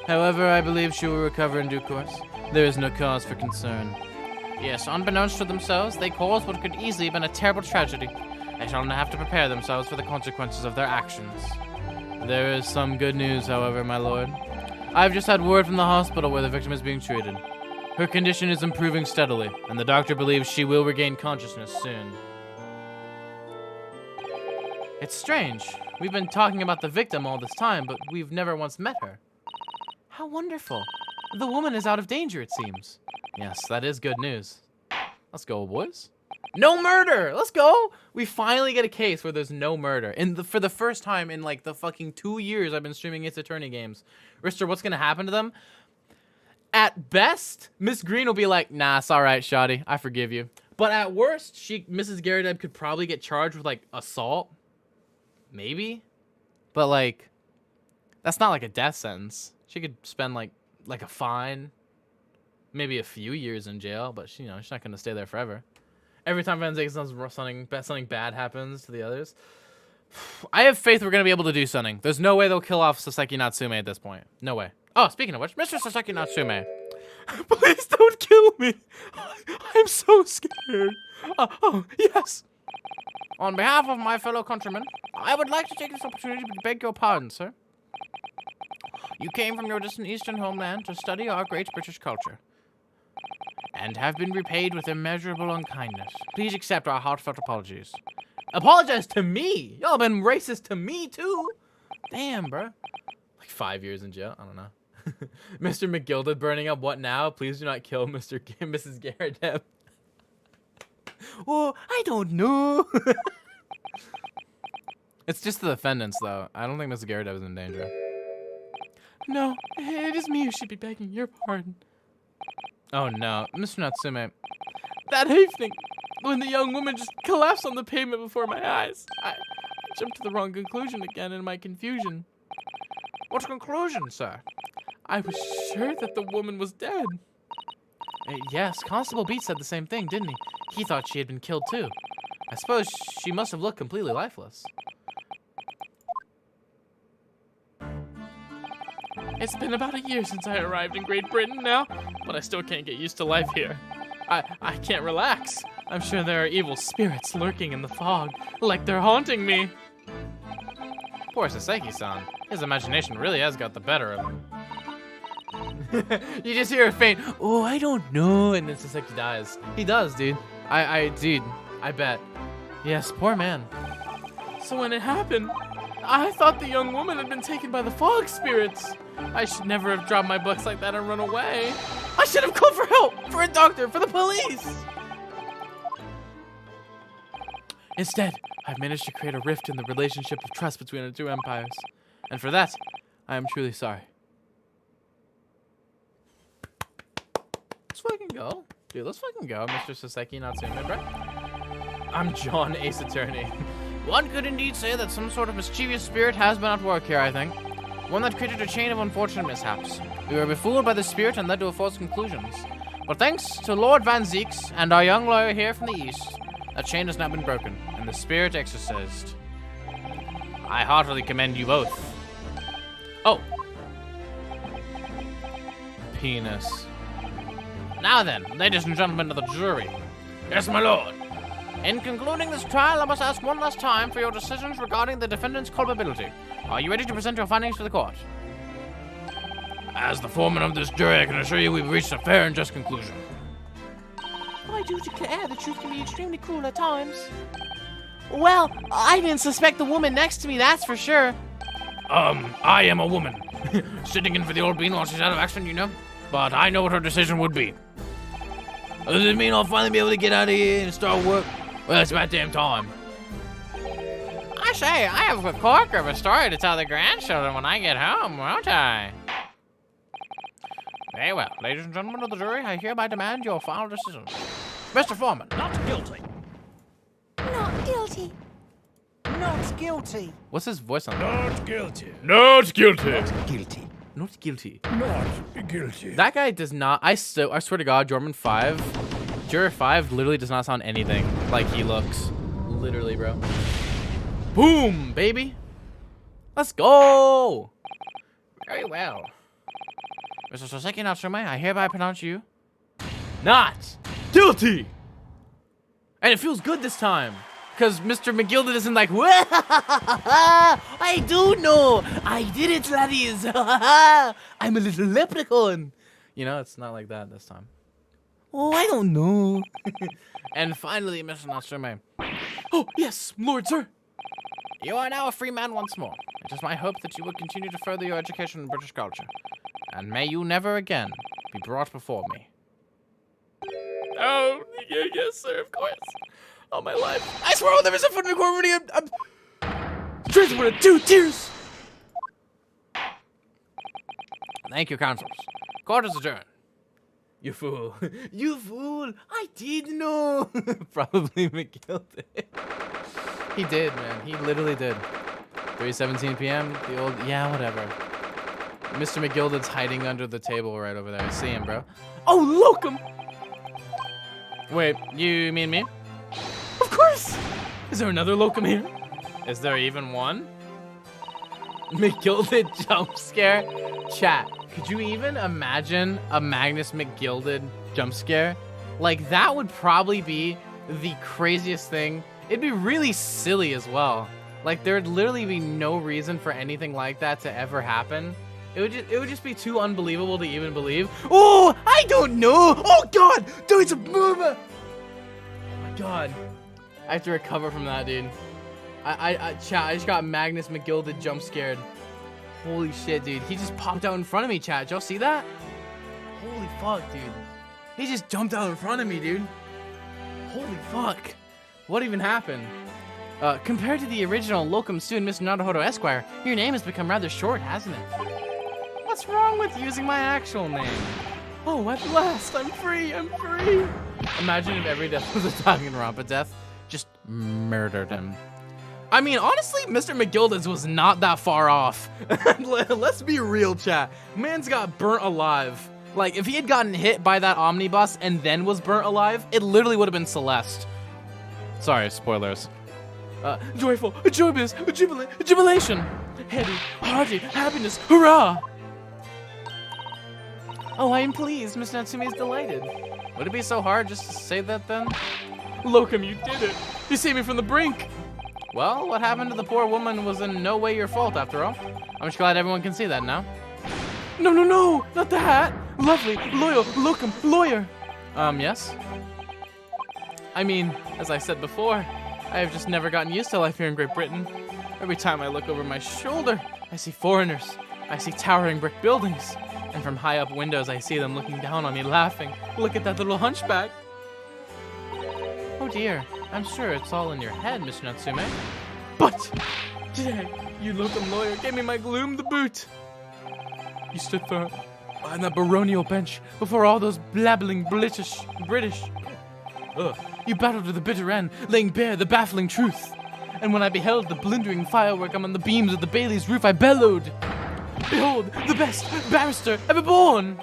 However, I believe she will recover in due course. There is no cause for concern. Yes, unbeknownst to themselves, they caused what could easily have been a terrible tragedy. They shall have to prepare themselves for the consequences of their actions. There is some good news, however, my lord. I've just had word from the hospital where the victim is being treated. Her condition is improving steadily, and the doctor believes she will regain consciousness soon. It's strange. We've been talking about the victim all this time, but we've never once met her. How wonderful. The woman is out of danger, it seems. Yes, that is good news. Let's go, boys. No murder! Let's go! We finally get a case where there's no murder. For the first time in like the fucking 2 years I've been streaming Ace Attorney games. Richter, what's gonna happen to them? At best, Miss Green will be like, nah, it's alright, Shoddy. I forgive you. But at worst, Mrs. Garrideb could probably get charged with like assault. Maybe. But like, that's not like a death sentence. She could spend like a fine. Maybe a few years in jail, but she's not gonna stay there forever. Every time Van Zeeks does something bad happens to the others, I have faith we're gonna be able to do something. There's no way they'll kill off Soseki Natsume at this point. No way. Oh, speaking of which, Mr. Soseki Natsume, please don't kill me. I'm so scared. Oh, yes. On behalf of my fellow countrymen, I would like to take this opportunity to beg your pardon, sir. You came from your distant eastern homeland to study our great British culture, and have been repaid with immeasurable unkindness. Please accept our heartfelt apologies. Apologize to me. Y'all been racist to me too. Damn, bro. Like 5 years in jail. I don't know. Mr. McGilded burning up. What now? Please do not kill Mrs. Garrideb. Oh, I don't know. It's just the defendants, though. I don't think Mrs. Garrideb is in danger. No, it is me who should be begging your pardon. Oh no, Mr. Natsume. That evening, when the young woman just collapsed on the pavement before my eyes, I jumped to the wrong conclusion again in my confusion. What conclusion, sir? I was sure that the woman was dead. Yes, Constable Beat said the same thing, didn't he? He thought she had been killed too. I suppose she must have looked completely lifeless. It's been about a year since I arrived in Great Britain now, but I still can't get used to life here. I can't relax. I'm sure there are evil spirits lurking in the fog, like they're haunting me. Poor Saseki-san. His imagination really has got the better of him. You just hear a faint, oh, I don't know, and then Saseki dies. He does, dude. Dude, I bet. Yes, poor man. So when it happened, I thought the young woman had been taken by the fog spirits. I should never have dropped my books like that and run away. I should have called for help, for a doctor, for the police. Instead, I've managed to create a rift in the relationship of trust between the two empires. And for that, I am truly sorry. Let's fucking go. Dude, let's fucking go, Mr. Saseki Natsume, bro. I'm John, Ace Attorney. One could indeed say that some sort of mischievous spirit has been at work here, I think. One that created a chain of unfortunate mishaps. We were befooled by the spirit and led to false conclusions. But thanks to Lord Van Zeeks and our young lawyer here from the east, that chain has now been broken, and the spirit exorcised. I heartily commend you both. Oh. Penis. Now then, ladies and gentlemen of the jury. Yes, my lord. In concluding this trial, I must ask one last time for your decisions regarding the defendant's culpability. Are you ready to present your findings to the court? As the foreman of this jury, I can assure you we've reached a fair and just conclusion. I do declare the truth can be extremely cruel at times. Well, I didn't suspect the woman next to me, that's for sure. I am a woman. Sitting in for the old bean while she's out of action, you know? But I know what her decision would be. Does it mean I'll finally be able to get out of here and start work? Well, it's about damn time. I say, I have a corker of a story to tell the grandchildren when I get home, won't I? Very well, ladies and gentlemen of the jury, I hereby demand your final decision. Mr. Foreman. Not guilty. Not guilty. Not guilty. What's his voice on? Not guilty. Not guilty. Guilty. Not guilty. Not guilty. That guy does not. I swear to God, Juror 5 literally does not sound anything like he looks. Literally, bro. Boom, baby. Let's go. Very well. Mr. Soseki Natsume, I hereby pronounce you not guilty. And it feels good this time. Because Mr. McGilded isn't like, I do know. I did it, laddies. I'm a little leprechaun. You know, it's not like that this time. Oh, I don't know. And finally, Mr. Natsume. Oh, yes, Lord, sir. You are now a free man once more. It is my hope that you will continue to further your education in British culture. And may you never again be brought before me. Oh, yes, sir, of course. All my life. I swear I'll never set foot in a courtroom again. I'm transported to tears. Thank you, counsels. Court is adjourned. You fool. You fool. I did know. Probably McGilded. He did, man. He literally did. 3:17 p.m. The old, yeah, whatever. Mr. McGilded's hiding under the table right over there. I see him, bro. Oh, Locum. Wait, you mean me? Of course! Is there another Locum here? Is there even one? McGilded jump scare? Chat, could you even imagine a Magnus McGilded jump scare? Like, that would probably be the craziest thing. It'd be really silly as well. Like, there'd literally be no reason for anything like that to ever happen. It would just be too unbelievable to even believe. Oh, I don't know! Oh, God! There's a murmur! Oh, my God. I have to recover from that, dude. Chat, I just got Magnus McGilded jump scared. Holy shit, dude. He just popped out in front of me, chat. Did y'all see that? Holy fuck, dude. He just jumped out in front of me, dude. Holy fuck. What even happened? Compared to the original Locum student, Mr. Naruhodo Esquire, your name has become rather short, hasn't it? What's wrong with using my actual name? Oh, at last, I'm free, I'm free. Imagine if every death was a Danganronpa death. Just murdered him. I mean, honestly, Mr. McGilda's was not that far off. Let's be real, chat. Man's got burnt alive. Like, if he had gotten hit by that omnibus and then was burnt alive, it literally would have been Celeste. Sorry, spoilers. Joyful, joyous, jubilation, heavy, hearty, happiness, hurrah! Oh, I am pleased. Mr. Natsume is delighted. Would it be so hard just to say that then? Locum, you did it. You saved me from the brink. Well, what happened to the poor woman was in no way your fault, after all. I'm just glad everyone can see that now. No, not the hat. Lovely, loyal, locum, lawyer. Yes? I mean, as I said before, I have just never gotten used to life here in Great Britain. Every time I look over my shoulder, I see foreigners. I see towering brick buildings. And from high up windows, I see them looking down on me, laughing. Look at that little hunchback. Oh dear, I'm sure it's all in your head, Mr. Natsume. But today, you locum lawyer gave me my gloom to boot. You stood firm behind that baronial bench before all those blabbling British. Ugh. You battled to the bitter end, laying bare the baffling truth. And when I beheld the blindering firework on the beams of the Bailey's roof, I bellowed, "Behold, the best barrister ever born!"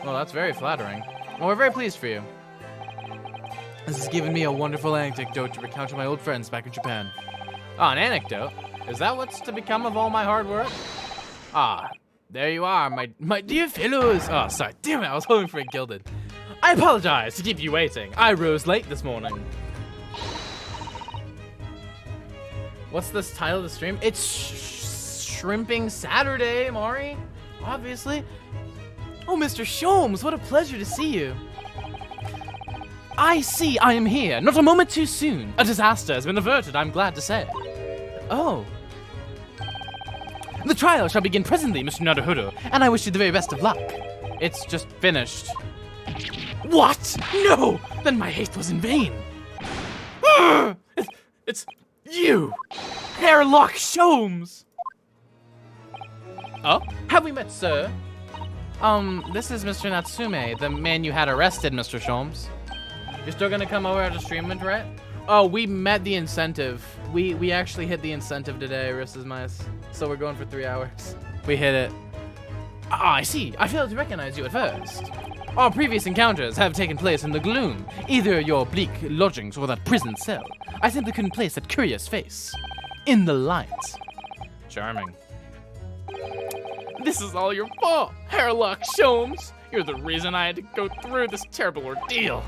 Well, that's very flattering. Well, we're very pleased for you. This has given me a wonderful anecdote to recount to my old friends back in Japan. Ah, an anecdote? Is that what's to become of all my hard work? Ah, there you are, my dear fellows. Oh, sorry. Damn it, I was hoping for a gilded. I apologize to keep you waiting. I rose late this morning. What's this title of the stream? It's Shrimping Saturday, Mari. Obviously. Oh, Mr. Sholmes, what a pleasure to see you. I see I am here, not a moment too soon. A disaster has been averted, I'm glad to say. Oh. The trial shall begin presently, Mr. Naruhodo, and I wish you the very best of luck. It's just finished. What? No! Then my haste was in vain. It's you, Hairlock Sholmes. Oh, have we met, sir? This is Mr. Natsume, the man you had arrested, Mr. Sholmes. You're still gonna come over after streaming, right? Oh, we met the incentive. We actually hit the incentive today, Rissa's Mice. So we're going for 3 hours. We hit it. Ah, I see. I failed to recognize you at first. Our previous encounters have taken place in the gloom, either your bleak lodgings or that prison cell. I simply couldn't place that curious face in the light. Charming. This is all your fault, Hairlock Sholmes. You're the reason I had to go through this terrible ordeal.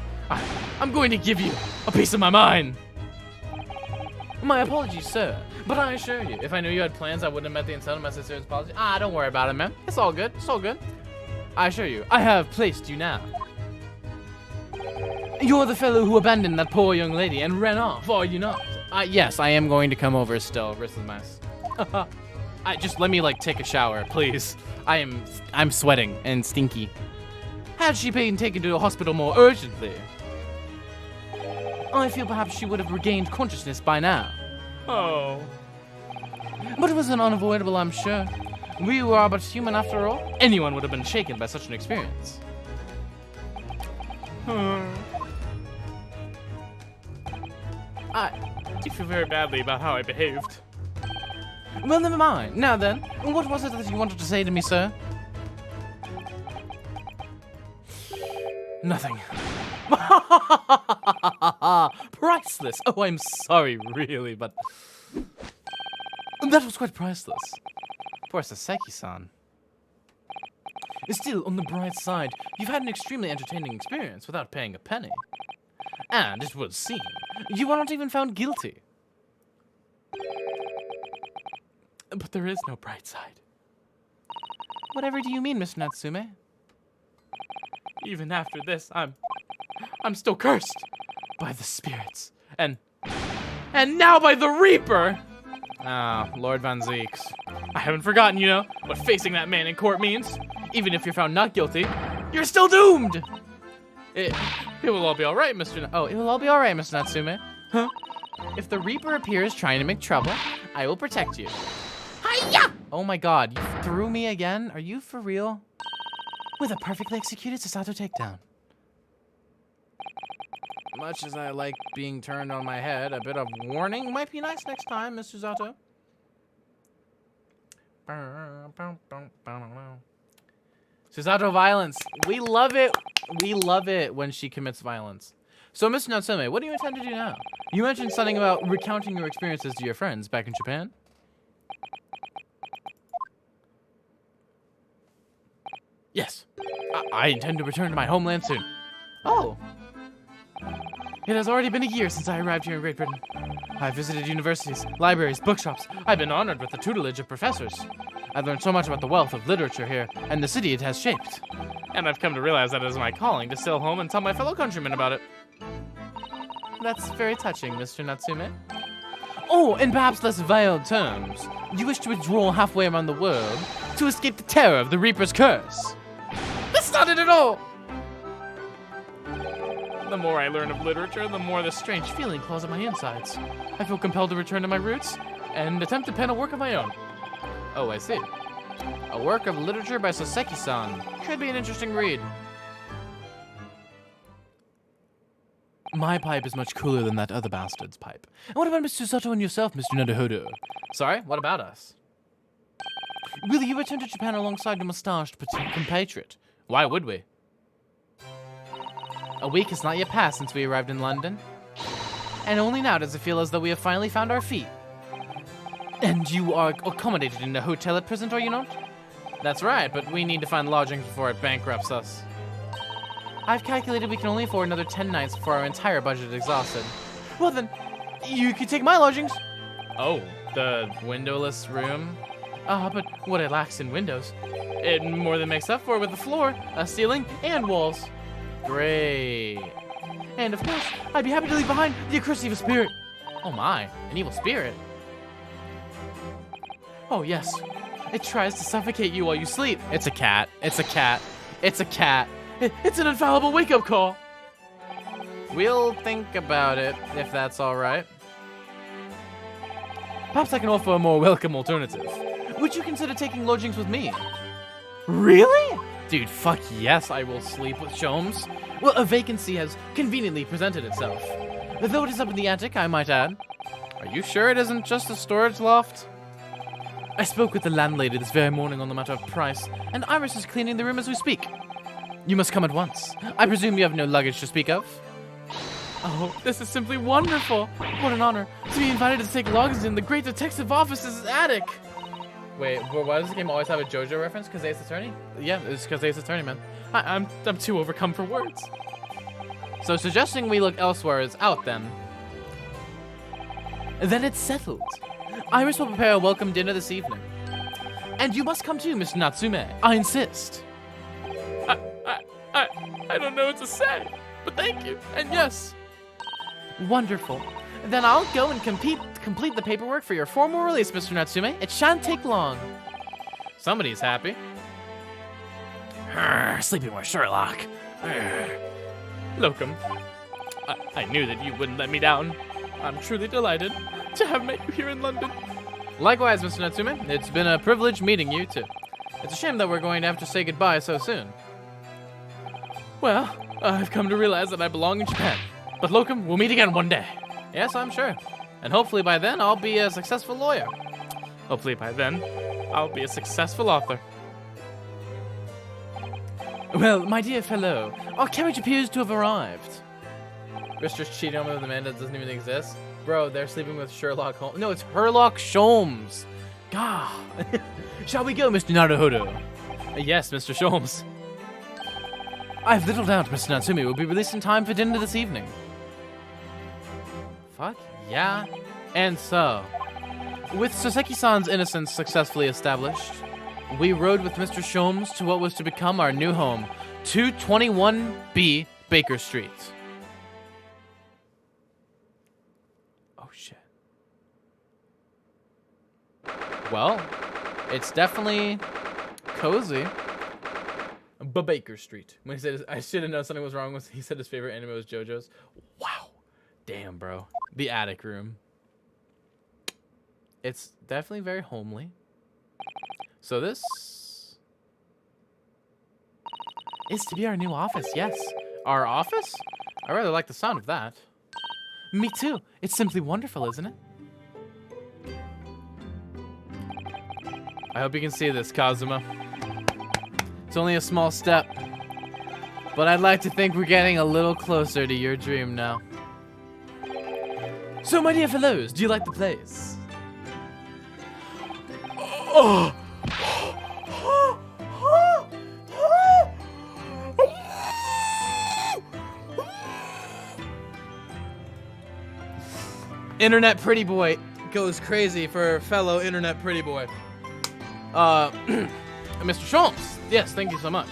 I'm going to give you a piece of my mind. My apologies, sir. But I assure you, if I knew you had plans, I wouldn't have met the incentive. My sincerest apology. Don't worry about it, man. It's all good. It's all good. I assure you, I have placed you now. You're the fellow who abandoned that poor young lady and ran off, are you not? Yes, I am going to come over still, Rissa's Mice. Just let me, take a shower, please. I'm sweating and stinky. Had she been taken to a hospital more urgently, I feel perhaps she would have regained consciousness by now. Oh. But it was unavoidable, I'm sure. We are but human after all. Anyone would have been shaken by such an experience. I do feel very badly about how I behaved. Well, never mind. Now then, what was it that you wanted to say to me, sir? Nothing. Priceless. Oh, I'm sorry, really, but that was quite priceless. Poor Saseki-san. Still, on the bright side, you've had an extremely entertaining experience without paying a penny. And it would seem you were not even found guilty. But there is no bright side. Whatever do you mean, Mr. Natsume? Even after this, I'm still cursed by the spirits and now by the Reaper. Ah, Lord Van Zeeks. I haven't forgotten, what facing that man in court means. Even if you're found not guilty, you're still doomed. It will all be all right, Mr. it will all be all right, Mr. Natsume. Huh? If the Reaper appears trying to make trouble, I will protect you. Hi-ya! Oh my God, you threw me again? Are you for real? With a perfectly executed Sasato takedown. much as I like being turned on my head, a bit of warning might be nice next time, Mr. Zato. Susato violence. We love it. We love it when she commits violence. So, Mr. Natsume, what do you intend to do now? You mentioned something about recounting your experiences to your friends back in Japan. Yes. I intend to return to my homeland soon. Oh. It has already been a year since I arrived here in Great Britain. I've visited universities, libraries, bookshops. I've been honored with the tutelage of professors. I've learned so much about the wealth of literature here and the city it has shaped. And I've come to realize that it is my calling to sail home and tell my fellow countrymen about it. That's very touching, Mr. Natsume. Oh, in perhaps less veiled terms, you wish to withdraw halfway around the world to escape the terror of the Reaper's curse. That's not it at all! The more I learn of literature, the more this strange feeling claws at my insides. I feel compelled to return to my roots and attempt to pen a work of my own. Oh, I see. A work of literature by Soseki-san. Could be an interesting read. My pipe is much cooler than that other bastard's pipe. And what about Mr. Sato and yourself, Mr. Naruhodo? Sorry, what about us? Will you return to Japan alongside your mustached compatriot? Why would we? A week has not yet passed since we arrived in London. And only now does it feel as though we have finally found our feet. And you are accommodated in a hotel at present, are you not? That's right, but we need to find lodgings before it bankrupts us. I've calculated we can only afford another 10 nights before our entire budget is exhausted. Well then, you could take my lodgings. Oh, the windowless room? But what it lacks in windows, it more than makes up for with a floor, a ceiling, and walls. Great. And of course, I'd be happy to leave behind the accursed evil spirit. Oh my, an evil spirit? Oh yes, it tries to suffocate you while you sleep. It's a cat, it's a cat, it's a cat. It's an infallible wake-up call. We'll think about it, if that's all right. Perhaps I can offer a more welcome alternative. Would you consider taking lodgings with me? Really? Dude, fuck yes, I will sleep with Sholmes. Well, a vacancy has conveniently presented itself. Though it is up in the attic, I might add. Are you sure it isn't just a storage loft? I spoke with the landlady this very morning on the matter of price, and Iris is cleaning the room as we speak. You must come at once. I presume you have no luggage to speak of? Oh, this is simply wonderful. What an honor to be invited to take logs in the great detective office's attic. Wait, why does this game always have a JoJo reference? Because Ace Attorney? Yeah, it's because Ace Attorney, man. I'm too overcome for words. So suggesting we look elsewhere is out then. Then it's settled. Iris will prepare a welcome dinner this evening. And you must come too, Mr. Natsume. I insist. I don't know what to say, but thank you, and yes. Wonderful. Then I'll go and complete the paperwork for your formal release, Mr. Natsume. It shan't take long. Somebody's happy. Sleeping with Sherlock. Locum, I knew that you wouldn't let me down. I'm truly delighted to have met you here in London. Likewise, Mr. Natsume. It's been a privilege meeting you, too. It's a shame that we're going to have to say goodbye so soon. Well, I've come to realize that I belong in Japan. But Locum, we'll meet again one day. Yes, I'm sure. And hopefully by then, I'll be a successful lawyer. Hopefully by then, I'll be a successful author. Well, my dear fellow, our carriage appears to have arrived. Mistress cheating on me with a man that doesn't even exist? Bro, they're sleeping with Sherlock Holmes. No, it's Herlock Sholmes. Gah. Shall we go, Mr. Naruhodo? Yes, Mr. Sholmes. I've little doubt Mr. Natsume will be released in time for dinner this evening. Fuck yeah. And so, with Soseki-san's innocence successfully established, we rode with Mr. Sholmes to what was to become our new home, 221B Baker Street. Oh shit. Well, it's definitely cozy. Baker Street. When he said, I should have known something was wrong. He said his favorite anime was JoJo's. Wow. Damn, bro. The attic room. It's definitely very homely. So this is to be our new office. Yes. Our office? I really like the sound of that. Me too. It's simply wonderful, isn't it? I hope you can see this, Kazuma. It's only a small step. But I'd like to think we're getting a little closer to your dream now. So, my dear fellows, do you like the place? Internet pretty boy goes crazy for fellow internet pretty boy. Mr. Sholmes. Yes, thank you so much.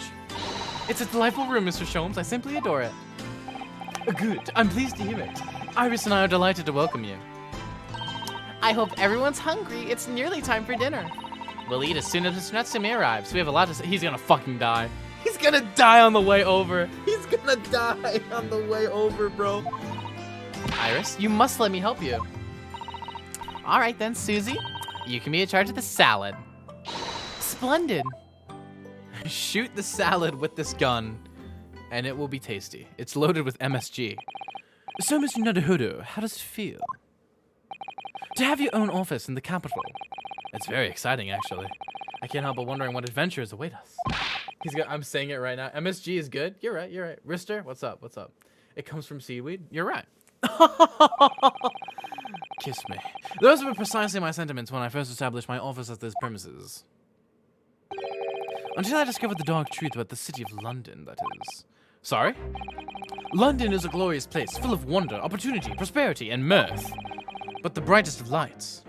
It's a delightful room, Mr. Sholmes. I simply adore it. Good. I'm pleased to hear it. Iris and I are delighted to welcome you. I hope everyone's hungry. It's nearly time for dinner. We'll eat as soon as Mr. Natsumi arrives. We have a lot to say. He's gonna fucking die. He's gonna die on the way over. He's gonna die on the way over, bro. Iris, you must let me help you. All right then, Susie. You can be in charge of the salad. Splendid. Shoot the salad with this gun, and it will be tasty. It's loaded with MSG. So, Mr. Naruhodo, how does it feel to have your own office in the capital? It's very exciting, actually. I can't help but wondering what adventures await us. I'm saying it right now. MSG is good. You're right. You're right. Rister, what's up? What's up? It comes from seaweed. You're right. Kiss me. Those were precisely my sentiments when I first established my office at these premises. Until I discovered the dark truth about the city of London, that is. Sorry? London is a glorious place, full of wonder, opportunity, prosperity, and mirth. But the brightest of lights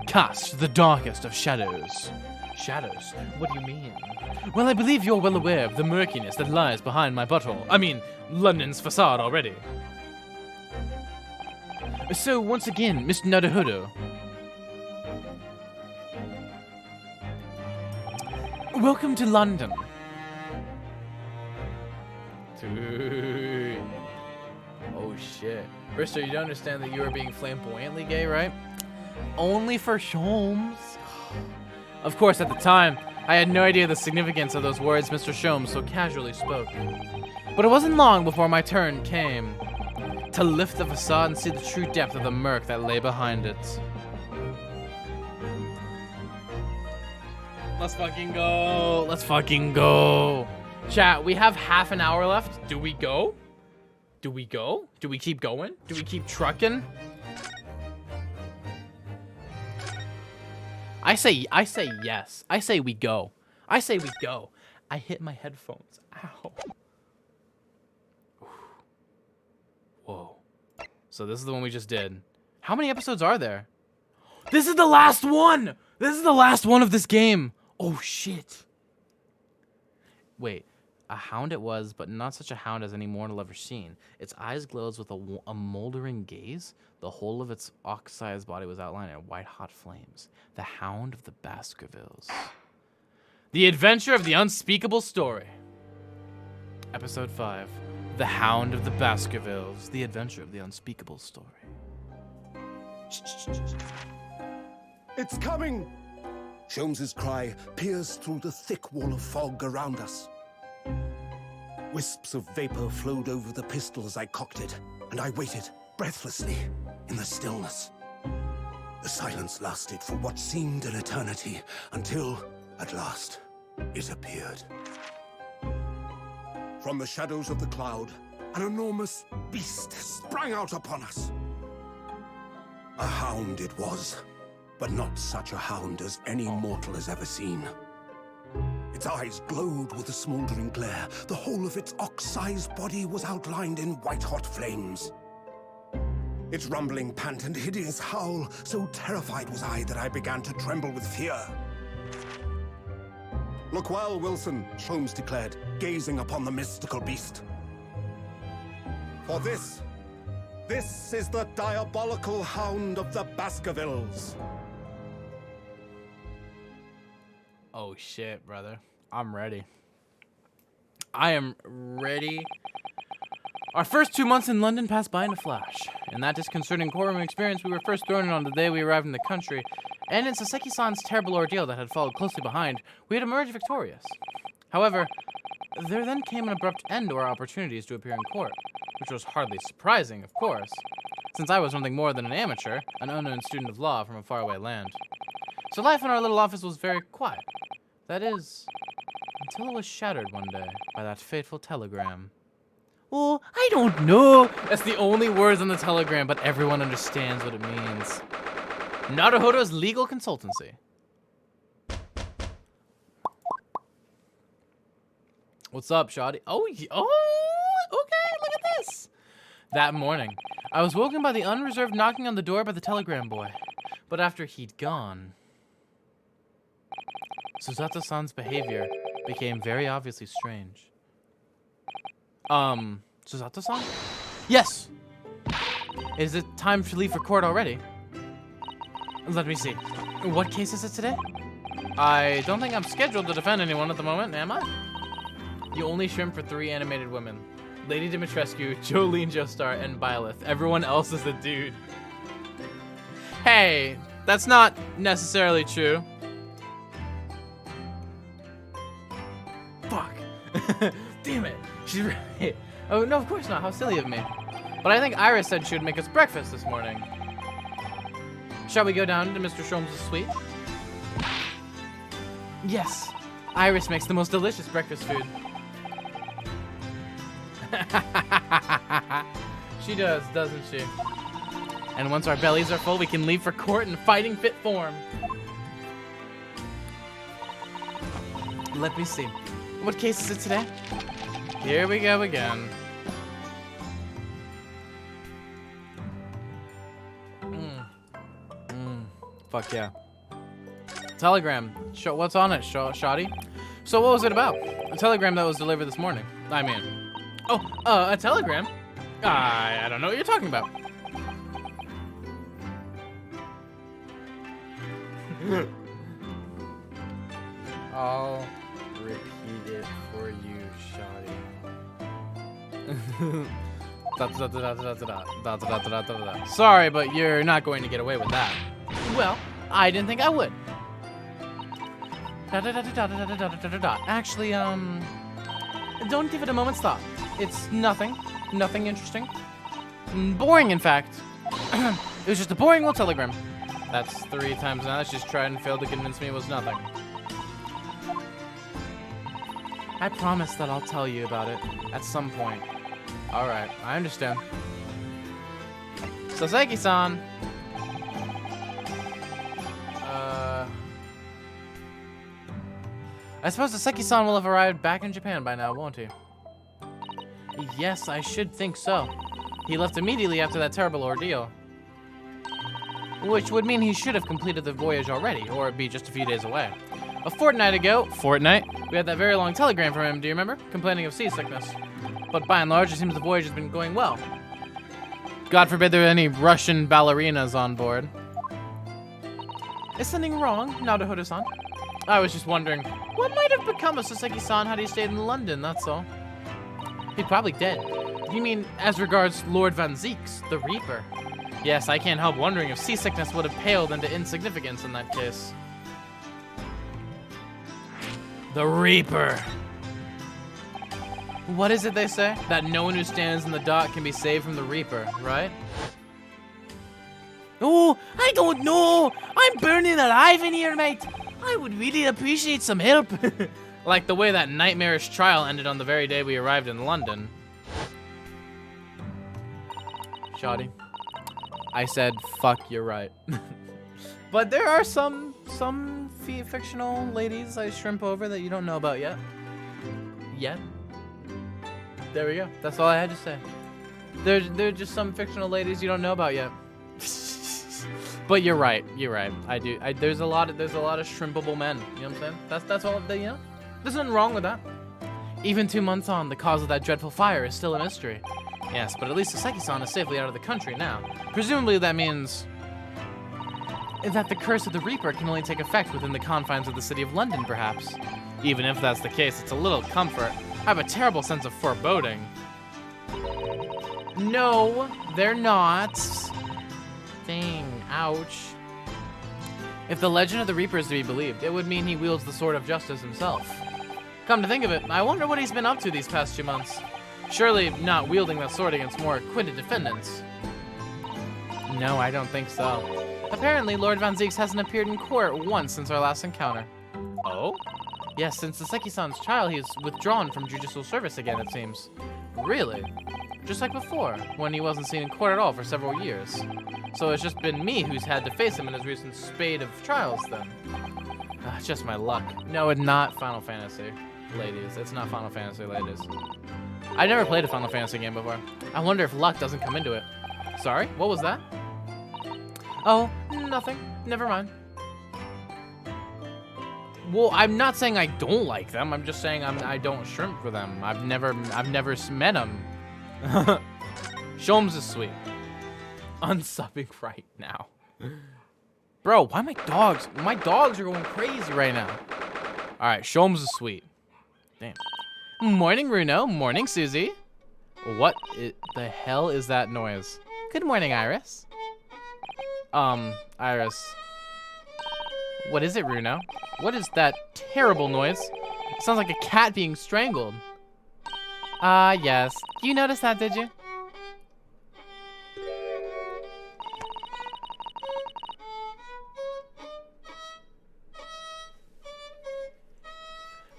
casts the darkest of shadows. Shadows? What do you mean? Well, I believe you're well aware of the murkiness that lies behind my butthole. I mean, London's facade already. So, once again, Mr. Naruhodo. Welcome to London. Dude. Oh shit. Brister, you don't understand that you are being flamboyantly gay, right? Only for Sholmes. Of course, at the time, I had no idea the significance of those words Mr. Sholmes so casually spoke. But it wasn't long before my turn came to lift the facade and see the true depth of the murk that lay behind it. Let's fucking go. Let's fucking go. Chat, we have half an hour left. Do we go? Do we go? Do we keep going? Do we keep trucking? I say yes. I say we go. I say we go. I hit my headphones. Ow. Whoa. So this is the one we just did. How many episodes are there? This is the last one! This is the last one of this game. Oh, shit. Wait. A hound it was, but not such a hound as any mortal ever seen. Its eyes glowed with a moldering gaze. The whole of its ox-sized body was outlined in white-hot flames. The Hound of the Baskervilles. The Adventure of the Unspeakable Story. Episode 5. The Hound of the Baskervilles. The Adventure of the Unspeakable Story. It's coming! Sholmes's cry pierced through the thick wall of fog around us. Wisps of vapor flowed over the pistol as I cocked it, and I waited, breathlessly, in the stillness. The silence lasted for what seemed an eternity, until, at last, it appeared. From the shadows of the cloud, an enormous beast sprang out upon us. A hound it was, but not such a hound as any mortal has ever seen. Its eyes glowed with a smoldering glare. The whole of its ox-sized body was outlined in white-hot flames. Its rumbling pant and hideous howl, so terrified was I that I began to tremble with fear. "Look well, Wilson," Sholmes declared, gazing upon the mystical beast. "For this is the diabolical Hound of the Baskervilles." Oh shit, brother. I'm ready. I am ready. Our first 2 months in London passed by in a flash. In that disconcerting courtroom experience we were first thrown in on the day we arrived in the country, and in Saseki-san's terrible ordeal that had followed closely behind, we had emerged victorious. However, There then came an abrupt end to our opportunities to appear in court, which was hardly surprising, of course, since I was nothing more than an amateur, an unknown student of law from a faraway land. So life in our little office was very quiet. That is, until it was shattered one day by that fateful telegram. Oh, I don't know. That's the only words on the telegram, but everyone understands what it means. Naruhodo's legal consultancy. What's up, Shoddy? Oh, okay, look at this. That morning, I was woken by the unreserved knocking on the door by the telegram boy. But after he'd gone, Susato-san's behavior became very obviously strange. Susato-san? Yes! Is it time to leave for court already? Let me see. What case is it today? I don't think I'm scheduled to defend anyone at the moment, am I? You only shrimp for 3 animated women. Lady Dimitrescu, Jolene Joestar, and Byleth. Everyone else is a dude. Hey, that's not necessarily true. Fuck. Damn it. She's right. Oh, no, of course not. How silly of me. But I think Iris said she would make us breakfast this morning. Shall we go down to Mr. Sholmes' suite? Yes. Iris makes the most delicious breakfast food. She does, doesn't she? And once our bellies are full, we can leave for court in fighting fit form. Let me see. What case is it today? Here we go again. Fuck yeah. Telegram. What's on it, Shoddy? So what was it about? A telegram that was delivered this morning. I mean... Oh, a telegram? I don't know what you're talking about. I'll repeat it for you, Shoddy. Sorry, but you're not going to get away with that. Well, I didn't think I would. Actually, don't give it a moment's thought. It's nothing interesting. Boring, in fact. It was just a boring little telegram. That's 3 times now. She's tried and failed to convince me it was nothing. I promise that I'll tell you about it at some point. All right, I understand. Saseki-san. I suppose Saseki-san will have arrived back in Japan by now, won't he? Yes, I should think so. He left immediately after that terrible ordeal. Which would mean he should have completed the voyage already, or be just a few days away. A fortnight ago, we had that very long telegram from him, do you remember? Complaining of seasickness. But by and large, it seems the voyage has been going well. God forbid there are any Russian ballerinas on board. Is something wrong, Naruhodo-san? I was just wondering, what might have become of Saseki-san had he stayed in London, that's all. He's probably dead. You mean as regards Lord Van Zieks, the Reaper? Yes, I can't help wondering if seasickness would have paled into insignificance in that case. The Reaper. What is it they say? That no one who stands in the dock can be saved from the Reaper, right? Oh, I don't know. I'm burning alive in here, mate. I would really appreciate some help. Like the way that nightmarish trial ended on the very day we arrived in London. Shoddy, I said, fuck, you're right. But there are some fictional ladies I shrimp over that you don't know about yet. There we go. That's all I had to say. There's just some fictional ladies you don't know about yet. But you're right. There's a lot of shrimpable men. You know what I'm saying? That's all. You know, there's nothing wrong with that. Even 2 months on, the cause of that dreadful fire is still a mystery. Yes, but at least Saseki-san is safely out of the country now. Presumably that means that the curse of the Reaper can only take effect within the confines of the city of London, perhaps. Even if that's the case, it's a little comfort. I have a terrible sense of foreboding. No, they're not. Dang, ouch. If the legend of the Reaper is to be believed, it would mean he wields the sword of justice himself. Come to think of it, I wonder what he's been up to these past 2 months. Surely not wielding that sword against more acquitted defendants. No, I don't think so. Apparently, Lord Van Zieks hasn't appeared in court once since our last encounter. Oh? Yes, since the Seki-san's trial, he has withdrawn from judicial service again, it seems. Really? Just like before, when he wasn't seen in court at all for several years. So it's just been me who's had to face him in his recent spate of trials, then. It's just my luck. No, it's not Final Fantasy, ladies. It's not Final Fantasy, ladies. I never played a Final Fantasy game before. I wonder if luck doesn't come into it. Sorry, what was that? Oh, nothing. Never mind. Well, I'm not saying I don't like them. I'm just saying I don't shrimp for them. I've never met them. Sholmes is sweet. Unsubbing right now. Bro, why my dogs? My dogs are going crazy right now. All right, Sholmes is sweet. Damn. Morning, Runo. Morning, Susie. What the hell is that noise? Good morning, Iris. Iris. What is it, Runo? What is that terrible noise? It sounds like a cat being strangled. Yes. You noticed that, did you?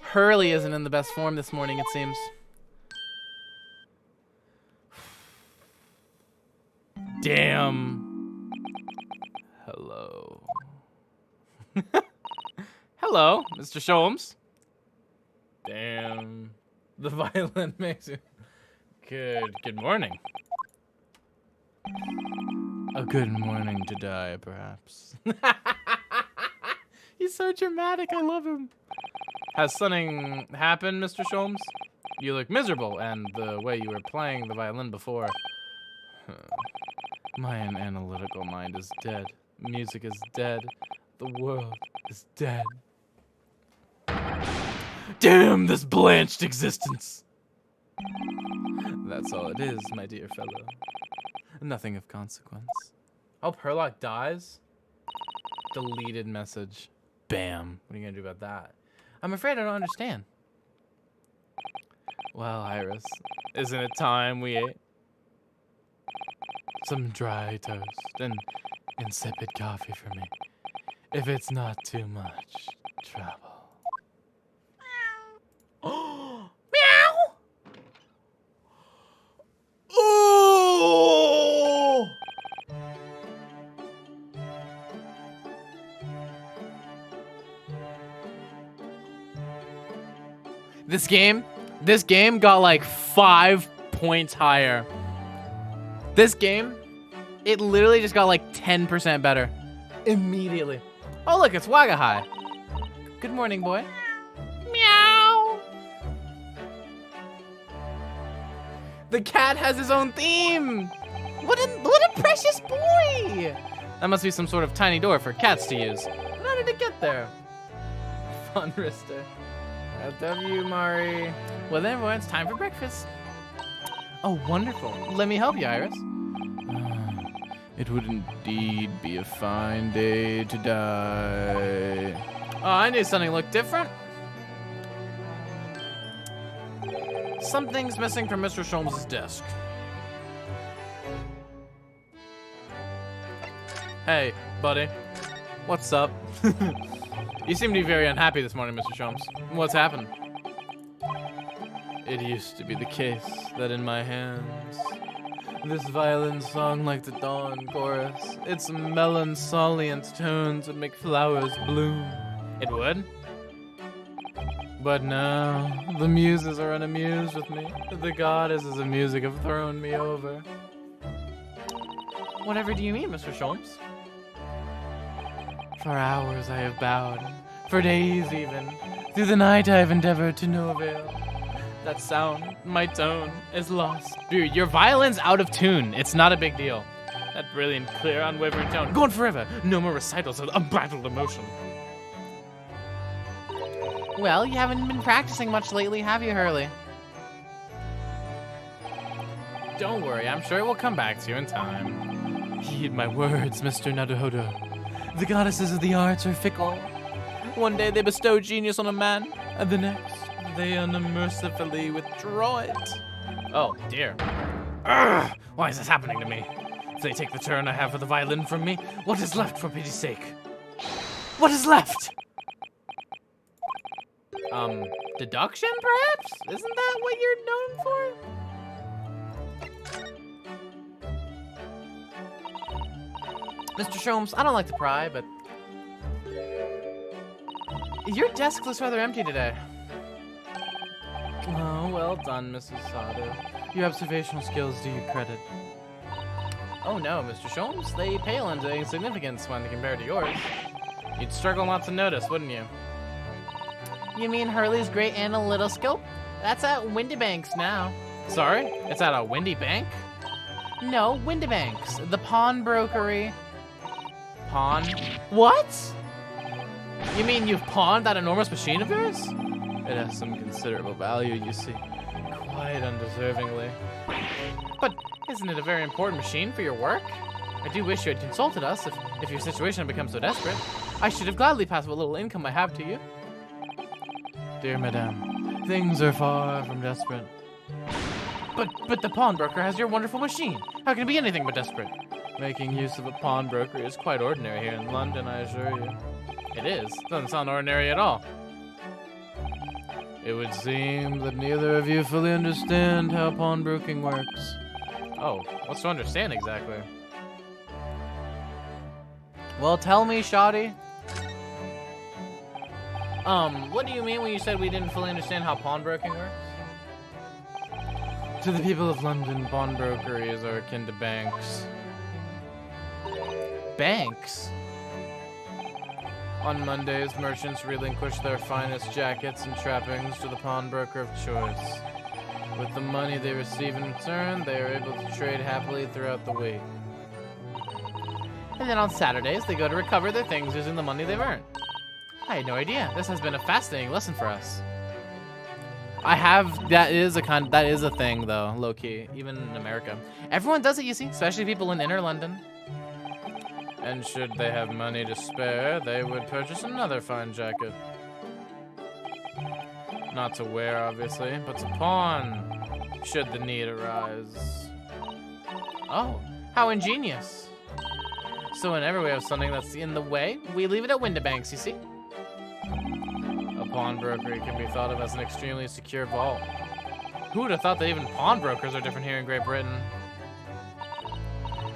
Hurley isn't in the best form this morning, it seems. Damn. Hello. Hello, Mr. Sholmes. Damn. The violin makes you... Good morning. A good morning to die, perhaps. He's so dramatic, I love him. Has something happened, Mr. Sholmes? You look miserable, and the way you were playing the violin before. My analytical mind is dead. Music is dead. The world is dead. Damn this blanched existence! That's all it is, my dear fellow. Nothing of consequence. Oh, Herlock dies? Deleted message. Bam. What are you gonna do about that? I'm afraid I don't understand. Well, Iris, isn't it time we ate some dry toast and insipid coffee for me? If it's not too much trouble. Meow! Oh! This game got like 5 points higher. This game, it literally just got like 10% better. Immediately. Oh look, it's Wagahai. Good morning, boy. Meow. The cat has his own theme. What a precious boy. That must be some sort of tiny door for cats to use. How did it get there? Fun wrister. I love you, Mari. Well then, everyone, it's time for breakfast. Oh, wonderful. Let me help you, Iris. It would indeed be a fine day to die. Oh, I knew something looked different. Something's missing from Mr. Sholmes' desk. Hey, buddy. What's up? You seem to be very unhappy this morning, Mr. Sholmes. What's happened? It used to be the case that in my hands, this violin song like the dawn chorus, its melancholiant tones would make flowers bloom. It would? But now, the muses are unamused with me. The goddesses of music have thrown me over. Whatever do you mean, Mr. Sholmes? For hours I have bowed, for days even. Through the night I have endeavored to no avail. That sound, my tone, is lost. Dude, your violin's out of tune. It's not a big deal. That brilliant, clear, unwavering tone, gone forever. No more recitals of unbridled emotion. Well, you haven't been practicing much lately, have you, Hurley? Don't worry, I'm sure it will come back to you in time. Heed my words, Mr. Naruhodo. The goddesses of the arts are fickle. One day they bestow genius on a man, and the next, They unmercifully withdraw it. Oh, dear. Urgh! Why is this happening to me? If they take the turn I have for the violin from me, what is left for pity's sake? What is left? Deduction, perhaps? Isn't that what you're known for? Mr. Sholmes, I don't like to pry, but your desk looks rather empty today. Oh, well done, Mrs. Sato. Your observational skills do you credit. Oh no, Mr. Sholmes, they pale into insignificance when compared to yours. You'd struggle not to notice, wouldn't you? You mean Hurley's great analytoscope? That's at Windybanks now. Sorry? It's at a windy bank? No, Windybanks, the pawnbrokery. Pawn? What? You mean you've pawned that enormous machine of yours? It has some considerable value, you see. Quite undeservingly. But isn't it a very important machine for your work? I do wish you had consulted us if your situation had become so desperate. I should have gladly passed what little income I have to you. Dear madame, things are far from desperate. But the pawnbroker has your wonderful machine. How can it be anything but desperate? Making use of a pawnbroker is quite ordinary here in London, I assure you. It is. Doesn't sound ordinary at all. It would seem that neither of you fully understand how pawnbroking works. Oh, what's to understand exactly? Well, tell me, Shoddy. What do you mean when you said we didn't fully understand how pawnbroking works? To the people of London, pawnbrokeries are akin to banks. Banks? On Mondays, merchants relinquish their finest jackets and trappings to the pawnbroker of choice. With the money they receive in return, they are able to trade happily throughout the week. And then on Saturdays, they go to recover their things using the money they've earned. I had no idea. This has been a fascinating lesson for us. That is a thing though, low key, even in America. Everyone does it, you see, especially people in inner London. And should they have money to spare, they would purchase another fine jacket. Not to wear, obviously, but to pawn, should the need arise. Oh, how ingenious. So whenever we have something that's in the way, We leave it at Windybanks, you see. a pawnbrokery can be thought of as an extremely secure vault. Who would have thought that even pawnbrokers are different here in Great Britain?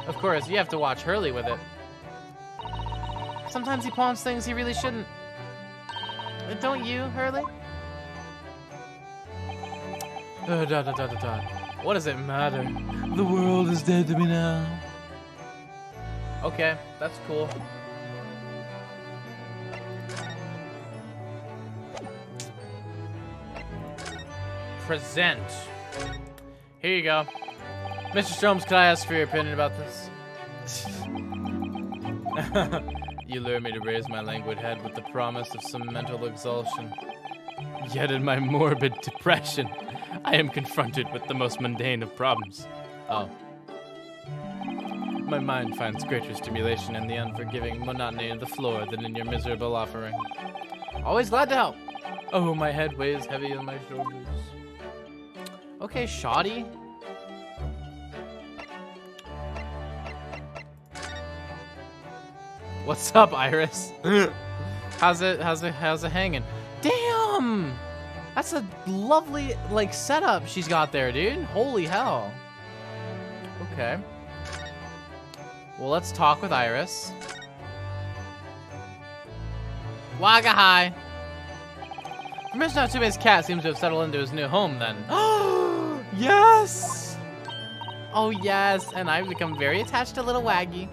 Of course, you have to watch Hurley with it. Sometimes he pawns things he really shouldn't. Don't you, Hurley? What does it matter? The world is dead to me now. Okay, that's cool. Present. Here you go. Mr. Sholmes, could I ask for your opinion about this? You lure me to raise my languid head with the promise of some mental exaltation. Yet in my morbid depression, I am confronted with the most mundane of problems. Oh. My mind finds greater stimulation in the unforgiving monotony of the floor than in your miserable offering. Always glad to help. Oh, my head weighs heavy on my shoulders. Okay, Shoddy. What's up, Iris? How's it hanging? Damn! That's a lovely, setup she's got there, dude. Holy hell. Okay. Well, let's talk with Iris. Waga hi. Mr. Natsume's cat seems to have settled into his new home, then. Oh, yes! Oh, yes, and I've become very attached to little Waggy.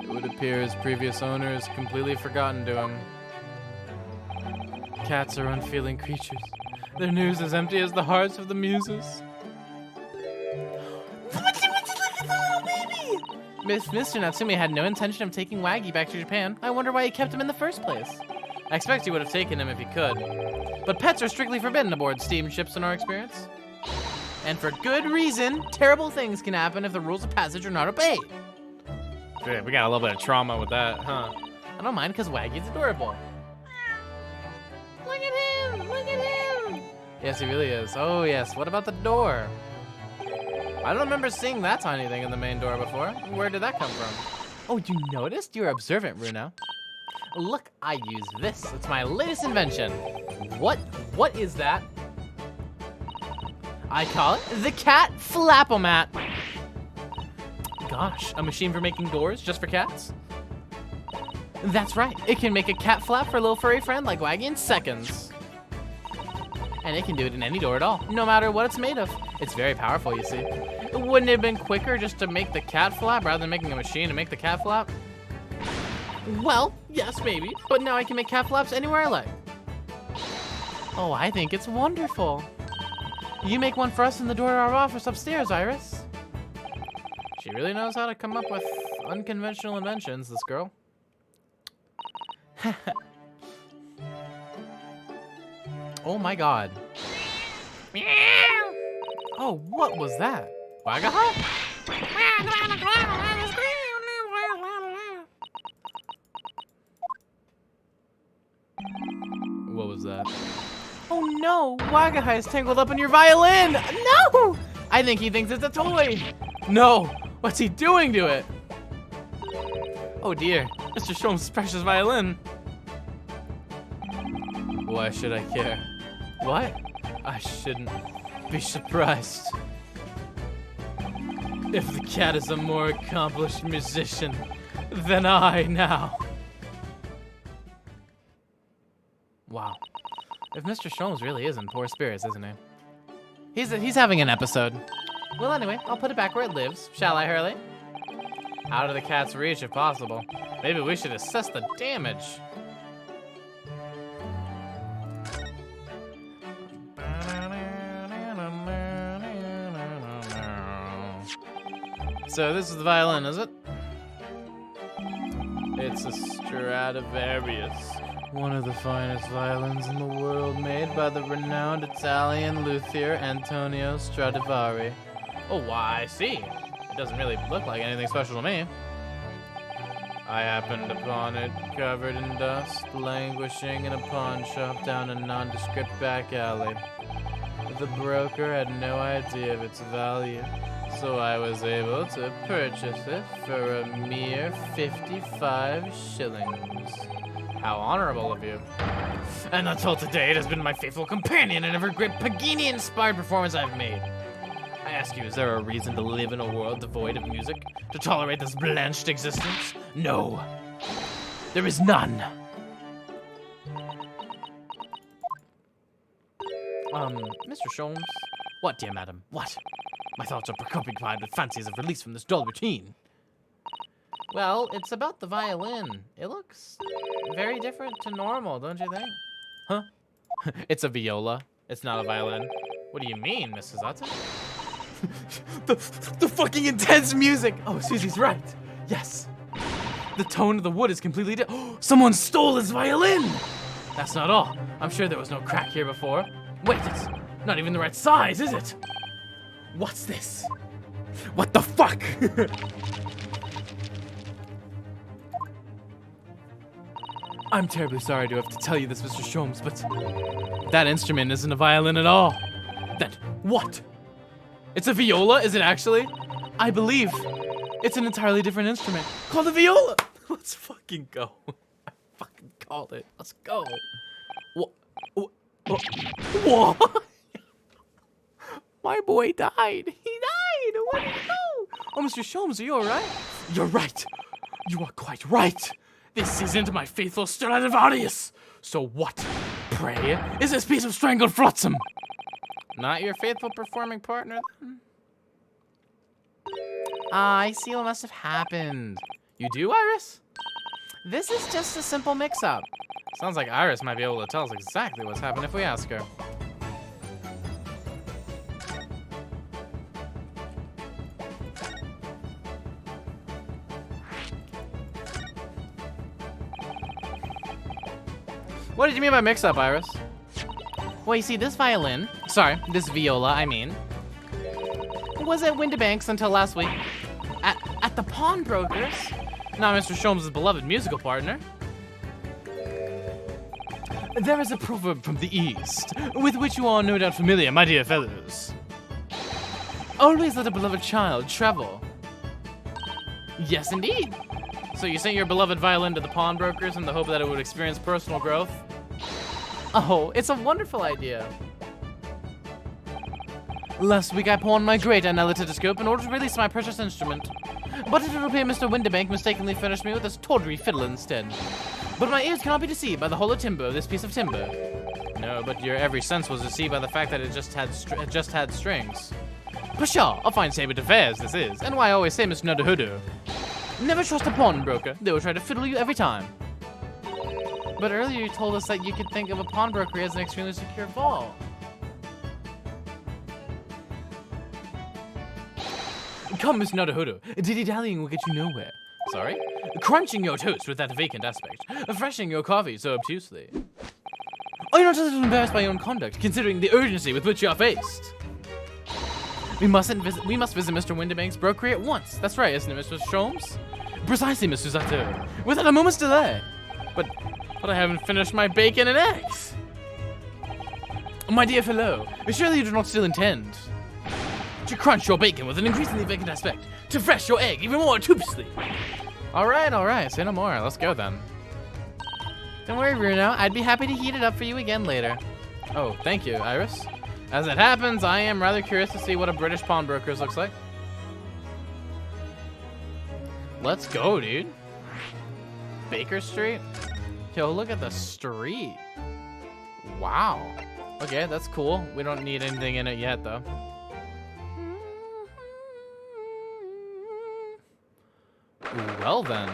It would appear his previous owner is completely forgotten to him. Cats are unfeeling creatures. Their news as empty as the hearts of the muses. Mr. Natsume had no intention of taking Waggy back to Japan. I wonder why he kept him in the first place. I expect he would have taken him if he could. But pets are strictly forbidden aboard steamships in our experience. And for good reason, terrible things can happen if the rules of passage are not obeyed. Yeah, we got a little bit of trauma with that, huh? I don't mind because Waggy's adorable. Yes, he really is. Oh, yes. What about the door? I don't remember seeing that tiny thing in the main door before. Where did that come from? Oh, you noticed? You're observant, Bruno. Look, I use this. It's my latest invention. What is that? I call it the Cat Flap-O-Mat. Gosh, a machine for making doors just for cats? That's right. It can make a cat flap for a little furry friend like Waggy in seconds. And it can do it in any door at all, no matter what it's made of. It's very powerful, you see. Wouldn't it have been quicker just to make the cat flap rather than making a machine to make the cat flap? Well, yes, maybe. But now I can make cat flaps anywhere I like. Oh, I think it's wonderful. You make one for us in the door to our office upstairs, Iris. She really knows how to come up with unconventional inventions, this girl. Oh my god. Oh, what was that? Wagaha? What was that? Oh no, Wagaha is tangled up in your violin! No! I think he thinks it's a toy. No, what's he doing to it? Oh dear, Mr. Sholmes' precious violin. Why should I care? What? I shouldn't be surprised. If the cat is a more accomplished musician than I now. Wow. If Mr. Sholmes really is in poor spirits, isn't he? He's having an episode. Well, anyway, I'll put it back where it lives. Shall I, Hurley? Out of the cat's reach, if possible. Maybe we should assess the damage. So this is the violin, is it? It's a Stradivarius. One of the finest violins in the world, made by the renowned Italian luthier Antonio Stradivari. Oh, why, I see. It doesn't really look like anything special to me. I happened upon it, covered in dust, languishing in a pawn shop down a nondescript back alley. The broker had no idea of its value, so I was able to purchase it for a mere 55 shillings. How honorable of you. And until today, it has been my faithful companion in every great Pagini-inspired performance I've made. I ask you, is there a reason to live in a world devoid of music? To tolerate this blanched existence? No. There is none. Mr. Sholmes? What, dear madam? What? My thoughts are preoccupied with fancies of release from this dull routine. Well, it's about the violin. It looks very different to normal, don't you think? Huh? It's a viola. It's not a violin. What do you mean, Mrs. Hudson? the fucking intense music! Oh, Susie's right. Yes. The tone of the wood is completely different. Someone stole his violin! That's not all. I'm sure there was no crack here before. Wait, it's not even the right size, is it? What's this? What the fuck? I'm terribly sorry to have to tell you this, Mr. Sholmes, but that instrument isn't a violin at all. That what? It's a viola, is it actually? I believe it's an entirely different instrument called a viola. Let's fucking go. I fucking called it. Let's go. What? My boy died. He died. Where did he go? Oh, Mr. Sholmes, are you all right? You're right. You are quite right. This isn't my faithful Stradivarius. So what, pray, is this piece of strangled flotsam? Not your faithful performing partner, then? I see what must have happened. You do, Iris? This is just a simple mix-up. Sounds like Iris might be able to tell us exactly what's happened if we ask her. What did you mean by mix-up, Iris? Well, you see, this viola, I mean, was at Windibanks until last week. At the pawnbrokers. Not Mr. Sholmes' beloved musical partner. There is a proverb from the East, with which you are no doubt familiar, my dear fellows. Always let a beloved child travel. Yes, indeed. So you sent your beloved violin to the pawnbrokers in the hope that it would experience personal growth? Oh, it's a wonderful idea. Last week I pawned my great analytoscope in order to release my precious instrument. But it would appear Mr. Windibank mistakenly furnished me with this tawdry fiddle instead. But my ears cannot be deceived by the hollow timber of this piece of timber. No, but your every sense was deceived by the fact that it just had strings. Pshaw, a fine state of affairs this is, and why I always say, Mr. Nodahudu, never trust a pawnbroker. They will try to fiddle you every time. But earlier you told us that you could think of a pawnbroker as an extremely secure vault. Come, Mr. Nodahudu, dilly-dallying will get you nowhere. Sorry? Crunching your toast with that vacant aspect, refreshing your coffee so obtusely. Are you not a little embarrassed by your own conduct, considering the urgency with which you are faced? We must visit Mr. Windibank's brokery at once. That's right, isn't it, Mr. Sholmes? Precisely, Mr. Zato. Without a moment's delay. But I haven't finished my bacon and eggs. My dear fellow, surely you do not still intend to crunch your bacon with an increasingly vacant aspect, to fresh your egg even more obtusely. All right, say no more. Let's go then. Don't worry, Bruno. I'd be happy to heat it up for you again later. Oh, thank you, Iris. As it happens, I am rather curious to see what a British pawnbroker's looks like. Let's go, dude. Baker Street? Yo, look at the street. Wow. Okay, that's cool. We don't need anything in it yet, though. Well then.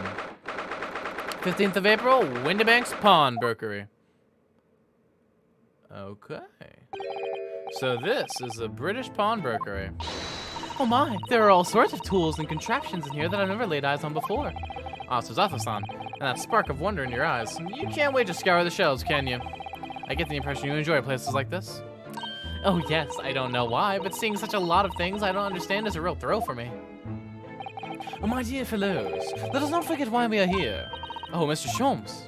15th of April, Windibank's Pawnbrokery. Okay. So this is a British pawnbrokery. Oh my, there are all sorts of tools and contraptions in here that I've never laid eyes on before. Ah, Suzato-san, and that spark of wonder in your eyes. You can't wait to scour the shelves, can you? I get the impression you enjoy places like this. Oh yes, I don't know why, but seeing such a lot of things I don't understand is a real thrill for me. Oh, my dear fellows, let us not forget why we are here. Oh, Mr. Sholmes.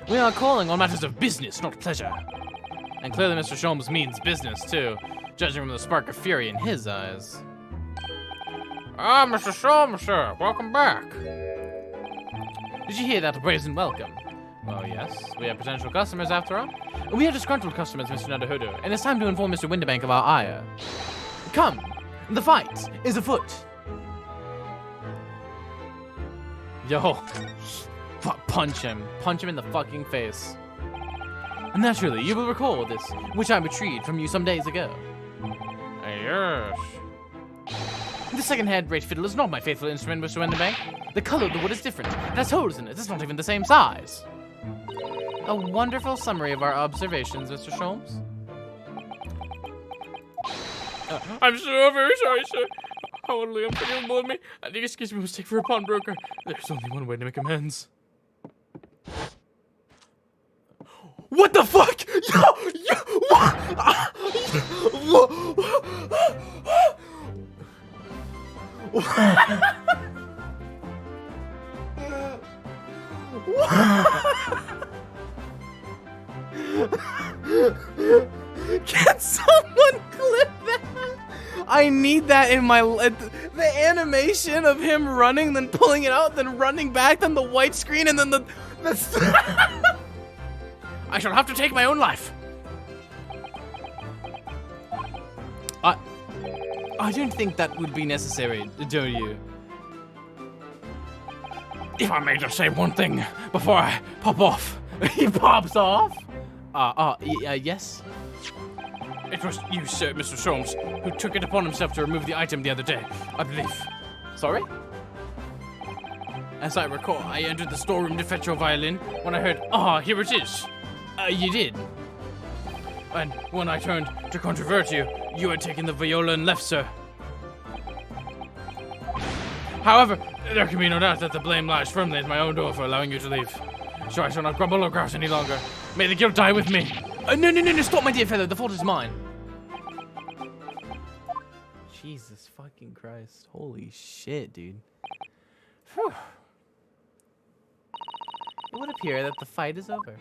We are calling on matters of business, not pleasure. And clearly Mr. Sholmes means business, too, judging from the spark of fury in his eyes. Ah, Mr. Sholmes, sir. Welcome back. Did you hear that brazen welcome? Well, yes. We have potential customers, after all. We are disgruntled customers, Mr. Nodahudu, and it's time to inform Mr. Windibank of our ire. Come, the fight is afoot. Yo, punch him. Punch him in the fucking face. Naturally, you will recall this, which I retrieved from you some days ago. Yes. The second-hand rate fiddle is not my faithful instrument, Mr. Windibank. The color of the wood is different. It has holes in it. It's not even the same size. A wonderful summary of our observations, Mr. Sholmes. I'm so very sorry, sir. How utterly unforgivable of me. I think excuse me mistake for a pawnbroker. There's only one way to make amends. What the fuck? Can someone clip that? I need that in my the animation of him running, then pulling it out, then running back, then the white screen, and then the I shall have to take my own life. I don't think that would be necessary, do you? If I may just say one thing before I pop off. He pops off? Yes? It was you, sir, Mr. Sholmes, who took it upon himself to remove the item the other day, I believe. Sorry? As I recall, I entered the storeroom to fetch your violin when I heard, here it is. You did? And when I turned to controvert you, you had taken the viola and left, sir. However, there can be no doubt that the blame lies firmly at my own door for allowing you to leave. So I shall not grumble or grouse any longer. May the guilt die with me. No, stop, my dear fellow. The fault is mine. Jesus fucking Christ. Holy shit, dude. Whew. It would appear that the fight is over.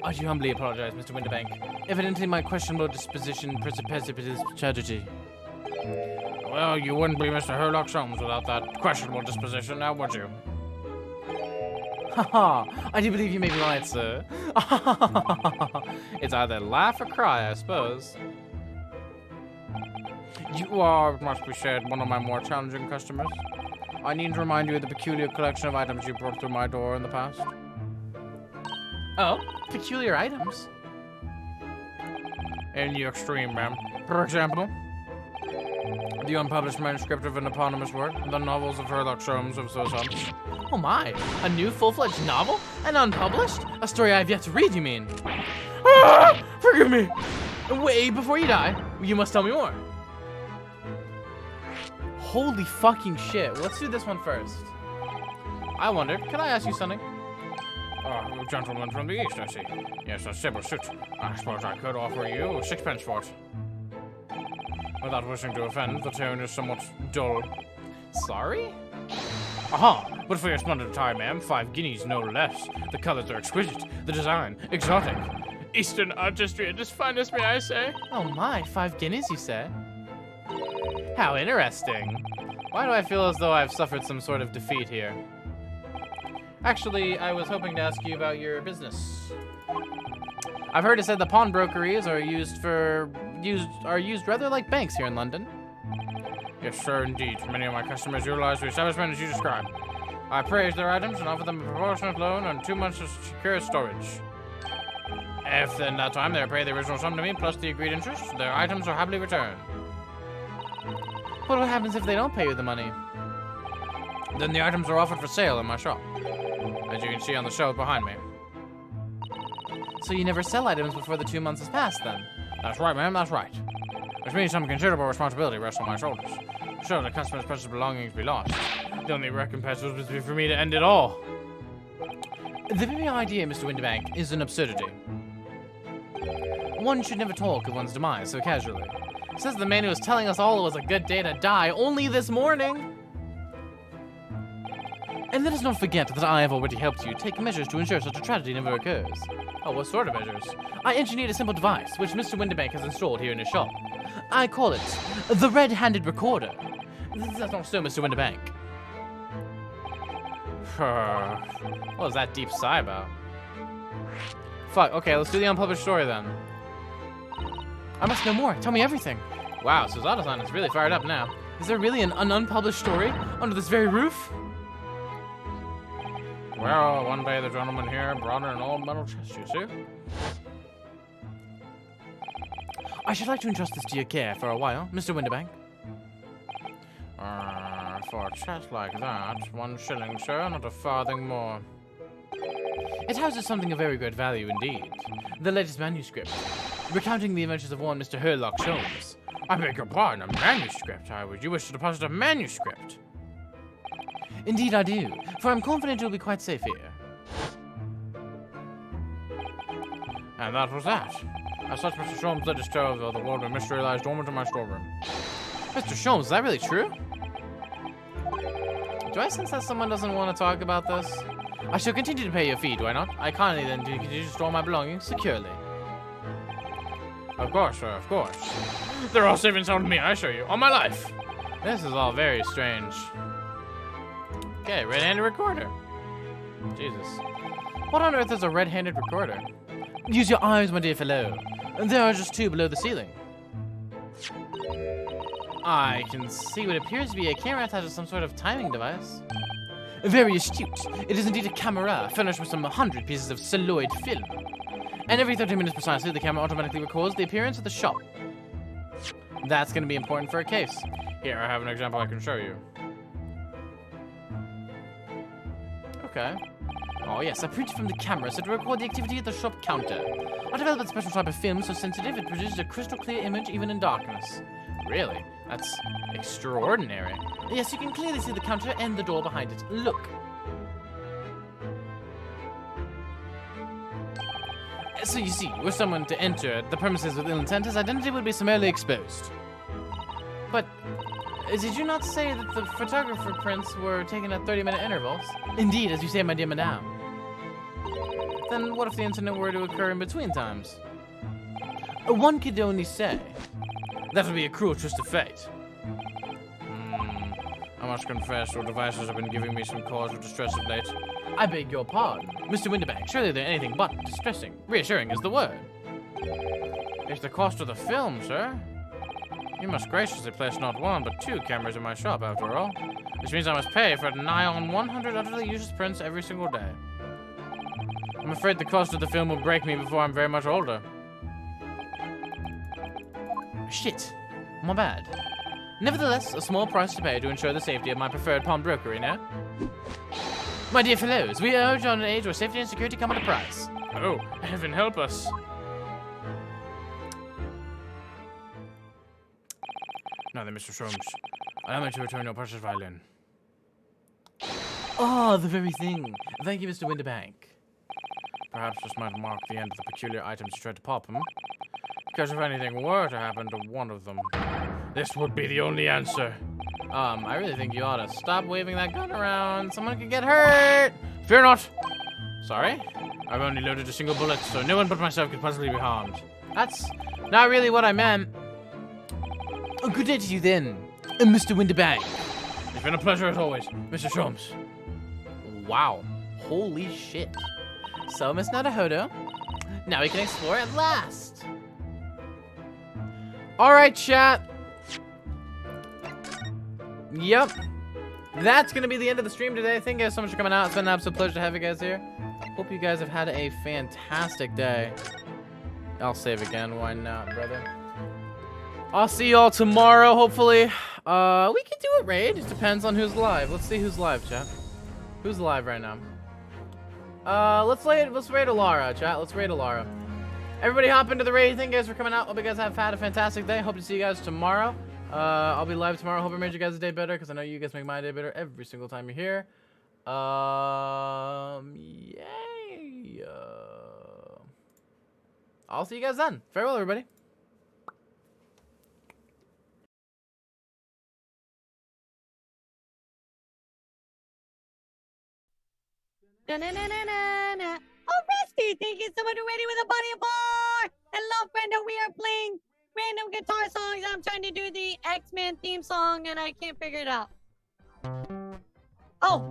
I do humbly apologize, Mr. Winterbank. Evidently, my questionable disposition precipitated tragedy. Well, you wouldn't be Mr. Herlock Sholmes without that questionable disposition, now would you? Haha, I do believe you may be right, sir. It's either laugh or cry, I suppose. You are, it must be said, one of my more challenging customers. I need to remind you of the peculiar collection of items you brought through my door in the past. Oh, peculiar items. In the extreme, ma'am. For example, the unpublished manuscript of an eponymous work, the novels of Herlock Sholmes of so such. Oh my, a new full-fledged novel? And unpublished? A story I've yet to read, you mean? Ah! Forgive me! Wait, before you die, you must tell me more. Holy fucking shit, let's do this one first. I wondered, could I ask you something? You gentleman from the east, I see. Yes, a simple suit. I suppose I could offer you 6 pence for it. Without wishing to offend, the tone is somewhat dull. Sorry? Aha! But for your splendid attire, ma'am, 5 guineas, no less. The colors are exquisite, the design, exotic. Eastern artistry at its finest, may I say? Oh my, 5 guineas, you say? How interesting. Why do I feel as though I've suffered some sort of defeat here? Actually, I was hoping to ask you about your business. I've heard it said the pawnbrokeries are used rather like banks here in London. Yes, sir, indeed. Many of my customers utilize the establishment as you described. I praise their items and offer them a proportionate loan and 2 months of secure storage. If in that time they pay the original sum to me plus the agreed interest, their items are happily returned. But what happens if they don't pay you the money? Then the items are offered for sale in my shop, as you can see on the shelf behind me. So you never sell items before the 2 months has passed, then? That's right, ma'am, that's right. Which means some considerable responsibility rests on my shoulders. Sure, the customer's precious belongings be lost. The only recompense would be for me to end it all. The very idea, Mr. Winterbank, is an absurdity. One should never talk of one's demise so casually. Says the man who was telling us all it was a good day to die only this morning. And let us not forget that I have already helped you take measures to ensure such a tragedy never occurs. Oh, what sort of measures? I engineered a simple device which Mr. Winterbank has installed here in his shop. I call it the Red-Handed Recorder. That's not so, Mr. Winterbank. What was that deep sigh about? Fuck, okay, let's do the unpublished story then. I must know more. Tell me everything. Wow, Susanna-san is really fired up now. Is there really an unpublished story under this very roof? Well, one day the gentleman here brought in an old metal chest, you see? I should like to entrust this to your care for a while, Mr. Winterbank. For a chest like that, 1 shilling, sir, not a farthing more. It houses something of very great value indeed. The latest manuscript, recounting the adventures of one Mr. Herlock Sholmes. I beg your pardon, a manuscript? You wish to deposit a manuscript? Indeed I do, for I'm confident it will be quite safe here. And that was that. As such, Mr. Sholmes led his tale of the world of mystery lies dormant in my storeroom. Mr. Sholmes, is that really true? Do I sense that someone doesn't want to talk about this? I shall continue to pay your fee, do I not? I kindly then continue to store my belongings securely. Of course, sir, of course. They're all safe and sound to me, I assure you, on my life. This is all very strange. Okay, red-handed recorder. Jesus. What on earth is a red-handed recorder? Use your eyes, my dear fellow. There are just 2 below the ceiling. I can see what appears to be a camera attached to some sort of timing device. Very astute. It is indeed a camera, furnished with some 100 pieces of celluloid film. And every 30 minutes precisely, the camera automatically records the appearance of the shop. That's going to be important for a case. Here, I have an example I can show you. Okay. Oh yes, I printed from the camera so to record the activity at the shop counter. I developed a special type of film so sensitive it produces a crystal clear image even in darkness. Really? That's extraordinary. Yes, you can clearly see the counter and the door behind it. Look. So you see, were someone to enter the premises with ill intent, his identity would be summarily exposed. But did you not say that the photographer prints were taken at 30-minute intervals? Indeed, as you say, my dear madame. then what if the incident were to occur in between times? One could only say. That would be a cruel twist of fate. I must confess, your devices have been giving me some cause for distress of late. I beg your pardon. Mr. Winterbank, surely they're anything but distressing. Reassuring is the word. It's the cost of the film, sir. You must graciously place not one, but 2 cameras in my shop, after all. Which means I must pay for nigh on 100 utterly useless prints every single day. I'm afraid the cost of the film will break me before I'm very much older. Shit. My bad. Nevertheless, a small price to pay to ensure the safety of my preferred pawnbrokery, no? My dear fellows, we urge on an age where safety and security come at a price. Oh, heaven help us. Now then, Mr. Sholmes, allow me to return your precious violin. Oh, the very thing. Thank you, Mr. Winterbank. Perhaps this might mark the end of the peculiar items you tried to pop them. Because if anything were to happen to one of them, This would be the only answer. I really think you ought to stop waving that gun around. Someone could get hurt. Fear not. Sorry? I've only loaded a single bullet, so no one but myself could possibly be harmed. That's not really what I meant. Oh, good day to you then, Mr. Winterbank. It's been a pleasure as always, Mr. Sholmes. Wow. Holy shit. So, Miss Nadahodo, now we can explore at last. Alright, chat. Yep. That's gonna be the end of the stream today. Thank you guys so much for coming out. It's been an absolute pleasure to have you guys here. Hope you guys have had a fantastic day. I'll save again. Why not, brother? I'll see y'all tomorrow, hopefully. We can do a raid. It depends on who's live. Let's see who's live, chat. Who's live right now? Let's raid Alara, chat. Let's raid Alara. Everybody hop into the raid. Thank you guys for coming out. Hope you guys have had a fantastic day. Hope to see you guys tomorrow. I'll be live tomorrow. Hope I made you guys' day better, because I know you guys make my day better every single time you're here. Yay. I'll see you guys then. Farewell, everybody. Na-na-na-na-na-na. Oh, Rusty, thank you so much for waiting with a body of bar. Hello, Brenda. We are playing random guitar songs. I'm trying to do the X-Men theme song, and I can't figure it out. Oh,